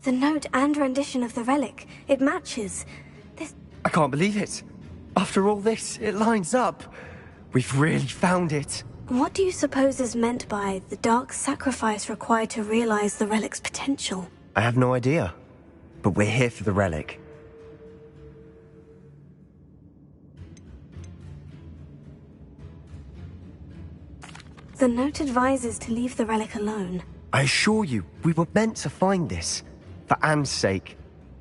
The note and rendition of the relic. It matches. This...
I can't believe it. After all this, it lines up. We've really found it.
What do you suppose is meant by the dark sacrifice required to realize the relic's potential?
I have no idea. But we're here for the relic.
The note advises to leave the relic alone.
I assure you, we were meant to find this. For Anne's sake.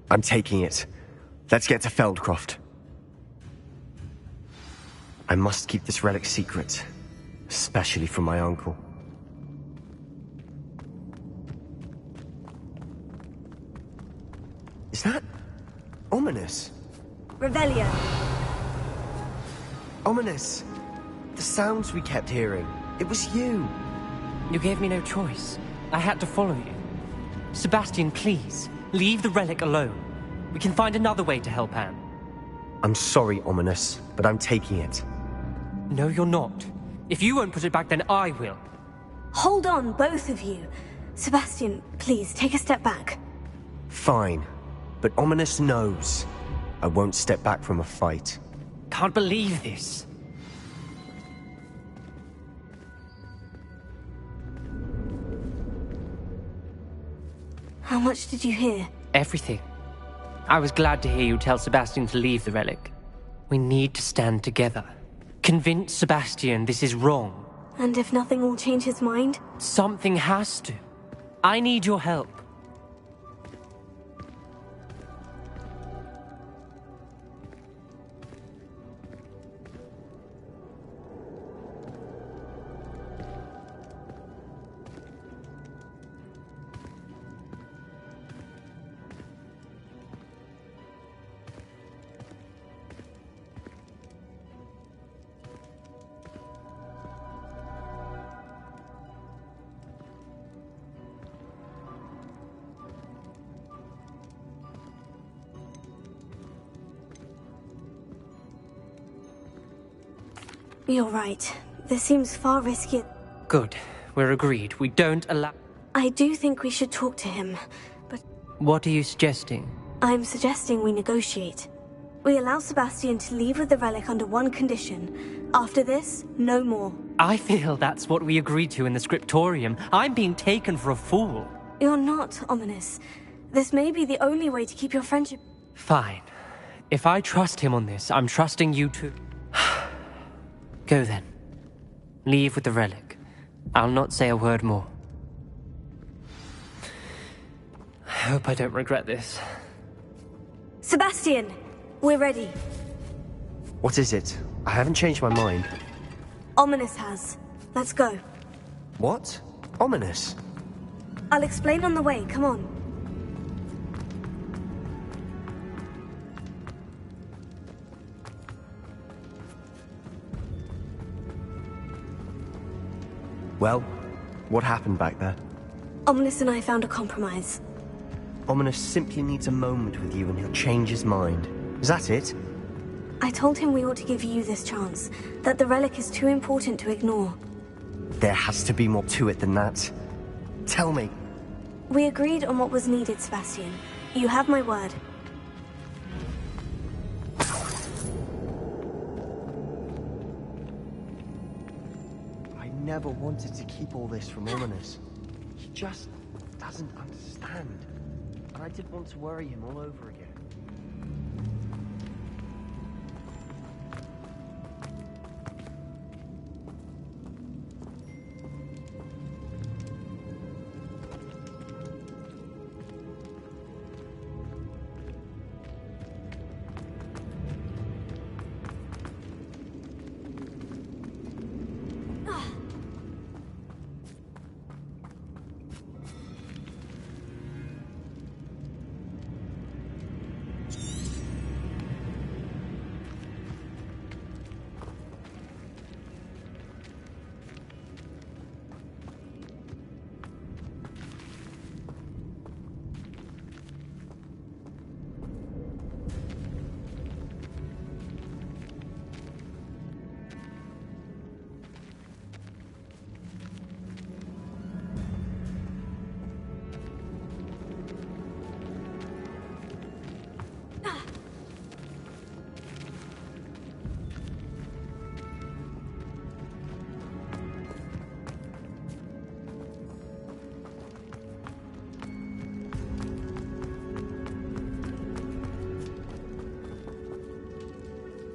I'm taking it. Let's get to Feldcroft. I must keep this relic secret. Especially from my uncle. Is that... ominous?
Revelio.
Ominous. The sounds we kept hearing. It was you.
You gave me no choice. I had to follow you. Sebastian, please, leave the relic alone. We can find another way to help Anne.
I'm sorry, Ominous, but I'm taking it.
No, you're not. If you won't put it back, then I will.
Hold on, both of you. Sebastian, please, take a step back.
Fine. But Ominous knows. I won't step back from a fight.
Can't believe this.
How much did you hear?
Everything. I was glad to hear you tell Sebastian to leave the relic. We need to stand together. Convince Sebastian this is wrong.
And if nothing will change his mind?
Something has to. I need your help.
You're right. This seems far riskier.
Good. We're agreed. We don't allow...
I do think we should talk to him, but...
What are you suggesting?
I'm suggesting we negotiate. We allow Sebastian to leave with the relic under one condition. After this, no more.
I feel that's what we agreed to in the scriptorium. I'm being taken for a fool.
You're not, Ominous. This may be the only way to keep your friendship...
Fine. If I trust him on this, I'm trusting you too. Go then. Leave with the relic. I'll not say a word more. I hope I don't regret this.
Sebastian! We're ready.
What is it? I haven't changed my mind.
Ominous has. Let's go.
What? Ominous?
I'll explain on the way, come on.
Well, what happened back there?
Ominous and I found a compromise.
Ominous simply needs a moment with you and he'll change his mind. Is that it?
I told him we ought to give you this chance, that the relic is too important to ignore.
There has to be more to it than that. Tell me.
We agreed on what was needed, Sebastian. You have my word.
I never wanted to keep all this from Ominous. He just doesn't understand. And I didn't want to worry him all over again.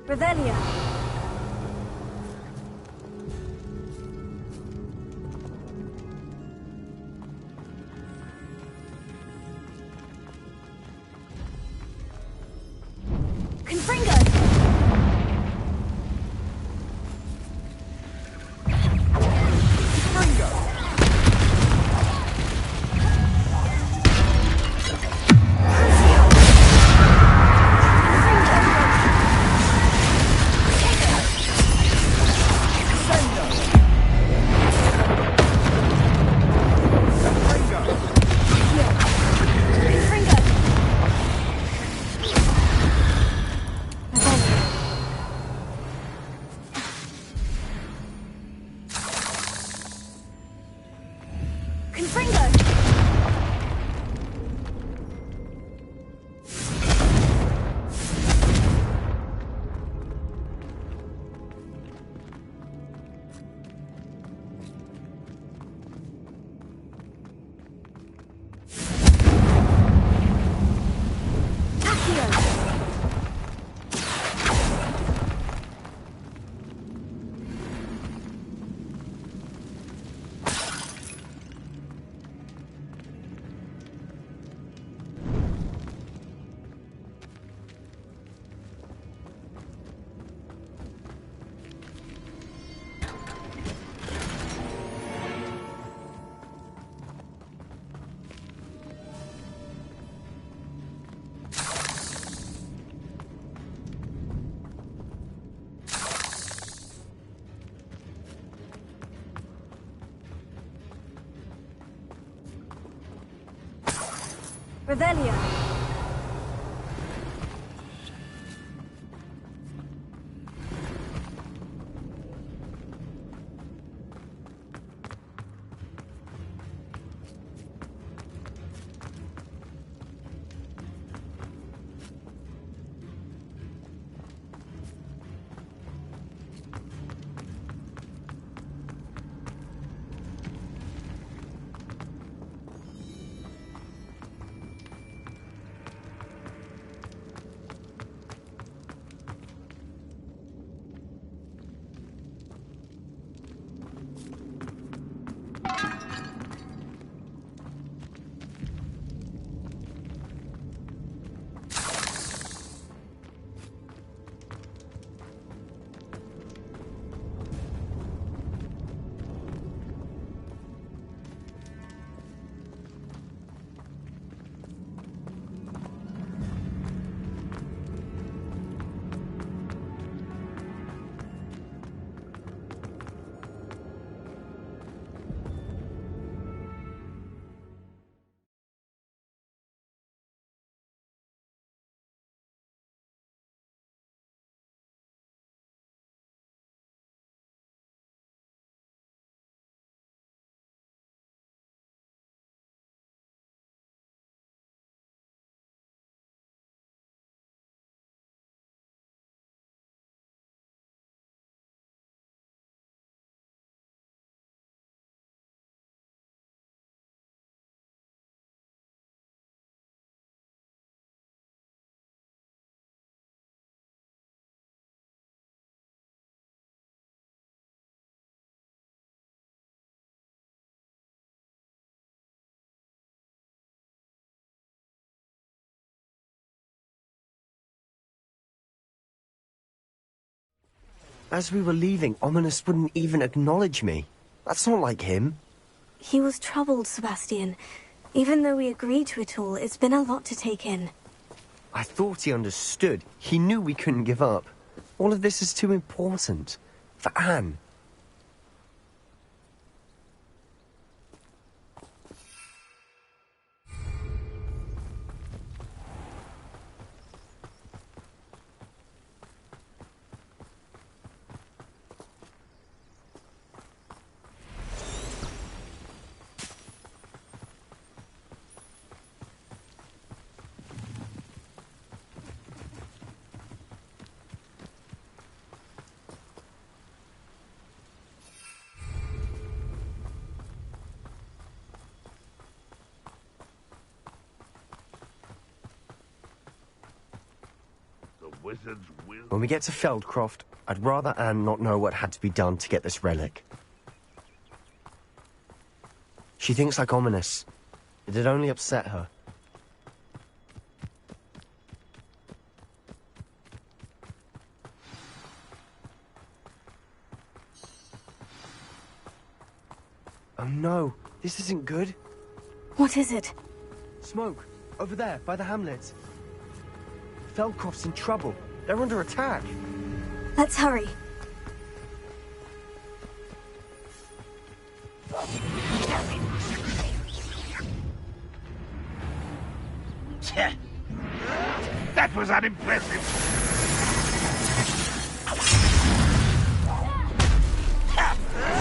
Revelia. Confringo! Revelia.
As we were leaving, Ominous wouldn't even acknowledge me. That's not like him.
He was troubled, Sebastian. Even though we agreed to it all, it's been a lot to take in.
I thought he understood. He knew we couldn't give up. All of this is too important. For Anne. When we get to Feldcroft, I'd rather Anne not know what had to be done to get this relic. She thinks like Ominous. It'd only upset her. Oh no, this isn't good.
What is it?
Smoke, over there, by the hamlet. Feldcroft's in trouble. They're under attack.
Let's hurry.
That was unimpressive.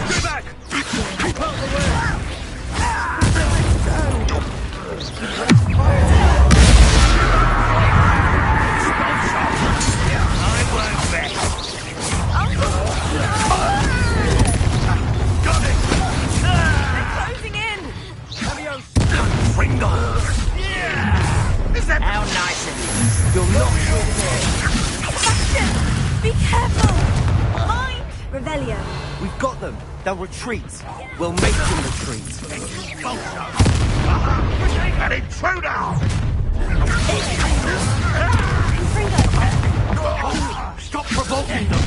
Stay back! Keep out the way!
How nice of you.
You're not here.
Sebastian! Be careful! Mind! Revelio.
We've got them. They'll retreat. We'll make them retreat.
An intruder!
Stop provoking them!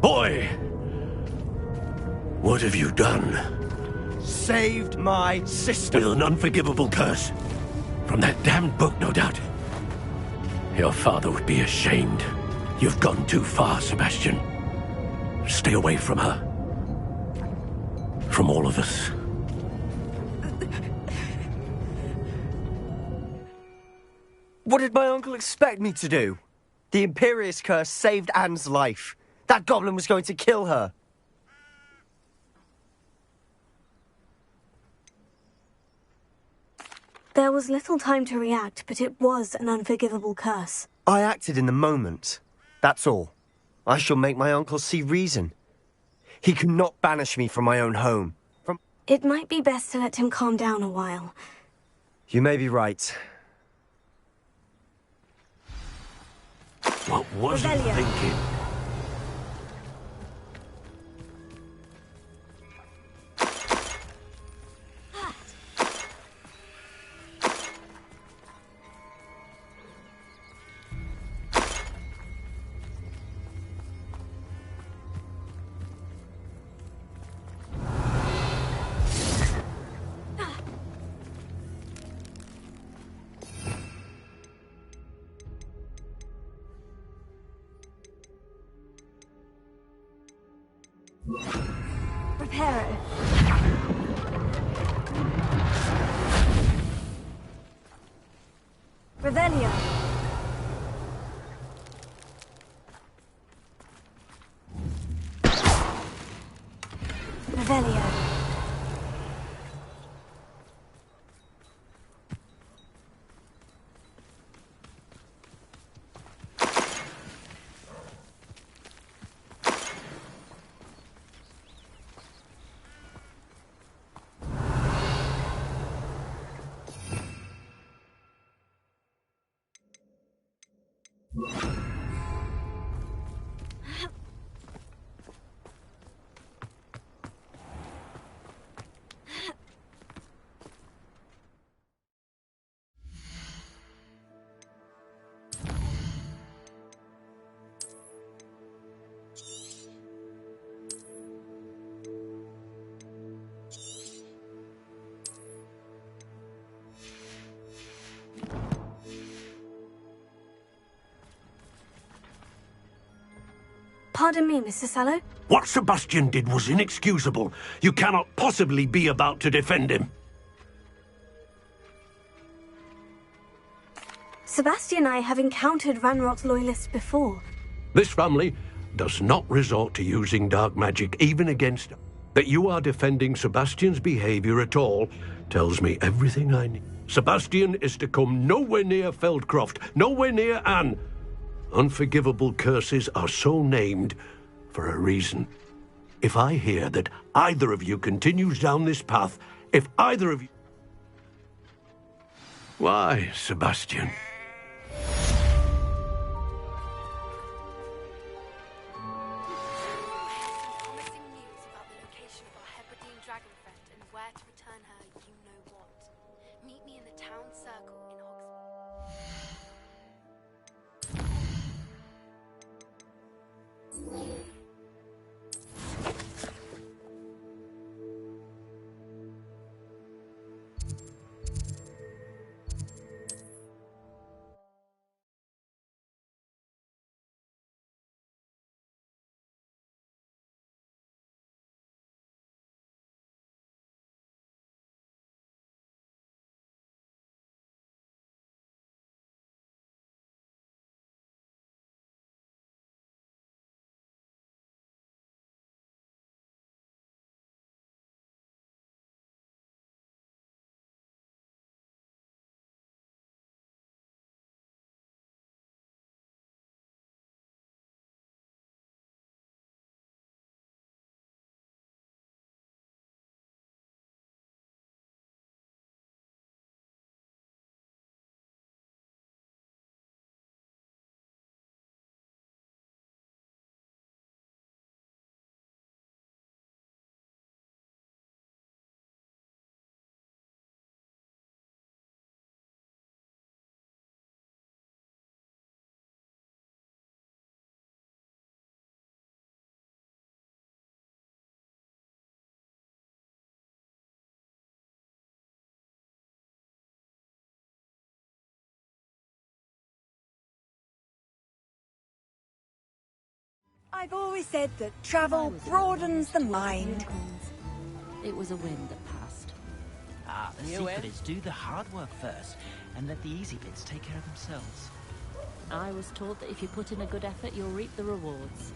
Boy! What have you done?
Saved my sister.
With an unforgivable curse. From that damned book, no doubt. Your father would be ashamed. You've gone too far, Sebastian. Stay away from her. From all of us.
What did my uncle expect me to do? The Imperious curse saved Anne's life. That goblin was going to kill her.
There was little time to react, but it was an unforgivable curse.
I acted in the moment. That's all. I shall make my uncle see reason. He cannot banish me from my own home.
It might be best to let him calm down a while.
You may be right.
What was he thinking?
Pero. Revelio. Revelio. Pardon me, Mr. Sallow?
What Sebastian did was inexcusable. You cannot possibly be about to defend him.
Sebastian and I have encountered Ranrock's loyalists before.
This family does not resort to using dark magic, even against him. That you are defending Sebastian's behavior at all tells me everything I need. Sebastian is to come nowhere near Feldcroft, nowhere near Anne. Unforgivable curses are so named for a reason. If I hear that either of you continues down this path, if either of you... Why, Sebastian?
Promising news about the location of our Hebridean dragon friend and where to return her you-know-what. Meet me in the town circle in Hogwarts.
I've always said that travel broadens the mind.
It was a wind that passed.
Ah, the secret is do the hard work first, and let the easy bits take care of themselves.
I was taught that if you put in a good effort, you'll reap the rewards.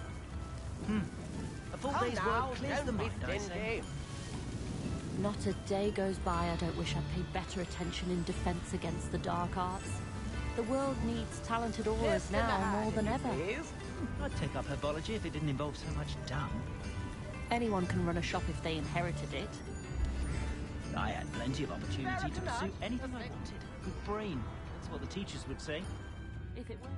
A full day's work clears the mind, I say.
Not a day goes by I don't wish I'd paid better attention in defense against the dark arts. The world needs talented aurors now more than ever.
I'd take up herbology if it didn't involve so much dung.
Anyone can run a shop if they inherited it.
I had plenty of opportunity to pursue anything I wanted. Good brain, that's what the teachers would say.
If it were...